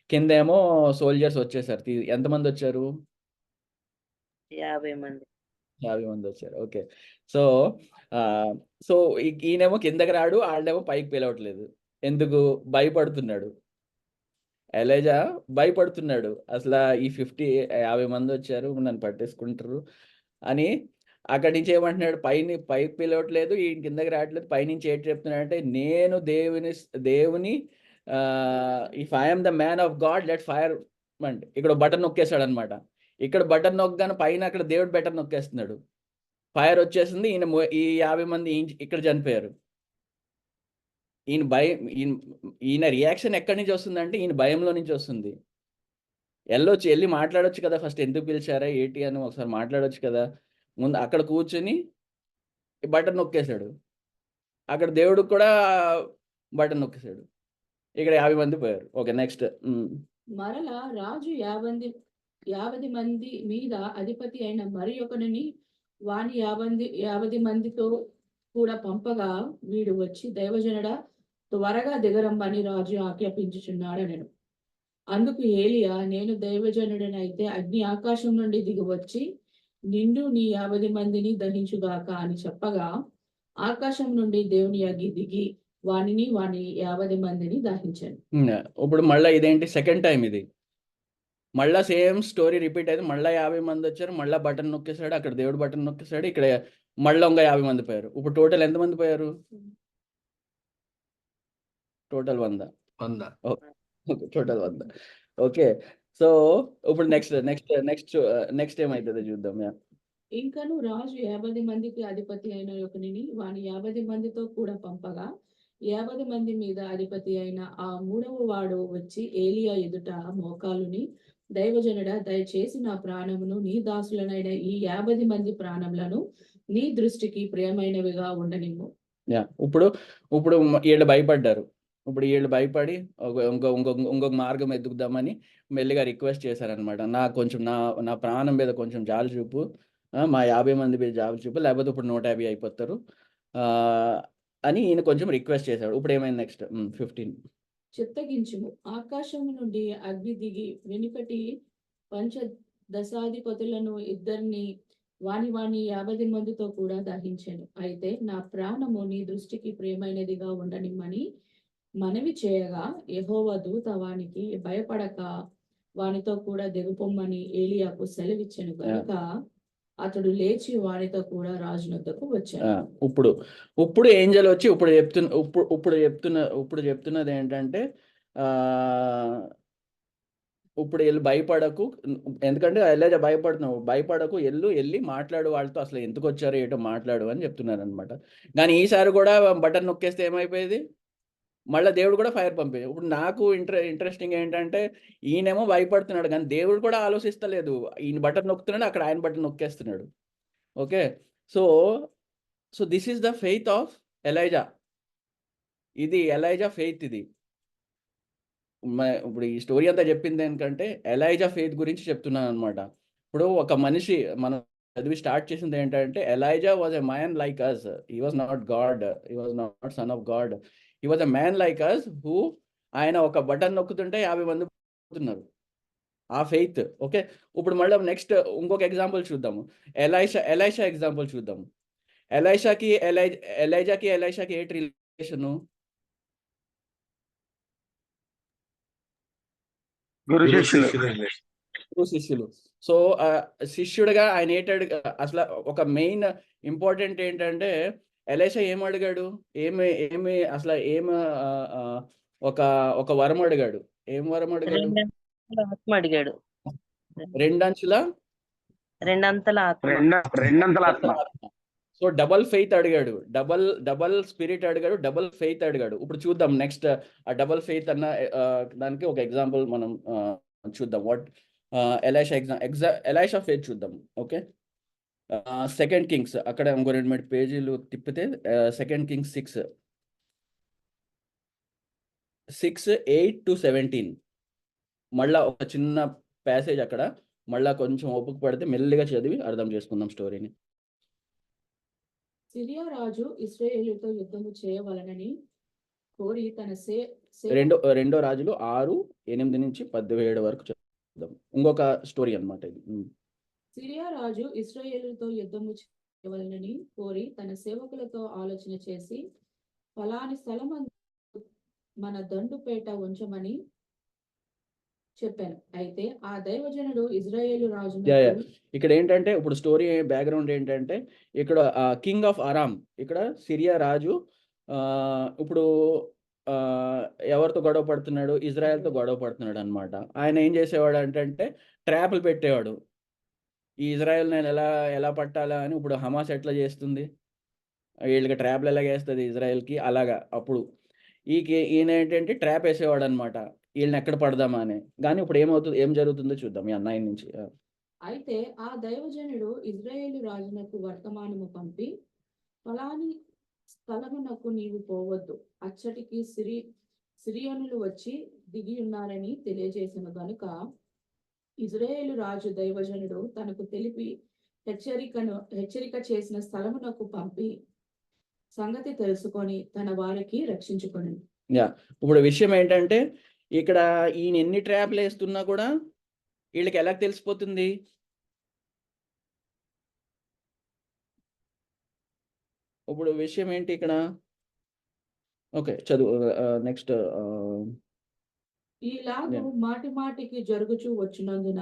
కిందేమో సోల్జర్స్ వచ్చేసారు. ఎంతమంది వచ్చారు? 50 మంది. 50 మంది వచ్చారు. ఓకే. సో సో ఈయనేమో కిందకి రాడు, వాళ్ళేమో పైకి పిలవట్లేదు. ఎందుకు? భయపడుతున్నాడు. ఎలైజా భయపడుతున్నాడు. అసలు ఈ 50 మంది వచ్చారు, నన్ను పట్టేసుకుంటారు అని. అక్కడి నుంచి ఏమంటున్నాడు? పైకి పిలవట్లేదు, ఈయన కిందకి రావట్లేదు. పైనుంచి ఏంటి చెప్తున్నాడంటే, నేను దేవుని if I'm the man of God let fire and ఇక్కడ బటన్ నొక్కేశాడు అనమాట. ఇక్కడ బటన్ నొక్కగానే పైన అక్కడ దేవుడు బటన్ నొక్కేస్తున్నాడు, ఫైర్ వచ్చేసింది. ఈ 50 మంది ఇక్కడ చనిపోయారు. ఈయన రియాక్షన్ ఎక్కడి నుంచి వస్తుందంటే ఈయన భయంలో నుంచి వస్తుంది. వెళ్ళి మాట్లాడొచ్చు కదా, ఫస్ట్ ఎందుకు పిలిచారా ఏంటి అని ఒకసారి మాట్లాడొచ్చు కదా. ముందు అక్కడ కూర్చొని బటన్ నొక్కేశాడు, అక్కడ దేవుడు కూడా బటన్ నొక్కేశాడు, ఇక్కడ 50 మంది పోయారు. Okay, next. మరలా రాజు 50 మంది మీద అధిపతి అయిన మరి ఒకరిని వాని 50 మందితో కూడా పంపగా, వీడు వచ్చి, దైవజనుడా, త్వరగా దిగరమ్మని రాజు ఆజ్ఞాపించుచున్నాడు నేను. అందుకు ఏలియా, నేను దైవజనుడనైతే అగ్ని ఆకాశం నుండి దిగి వచ్చి నిన్ను నీ 50 మందిని దహించుగాక అని చెప్పగా, ఆకాశం నుండి దేవుని అగ్ని దిగి వాని 50 మందిని దహించాను. ఇప్పుడు మళ్ళీ ఇదేంటి? సెకండ్ టైం ఇది. మళ్ళా సేమ్ స్టోరీ రిపీట్ అయితే మళ్ళీ 50 మంది వచ్చారు, మళ్ళీ బటన్ నొక్కేశాడు, అక్కడ దేవుడు బటన్ నొక్కేశాడు, ఇక్కడ మళ్ళీ ఇంకా 50 మంది పోయారు. ఇప్పుడు టోటల్ ఎంతమంది పోయారు? టోటల్ 100. టోటల్ 100. ఓకే. సో ఇప్పుడు నెక్స్ట్ ఏమైతుందో చూద్దాం. ఇంకను రాజు 50 మందికి అధిపతి అయిన ఒకనిని వాని 50 మందితో కూడా పంపగా, 50 మంది మీద అధిపతి అయిన ఆ 3వ వాడు వచ్చి ఏలియా ఎదుట మోకాలుని, దైవజనుడా, దయచేసి నా ప్రాణమును నీ దాసులనైన ఈ 50 మంది ప్రాణములను నీ దృష్టికి ప్రియమైనవిగా ఉండనిమ్ము. ఇప్పుడు వీళ్ళు భయపడ్డారు. ఇప్పుడు వీళ్ళు భయపడి ఇంకొక మార్గం ఎదుగుదామని మెల్లిగా రిక్వెస్ట్ చేశారనమాట. నా ప్రాణం మీద కొంచెం జాలి చూపు, మా 50 మంది మీద జాలి చూపు, లేకపోతే ఇప్పుడు 150 అయిపోతారు అని ఈయన కొంచెం రిక్వెస్ట్ చేశాడు. ఇప్పుడు ఏమైంది? నెక్స్ట్ 15. చిత్తగించుము, ఆకాశం నుండి అగ్ని దిగి వెనుకటి పంచదశాధిపతులను ఇద్దరిని వాని 50 మందితో కూడా దహించెను. అయితే నా ప్రాణము నీ దృష్టికి ప్రియమైనదిగా ఉండనిమ్మని మనవి చేయగా, యెహోవా దూత వానికి భయపడక వానితో కూడా దిగుపొమ్మని ఏలియాకు సెలవిచ్చెను కనుక అతడు లేచి వానితో కూడా రాజునొద్దకు వచ్చాడు. ఇప్పుడు ఏంజల్ వచ్చి ఇప్పుడు చెప్తున్నది ఏంటంటే, ఇప్పుడు వెళ్ళి భయపడకు, ఎందుకంటే ఎలాజ భయపడుతున్నావు, భయపడకు, వెళ్ళి మాట్లాడు వాళ్ళతో, అసలు ఎందుకు వచ్చారు ఏటో మాట్లాడు అని చెప్తున్నారు అనమాట. కానీ ఈసారి కూడా బటన్ నొక్కేస్తే ఏమైపోయేది, మళ్ళీ దేవుడు కూడా ఫైర్ పంపేది. ఇప్పుడు నాకు ఇంట్రెస్టింగ్ ఏంటంటే ఈయనేమో భయపడుతున్నాడు, కానీ దేవుడు కూడా ఆలోచిస్తలేదు. ఈయన బటన్ నొక్కుతున్నాడు, అక్కడ ఆయన బటన్ నొక్కేస్తున్నాడు. Okay, so so this is the faith of Elijah. ఇది ఎలైజా ఫెయిత్. ఇది ఇప్పుడు ఈ స్టోరీ అంతా చెప్పింది ఏంటంటే ఎలైజా ఫెయిత్ గురించి చెప్తున్నాను అనమాట. ఇప్పుడు ఒక మనిషి మనం చదివి స్టార్ట్ చేసింది ఏంటంటే Elijah was a man like us. He was not God, he was not son of God, he was a man like us who, ఆయన ఒక బటన్ నొక్కుతుంటే 50 మంది పోతున్నారు. ఆ ఫెయిత్. ఓకే, ఇప్పుడు మళ్ళీ నెక్స్ట్ ఇంకొక ఎగ్జాంపుల్ చూద్దాము. ఎలైషా ఎగ్జాంపుల్ చూద్దాము. ఎలైజాకి ఎలైషాకి ఏంటి రిలేషను? గురు శిష్యులు. సో శిష్యుడిగా ఆయన ఏంటాడు అసలు? ఒక మెయిన్ ఇంపార్టెంట్ ఏంటంటే ఎలైషా ఏం అడిగాడు, ఏమి అసలు ఒక వరం అడిగాడు. ఏం వరం అడిగాడు? ఆత్మ అడిగాడు. రెండంతల ఆత్మ. సో డబల్ ఫెయిత్ అడిగాడు, డబల్ స్పిరిట్ అడిగాడు, డబల్ ఫెయిత్ అడిగాడు. ఇప్పుడు చూద్దాం నెక్స్ట్ ఆ డబల్ ఫెయిత్ అన్న దానికి ఒక ఎగ్జాంపుల్ మనం చూద్దాం. వాట్ ఎలైషా ఫెయిత్ చూద్దాం. ఓకే, 2 Kings, అక్కడ ఇంకో 2 పేజీలు తిప్పితే 2 Kings 6:8-17 మళ్ళా ఒక చిన్న ప్యాసేజ్ అక్కడ, మళ్ళా కొంచెం ఓపిక పడితే మెల్లిగా చదివి అర్థం చేసుకుందాం స్టోరీని. సిరియా రాజు ఇశ్రాయేలుతో యుద్ధము చేయవలనని కోరి తన రెండో రాజులు 6:8-17 వరకు చూద్దాం. ఇంకొక స్టోరీ అన్నమాట ఇది. సిరియా రాజు ఇశ్రాయేలుతో యుద్ధము చేయవలనని కోరి తన సేవకులతో ఆలోచన చేసి ఫలాని స్థలమందు మన దండుపేట ఉంచమని చెప్పాను. అయితే ఆ దైవజనుడు ఇజ్రాయేలు రాజు ఇక్కడ ఏంటంటే, ఇప్పుడు స్టోరీ బ్యాక్గ్రౌండ్ ఏంటంటే, ఇక్కడ కింగ్ ఆఫ్ అరామ్, ఇక్కడ సిరియా రాజు ఇప్పుడు ఎవరితో గొడవ పడుతున్నాడు? ఇజ్రాయెల్తో గొడవ పడుతున్నాడు అనమాట. ఆయన ఏం చేసేవాడు అంటే ట్రాప్లు పెట్టేవాడు. ఈ ఇజ్రాయెల్ నేను ఎలా పట్టాలా అని. ఇప్పుడు హమాస్ ఎట్లా చేస్తుంది, వీళ్ళకి ట్రాప్లు ఎలాగ వేస్తుంది ఇజ్రాయెల్కి, అలాగా. అప్పుడు ఈయన ఏంటంటే ట్రాప్ వేసేవాడు అనమాట, వీళ్ళని ఎక్కడ పడదామా అని. కానీ ఇప్పుడు ఏం జరుగుతుందో చూద్దాం ఈ అన్నయ్య నుంచి. అయితే ఆ దైవజనుడు ఇజ్రాయేలు రాజునకు వర్తమానము పంపి ఫలాని స్థలమునకు నీవు పోవద్దు, అచ్చటికి సిరియనులు వచ్చి దిగి ఉన్నారని తెలియజేసిన గనుక ఇజ్రాయేలు రాజు దైవజనుడు తనకు తెలిపి హెచ్చరిక చేసిన స్థలమునకు పంపి సంగతి తెలుసుకొని తన వారికి రక్షించుకొని. ఇప్పుడు విషయం ఏంటంటే, ఇక్కడ ఈయన ఎన్ని ట్రాప్లు వేస్తున్నా కూడా వీళ్ళకి ఎలా తెలిసిపోతుంది? ఇప్పుడు విషయం ఏంటి ఇక్కడ? ఓకే, చదువు నెక్స్ట్. ఈలాగు మాటి మాటికి జరుగుచూ వచ్చినందున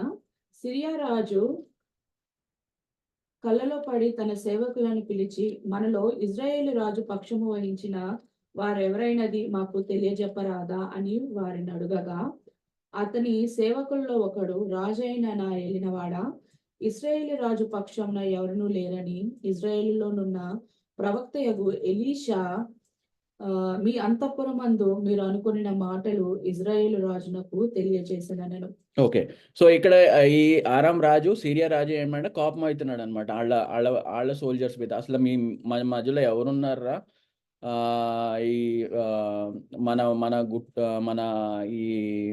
సిరియా రాజు కళ్ళలో పడి తన సేవకులను పిలిచి, మనలో ఇజ్రాయేలు రాజు పక్షము వహించిన వారెవరైనది మాకు తెలియజెప్పరాదా అని వారిని అడుగగా, అతని సేవకుల్లో ఒకడు, రాజైన నా ఏలినవాడా, ఇశ్రాయేలు రాజు పక్షంన ఎవరునూ లేరని ఇజ్రాయేలులోనున్న ప్రవక్తయగు ఎలీషా మీ అంతఃపురమందు మీరు అనుకున్న మాటలు ఇజ్రాయేలు రాజునకు తెలియజేసినను. ఓకే, సో ఇక్కడ ఈ ఆరాం రాజు, సిరియా రాజు ఏమంటే కోపం అవుతున్నాడు అనమాట వాళ్ళ సోల్జర్స్ మీద. అసలు మీ మధ్యలో ఎవరున్నారా, ఈ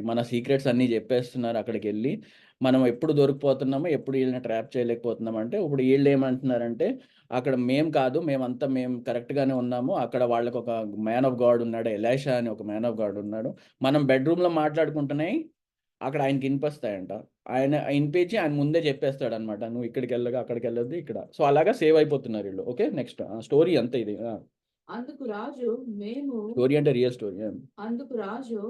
మన సీక్రెట్స్ అన్నీ చెప్పేస్తున్నారు అక్కడికి వెళ్ళి, మనం ఎప్పుడు దొరికిపోతున్నామో, ఎప్పుడు వీళ్ళని ట్రాప్ చేయలేకపోతున్నాం అంటే. ఇప్పుడు వీళ్ళు ఏమంటున్నారంటే, అక్కడ మేము కరెక్ట్గానే ఉన్నాము, అక్కడ వాళ్ళకి ఒక మ్యాన్ ఆఫ్ గాడ్ ఉన్నాడు, ఎలైషా అని ఒక మ్యాన్ ఆఫ్ గాడ్ ఉన్నాడు, మనం బెడ్రూమ్లో మాట్లాడుకుంటున్నాయి, అక్కడ ఆయనకి వినిపిస్తాయంట. ఆయన వినిపించి ఆయన ముందే చెప్పేస్తాడు అనమాట, నువ్వు ఇక్కడికి వెళ్ళగా అక్కడికి వెళ్ళొద్దు ఇక్కడ. సో అలాగా సేవ్ అయిపోతున్నారు వీళ్ళు. ఓకే, నెక్స్ట్ స్టోరీ అంతే ఇది. అందుకు రాజు స్టోరీ అంటే రియల్ స్టోరీ. అందుకు రాజు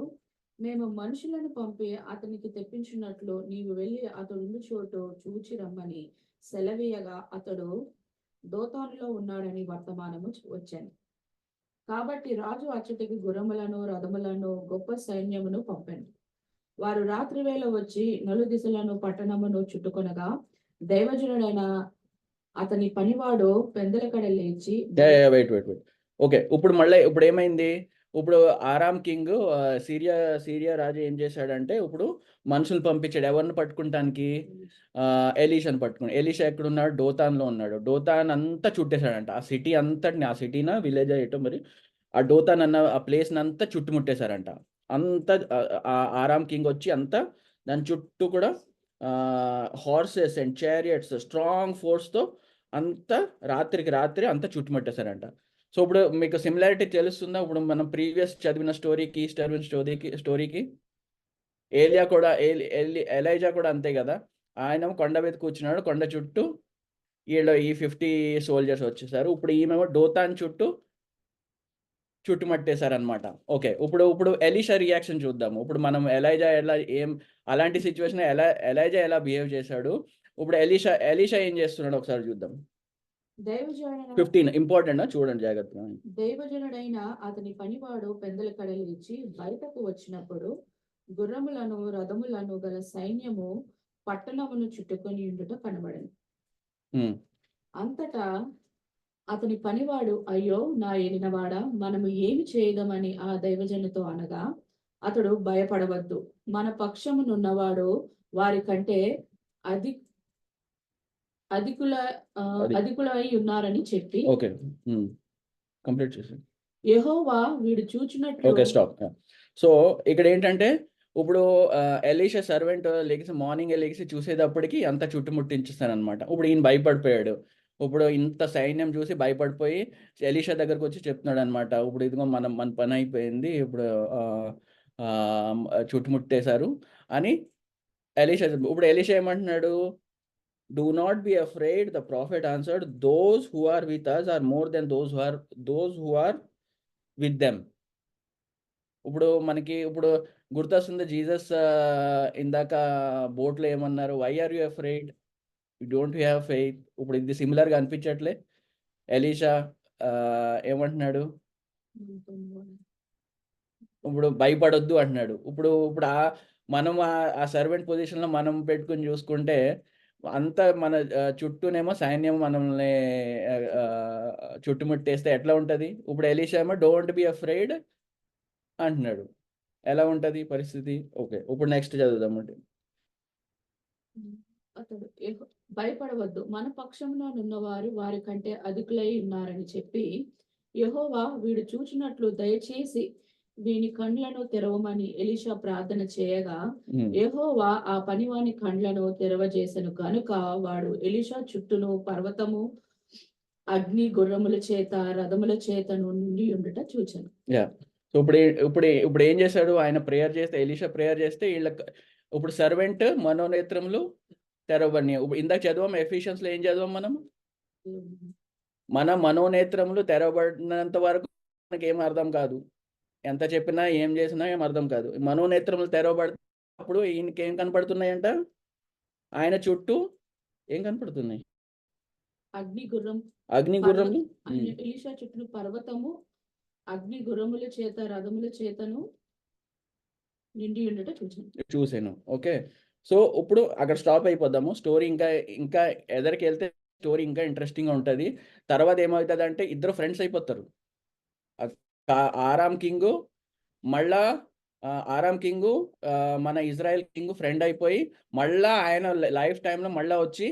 మేము మనుషులను పంపి అతనికి తెప్పించినట్లు నీవు వెళ్ళి అతడు చోటు చూచి రమ్మని సెలవీయగా, అతడు దోతానులో ఉన్నాడని వర్తమానము వచ్చాను. కాబట్టి రాజు అచ్చటికి గుర్రములను రథములను గొప్ప సైన్యమును పంపాను. వారు రాత్రి వేళ వచ్చి నలుదిశలను పట్టణమును చుట్టుకొనగా దైవజనుడైన అతని పనివాడు పెందలకడ లేచి వెయిట్ ఓకే. ఇప్పుడు ఏమైంది? ఇప్పుడు ఆరామ్ కింగ్ సిరియా రాజు ఏం చేశాడంటే ఇప్పుడు మనుషులు పంపించాడు. ఎవరిని పట్టుకుంటానికి? ఎలీషాని పట్టుకుని. ఎలీషా ఎక్కడున్నాడు? డోతాన్లో ఉన్నాడు. డోతాన్ అంతా చుట్టేశాడంట. ఆ సిటీ అంతటిని, ఆ సిటీనా విలేజ్ అయ్యటం మరి, ఆ డోతాన్ అన్న ఆ ప్లేస్ని అంతా చుట్టుముట్టేశారంట. అంతా ఆరామ్ కింగ్ వచ్చి అంతా దాని చుట్టూ కూడా హార్సెస్ అండ్ చారియట్స్ స్ట్రాంగ్ ఫోర్స్తో అంతా రాత్రికి రాత్రి అంతా చుట్టుముట్టేశారంట. సో ఇప్పుడు మీకు సిమిలారిటీ తెలుస్తుందా? ఇప్పుడు మనం ప్రీవియస్ చదివిన స్టోరీకి ఏలియా కూడా ఎలైజా కూడా అంతే కదా. ఆయన కొండ మీద కూర్చున్నాడు, కొండ చుట్టూ వీళ్ళు ఈ 50 సోల్జర్స్ వచ్చేసారు. ఇప్పుడు ఈమెమో డోతాన్ చుట్టుమట్టేశారనమాట. ఓకే, ఇప్పుడు ఎలీషా రియాక్షన్ చూద్దాము. ఇప్పుడు మనం ఎలైజా అలాంటి సిచ్యువేషన్ ఎలైజా ఎలా బిహేవ్ చేశాడు, ఇప్పుడు ఎలీషా ఏం చేస్తున్నాడు ఒకసారి చూద్దాం. 15 ఇంపార్టెంట్, చూడండి జాగ్రత్తగా. దైవజనుడైన అతని పనివాడు పెందలకడ లేచి బయటకు వచ్చినప్పుడు గుర్రములను రథములను గల సైన్యము పట్టణమును చుట్టుకొని ఉండుట కనబడను. అంతటా అతని పనివాడు, అయ్యో నా ఏలినవాడా, మనము ఏమి చేయగమని ఆ దైవజనుతో అనగా, అతడు భయపడవద్దు, మన పక్షమునున్నవాడు వారి కంటే అధికులై ఉన్నారని చెప్పి, ఓకే కంప్లీట్ చేసి యెహోవా వీడు చూచినట్లు. Okay stop. సో ఇక్కడ ఏంటంటే ఇప్పుడు ఎలీషా సర్వెంట్ మార్నింగ్ లెగిసి చూసేటప్పటికి అంతా చుట్టుముట్టించేస్తారనమాట. ఇప్పుడు ఈయన భయపడిపోయాడు. ఇప్పుడు ఇంత సైన్యం చూసి భయపడిపోయి ఎలీషా దగ్గరకు వచ్చి చెప్తున్నాడు అనమాట. ఇప్పుడు ఇదిగో మన పని అయిపోయింది, ఇప్పుడు చుట్టుముట్టేశారు అని ఇప్పుడు ఎలీషా ఏమంటున్నాడు? Do not be afraid, the prophet answered, those who are with us are more than those who are with them. మనకి గుర్తొస్తుంది జీసస్ ఇందాక బోట్లో ఏమన్నారు? Why are you afraid, you don't have faith. ఇప్పుడు ఇది సిమిలర్గా అనిపించట్లే? ఎలీషా ఏమంటున్నాడు? ఇప్పుడు భయపడొద్దు అంటున్నాడు. ఇప్పుడు మనం ఆ సర్వెంట్ పొజిషన్లో మనం పెట్టుకుని చూసుకుంటే అంతా మన చుట్టూనేమో సైన్యం మనల్ని చుట్టుముట్టేస్తే ఎట్లా ఉంటుంది? ఇప్పుడు ఎలీషా ఏమో డోంట్ బి అఫ్రైడ్ అంటున్నాడు. ఎలా ఉంటుంది పరిస్థితి? ఓకే, ఇప్పుడు నెక్స్ట్ చదువుదామండి. అతడు భయపడవద్దు, మన పక్షంలో ఉన్నవారు వారి కంటే అధికులై ఉన్నారని చెప్పి, యెహోవా వీడు చూచినట్లు దయచేసి వీని కండ్లను తెరవమని ఎలీషా ప్రార్థన చేయగా, యెహోవా ఆ పనివాని కండ్లను తెరవజేసెను కనుక వాడు ఎలీషా చుట్టూను పర్వతము అగ్ని గుర్రముల చేత రథముల చేత నుండి ఉండుట చూచాను. సో ఇప్పుడు ఏం చేశాడు? ఆయన ప్రేయర్ చేస్తే, ఎలీషా ప్రేయర్ చేస్తే ఇప్పుడు సర్వెంట్ మనోనేత్రములు తెరవని. ఇందాక చదవం ఎఫిషియన్స్లో ఏం చదవం మనం? మన మనోనేత్రములు తెరవబడినంత వరకు మనకి ఏం అర్థం కాదు. ఎంత చెప్పినా ఏం చేసినా ఏం అర్థం కాదు. మనోనేత్రములు తెరవబడినప్పుడు ఈయనకి ఏం కనపడుతున్నాయంట? ఆయన చుట్టూ ఏం కనపడుతున్నాయి? అగ్ని గుర్రములు. ఎలీషా చుట్టూ పర్వతము అగ్ని గుర్రముల చేత రథముల చేతను నిండి ఉండట చూసాను. ఓకే, సో ఇప్పుడు అక్కడ స్టాప్ అయిపోదాము. స్టోరీ ఇంకా ఎదరికి వెళ్తే స్టోరీ ఇంకా ఇంట్రెస్టింగ్గా ఉంటుంది. తర్వాత ఏమవుతుంది అంటే ఇద్దరు ఫ్రెండ్స్ అయిపోతారు. ఆరామ్ కింగ్ మన ఇజ్రాయెల్ కింగ్ ఫ్రెండ్ అయిపోయి మళ్ళా ఆయన లైఫ్ టైంలో వచ్చి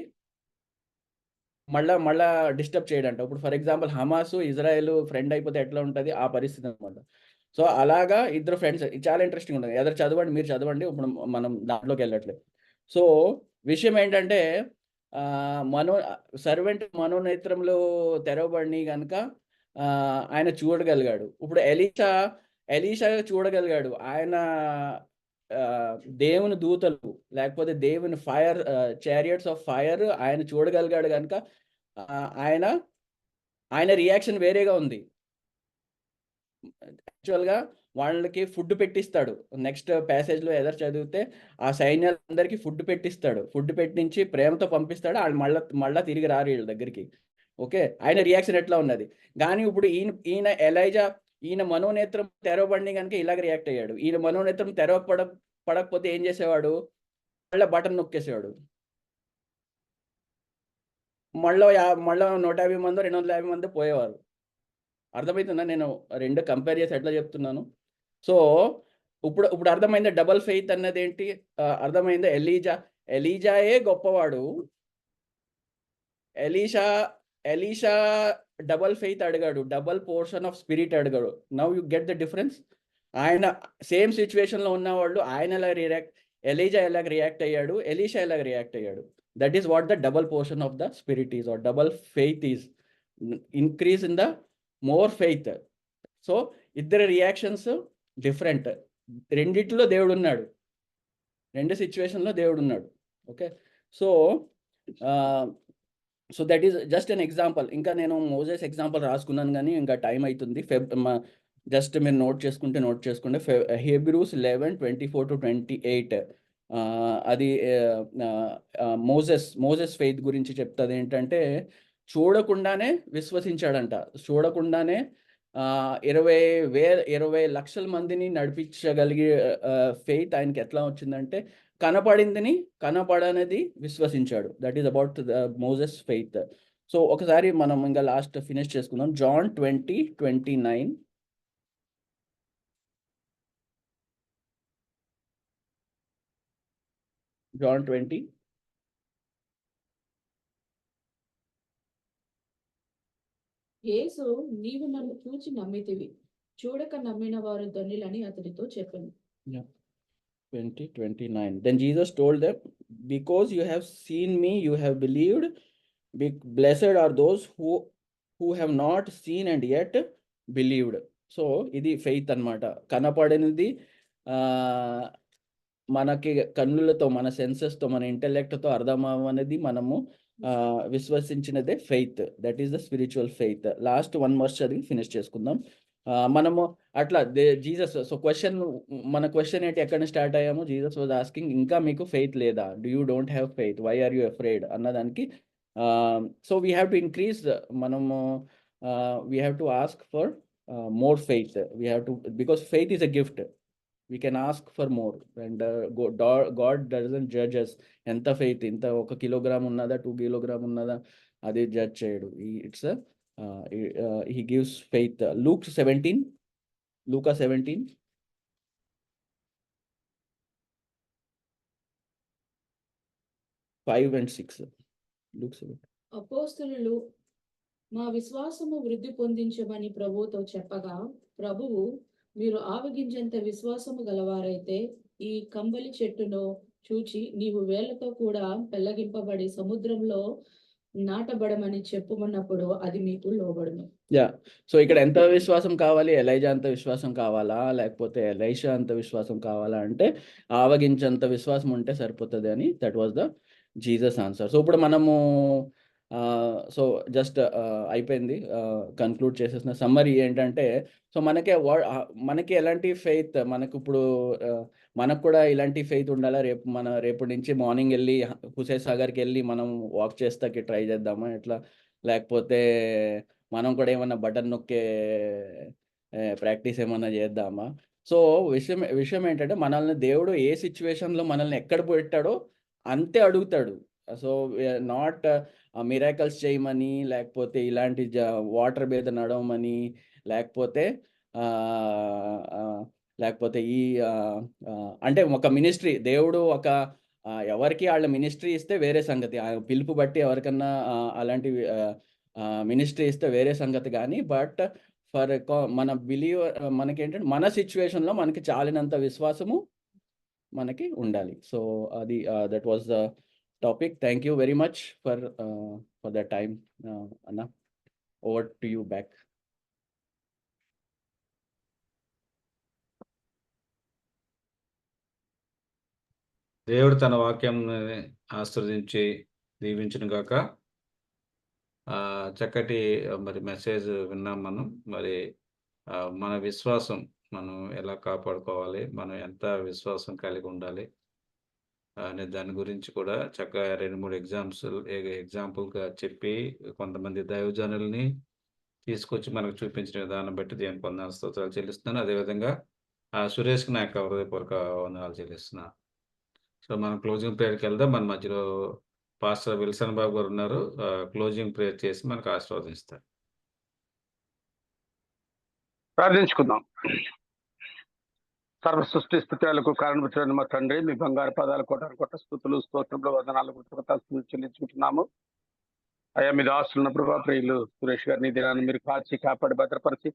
మళ్ళా డిస్టర్బ్ చేయడంట. ఇప్పుడు for example Hamas Israel friend అయిపోతే ఎట్లా ఉంటుంది ఆ పరిస్థితి అనమాట. సో అలాగా ఇద్దరు ఫ్రెండ్స్, చాలా ఇంట్రెస్టింగ్ ఉంటుంది. ఎదురు చదవండి, మీరు చదవండి, ఇప్పుడు మనం దాంట్లోకి వెళ్ళట్లేదు. సో విషయం ఏంటంటే సర్వెంట్ మనోనేత్రంలో తెరవబడి కనుక ఆయన చూడగలిగాడు. ఇప్పుడు ఎలీషా చూడగలిగాడు. ఆయన దేవుని దూతలు లేకపోతే దేవుని ఫైర్ చారియట్స్ ఆఫ్ ఫైర్ ఆయన చూడగలిగాడు కనుక ఆయన రియాక్షన్ వేరేగా ఉంది. యాక్చువల్గా వాళ్ళకి ఫుడ్ పెట్టిస్తాడు. నెక్స్ట్ ప్యాసేజ్లో ఎదురు చదివితే ఆ సైన్యాలందరికీ ఫుడ్ పెట్టిస్తాడు. ఫుడ్ పెట్టించి ప్రేమతో పంపిస్తాడు. వాళ్ళు మళ్ళా తిరిగి రారు వీళ్ళ దగ్గరికి. ఓకే, ఆయన రియాక్షన్ ఎట్లా ఉన్నది. కానీ ఇప్పుడు ఈయన ఎలైజా ఈయన మనోనేత్రం తెరవబడి కనుక ఇలాగ రియాక్ట్ అయ్యాడు. ఈయన మనోనేత్రం పడకపోతే ఏం చేసేవాడు? మళ్ళీ బటన్ నొక్కేసేవాడు. మళ్ళీ 150 మందో 250 మందో పోయేవారు. అర్థమవుతుందా? నేను 2 కంపేర్ చేసి ఎట్లా చెప్తున్నాను? సో ఇప్పుడు అర్థమైందా డబుల్ ఫెయిత్ అన్నది ఏంటి? అర్థమైందా? ఎలీజాయే గొప్పవాడు. ఎలీషా డబుల్ ఫెయిత్ అడిగాడు, డబుల్ పోర్షన్ ఆఫ్ స్పిరిట్ అడిగాడు. Now you get the difference. ఆయన సేమ్ సిచ్యువేషన్లో ఉన్నవాళ్ళు ఆయన ఎలా ఎలీజా ఎలా రియాక్ట్ అయ్యాడు, ఎలీషా ఎలా రియాక్ట్ అయ్యాడు. That is what the double portion of the spirit is, or double faith is. Increase in the more faith. So ఇద్దరు రియాక్షన్స్ డిఫరెంట్. రెండిట్లో దేవుడు ఉన్నాడు, 2 సిచ్యువేషన్లో దేవుడు ఉన్నాడు. Okay, so so that is just an example. ఇంకా నేను మోజెస్ ఎగ్జాంపుల్ రాసుకున్నాను కానీ ఇంకా టైం అవుతుంది. జస్ట్ మీరు నోట్ చేసుకుంటే హెబ్రూస్ 11:24-28 అది మోజెస్ ఫెయిత్ గురించి చెప్తుంది. ఏంటంటే చూడకుండానే విశ్వసించాడంట. చూడకుండానే 20 లక్షల మందిని నడిపించగలిగే ఫెయిత్ ఆయనకి ఎట్లా వచ్చిందంటే కనపడనిది విశ్వసించాడు. That is about the Moses faith. So ఒకసారి మనం ఇంకా లాస్ట్ ఫినిష్ చేసుకుందాం. జాన్ 20:29. జాన్ 20. యేసు, నీవు నన్ను చూచి నమ్మితివి, చూడక నమ్మిన వారు ధన్యులని అతడితో చెప్పాను. 20:29. Then Jesus told them, because you have seen me, you have believed. Blessed are those who have not seen and yet believed. So ఇది ఫెయిత్ అన్నమాట. కనపడనిది మనకి కన్నులతో, మన సెన్సెస్తో, మన ఇంటెలెక్ట్తో అర్థం అవ్వనిది మనము విశ్వసించినదే faith. That is the spiritual faith. Last 1 verse చదివి ఫినిష్ చేసుకుందాం. మనము అట్లా జీసస్, సో మన క్వశ్చన్ ఏంటి, ఎక్కడ స్టార్ట్ అయ్యాము? జీసస్ వాజ్ ఆస్కింగ్, ఇంకా మీకు ఫెయిత్ లేదా? You don't have faith, why are you afraid అన్నదానికి. So we have to increase, మనము we have to ask for more faith. We have to, because faith is a gift. We can ask for more, and God doesn't judge us. ఎంత faith, ఇంత 1 kilogram ఉన్నదా 2 kilogram ఉన్నదా అది judge చేయడు. It's he gives faith. Luke 17, 5 and 6. Luke 17. అపోస్తలులు మా విశ్వాసము వృద్ధి పొందించమని ప్రభువుతో చెప్పగా, ప్రభువు, మీరు ఆవగించేంత విశ్వాసము గలవారైతే ఈ కంబలి చెట్టును చూచి నీవు వేళ్లతో కూడా పెళ్లగింపబడి సముద్రంలో నాటబడమని చెప్పుమన్నప్పుడు అది మీకు లోబడును. సో ఇక్కడ ఎంత విశ్వాసం కావాలి? ఎలైజా అంత విశ్వాసం కావాలా, లేకపోతే ఎలైషా అంత విశ్వాసం కావాలా అంటే ఆవగించేంత విశ్వాసం ఉంటే సరిపోతుంది అని. That was the Jesus answer. So ఇప్పుడు మనము సో జస్ట్ అయిపోయింది, కన్క్లూడ్ చేసేసిన. సమ్మరీ ఏంటంటే, సో మనకి ఎలాంటి ఫెయిత్, మనకు ఇప్పుడు మనకు కూడా ఇలాంటి ఫెయిత్ ఉండాలా? రేపటి నుంచి మార్నింగ్ వెళ్ళి హుసేన్ సాగర్కి వెళ్ళి మనం వాక్ చేస్తాకి ట్రై చేద్దామా ఎట్లా? లేకపోతే మనం కూడా ఏమన్నా బటన్ నొక్కే ప్రాక్టీస్ ఏమన్నా చేద్దామా? సో విషయం ఏంటంటే, మనల్ని దేవుడు ఏ సిచ్యువేషన్లో మనల్ని ఎక్కడ పెట్టాడో అంతే అడుగుతాడు. సో నాట్ మిరాకల్స్ చేయమని, లేకపోతే ఇలాంటి వాటర్ మీద నడవమని, లేకపోతే ఈ అంటే ఒక మినిస్ట్రీ దేవుడు ఎవరికి వాళ్ళ మినిస్ట్రీ ఇస్తే వేరే సంగతి. పిలుపు బట్టి ఎవరికన్నా అలాంటి మినిస్ట్రీ ఇస్తే వేరే సంగతి. కానీ బట్ మన మనకేంటంటే మన సిచ్యువేషన్లో మనకి చాలినంత విశ్వాసము మనకి ఉండాలి. సో అది that was the topic. Thank you very much for that time. Anna, over to you back. దేవుడు తన వాక్యం ఆశీర్వదించి దీవించును గాక. చక్కటి మరి మెసేజ్ విన్నాం మనం. మరి మన విశ్వాసం మనం ఎలా కాపాడుకోవాలి, మనం ఎంత విశ్వాసం కలిగి ఉండాలి అనే దాని గురించి కూడా చక్కగా 2-3 ఎగ్జాంపుల్గా చెప్పి కొంతమంది దైవజనుల్ని తీసుకొచ్చి మనకు చూపించిన విధానం బట్టి దేవునికి వందనాలు స్తోత్రాలు చెల్లిస్తున్నాను. అదేవిధంగా సురేష్కి నా యొక్క హృదయపూర్వక వందనాలు చెల్లిస్తున్నాను. సో మనం క్లోజింగ్ ప్రేయర్కి వెళ్దాం. మన మధ్యలో పాస్టర్ విల్సన్ బాబు గారు ఉన్నారు. క్లోజింగ్ ప్రేయర్ చేసి మనకు ఆశీర్వదిస్తారు. ప్రార్థించుకుందాం. సర్వ సృష్టి స్థితులకు కారణమైన మా తండ్రి, మీ బంగారు పాదాల కొట్ట స్థుతులు స్తోత్రంలో వందనాలు కృతజ్ఞతలు చెల్లించుకుంటున్నాము. అయ్యా మీ దాసులున్న ప్రభా ప్రియులు సురేష్ గారిని దినాన్ని మీరు కాచి కాపాడి భద్రపరిచి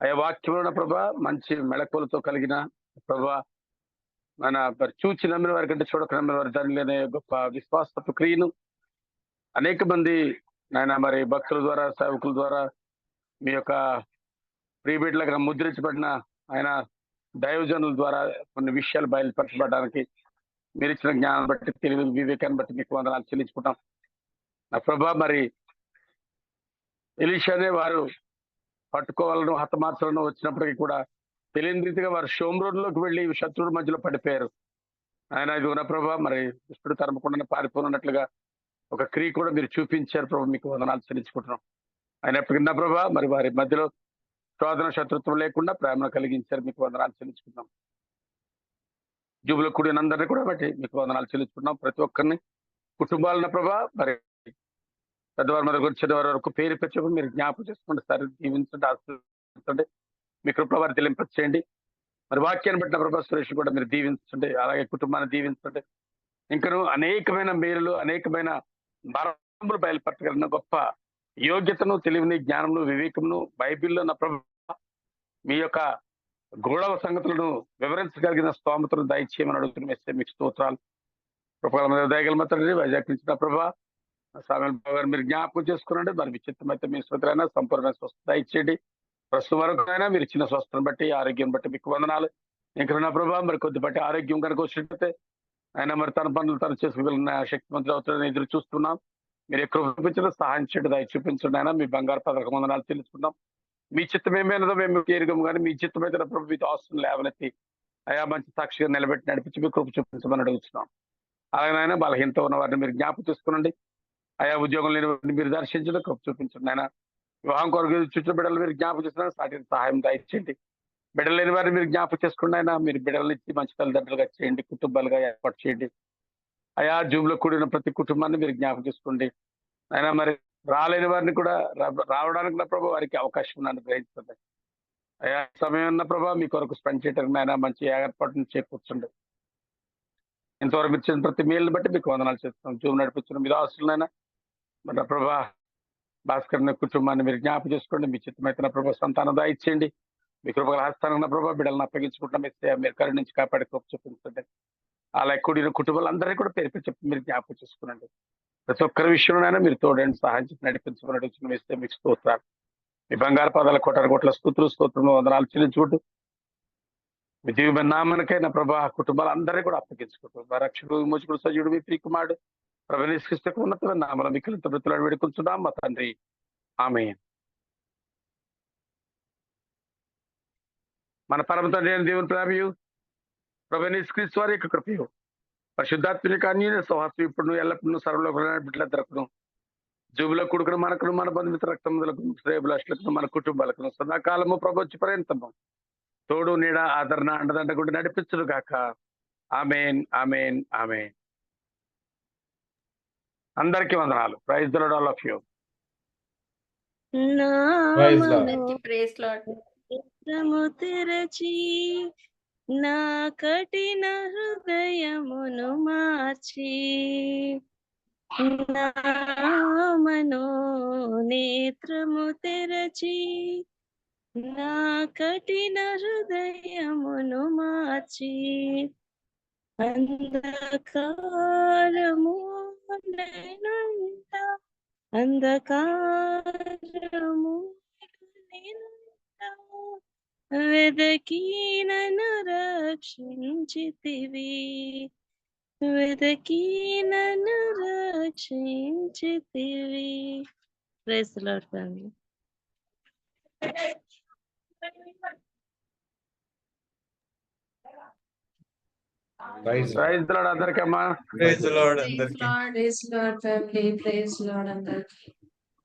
అయ్యా వాక్యంలో ఉన్న ప్రభా మంచి మెళకువలతో కలిగిన ప్రభా మన చూచి నమ్మిన వారి కంటే చూడక నమ్మిన వారి దానిలో అనే గొప్ప విశ్వాసపు క్రియను అనేక మంది నాయన మరి భక్తుల ద్వారా సేవకుల ద్వారా మీ యొక్క ప్రీబిడ్లుగా ముద్రించబడిన ఆయన దైవజనుల ద్వారా కొన్ని విషయాలు బయలుపరచబడడానికి మీరు ఇచ్చిన జ్ఞానం బట్టి తెలివి వివేకాన్ని బట్టి మీకు వందనాలు చెల్లించుకుంటాం. నా ప్రభా మరి ఎలీషానే వారు పట్టుకోవాలను హతమార్చాలను వచ్చినప్పటికీ కూడా తెలియని రీతిగా వారు షోమ్రోడ్లోకి వెళ్ళి శత్రువుల మధ్యలో పడిపోయారు. ఆయన ఇది ఉన్న ప్రభా మరి దుష్టుడు తరమకుండా పారిపోనున్నట్లుగా ఒక క్రియ కూడా మీరు చూపించారు ప్రభా, మీకు వందనాలు చెల్లించుకుంటున్నాం. అయినప్పటికీ నా ప్రభా మరి వారి మధ్యలో శోధన శత్రుత్వం లేకుండా ప్రేమను కలిగించారు, మీకు వందనాలు చెల్లించుకుంటున్నాం. జూబులో కూడినందరినీ కూడా బట్టి మీకు వందనాలు చెల్లించుకుంటున్నాం. ప్రతి ఒక్కరిని కుటుంబాలన్న ప్రభా మరి పెద్దవారి మీద వచ్చే వారి వరకు పేరు పెంచుకుని మీరు జ్ఞాపకం చేసుకోండి, సరే దీవించండి, ఆశీర్వదించండి, మీ కృప వారి తెలింపచేయండి. మరి వాక్యాన్ని బట్టిన ప్రభా సురేష్ కూడా మీరు దీవించండి, అలాగే కుటుంబాన్ని దీవించండి. ఇంకను అనేకమైన మేలులు అనేకమైన బలములు బయలుపరచగలిగిన గొప్ప యోగ్యతను తెలివిని జ్ఞానమును వివేకమును బైబిల్లో నా ప్రభు మీ యొక్క గూఢవ సంగతులను వివరించగలిగిన స్తోమతను దయచేయమని అడుగుతున్న వేస్తే మీకు స్తోత్రాలు. కృపగల దయగల తండ్రి వైజాగ్ నుంచి నా ప్రభా సామెల్ బాబు గారు మీరు జ్ఞాపకం చేసుకునండి. మరి విచిత్రమైతే మీ శ్రోతలైనా సంపూర్ణ స్వస్థత ఇచ్చేయండి. ప్రస్తుతం వరకు అయినా మీరు ఇచ్చిన స్వస్థను బట్టి ఆరోగ్యం బట్టి మీకు వందనాలు. ఇంకా నా ప్రభావ మరి కొద్ది బట్టి ఆరోగ్యం కనుక వచ్చినట్లయితే ఆయన మరి తన పనులు తను చేసుకోగలిగిన శక్తివంతులు అవుతారని ఎదురు చూస్తున్నాం. మీరు ఎక్కువ చూపించడం సహాయం చేయడం దయ చూపించండి. అయినా మీ బంగారు పథకం వందనాలు తెలుసుకుందాం. మీ చిత్తం ఏమైనదో మేము ఎరుగం కానీ మీ చిత్తం అయితే ప్రభు మీతో ఆస్తులు లేవనెత్తి అయా మంచి సాక్షిగా నిలబెట్టి నడిపించి మీ కృప చూపించమని అడుగుతున్నాం. అలాగైనా బలహీనత ఉన్న వారిని మీరు జ్ఞాపకం చేసుకునండి. ఆయా ఉద్యోగం లేని వారిని మీరు దర్శించడం కృప చూపించండి. ఆయన వివాహం కొరకు చుట్టూ బిడ్డలు మీరు జ్ఞాపకం చేస్తున్నారు, సాటి సహాయం దయచేయండి. బిడ్డలు లేని వారిని మీరు జ్ఞాపకం చేసుకోండి. అయినా మీరు బిడ్డలు ఇచ్చి మంచి తల్లిదండ్రులుగా చేయండి, కుటుంబాలుగా ఏర్పాటు చేయండి. ఆయా జూబ్లో కూడిన ప్రతి కుటుంబాన్ని మీరు జ్ఞాపకం చేసుకోండి. అయినా మరి రాలేని వారిని కూడా రావడానికి నా ప్రభావ వారికి అవకాశం అనుగ్రహించండి. అయా సమయం ఉన్న ప్రభావ మీ కొరకు స్పెండ్ చేయడానికి అయినా మంచి ఏర్పాటును చేకూర్చండి. ఇంతవరకు మీరు ఇచ్చిన ప్రతి మేలుని బట్టి మీకు వందనాలు చేస్తున్నాం. జూమ్ నడిపించిన మీరు ఆస్తులైనా మన ప్రభా భాస్కర్ కుటుంబాన్ని మీరు జ్ఞాపకం చేసుకోండి. మీ చిత్తమైతే ప్రభావ సంతానం దాయిచ్చేయండి. మీ కృపగల హస్తానం ప్రభావ బిడ్డలను అప్పగించుకుంటాం. ఇస్తే మీరు కరు నుంచి కాపాడి కృప చూపించండి. అలా కూడిన కుటుంబాలందరినీ కూడా పేరు చెప్పి మీరు జ్ఞాపకం చేసుకునండి. ప్రతి ఒక్కరి విషయంలోనైనా మీరు తోడండి, సహాయం చేసి నడిపించమని అడుగుతున్న వేస్తే మీకు స్తోత్రాలు. మీ బంగారు పాదాల కోట్ల స్తోత్రంలో వందనాలు చెల్లించుకుంటూ మీ దివ్యమైన నామనికైనా ప్రభా కుటుంబాలందరినీ కూడా అప్పగించుకుంటూ మా రక్షకుడు విమోచకుడు సజీవుడు మీ ప్రియకుమారుడు ప్రభు నిష్కృష్టికి ఉన్నతమైన నామల మిక్కిలింత వృత్తులను వేడుకుంటున్నాం మా తండ్రి, ఆమేన్. మన పరమ తండ్రి అయిన దేవుని ప్రేమయు ప్రభు నిష్కృష్టి వారి యొక్క కృపయు పరిశుద్ధాత్మక అన్యోన్య సహవాసం ఇప్పుడు ఎల్లప్పుడూ సర్వలోకమైన బిడ్డలందరకును జూబులో కొడుకును మనకును మన బంధుమిత్ర రక్తములకు శ్రేయభిలాషులకు మన కుటుంబాలకు సదాకాలము ప్రభు వచ్చి పర్యంతము తోడు నీడ ఆదరణ అండదండ కూడా నడిపించును గాక. ఆమేన్, ఆమేన్, ఆమేన్. అందరికీ వందనాలు. Praise the lord all of you. Praise Lord. Praise lord. నేత్రము తెరచి నా కఠిన హృదయమును మార్చి నా మనోనేత్రము తెరచి నా కఠిన హృదయమును మార్చి అంధకారము అంధకారము వెదకి నన్ను రక్షించితివి, వెదకి నన్ను రక్షించితివి. Praise the lord family. Praise Lord. Praise the lord అందరికీ అమ్మా. ప్రైజ్ ది లార్డ్ ప్రైజ్ అందరికీ. Lord. Praise lord family, praise lord అందరికి.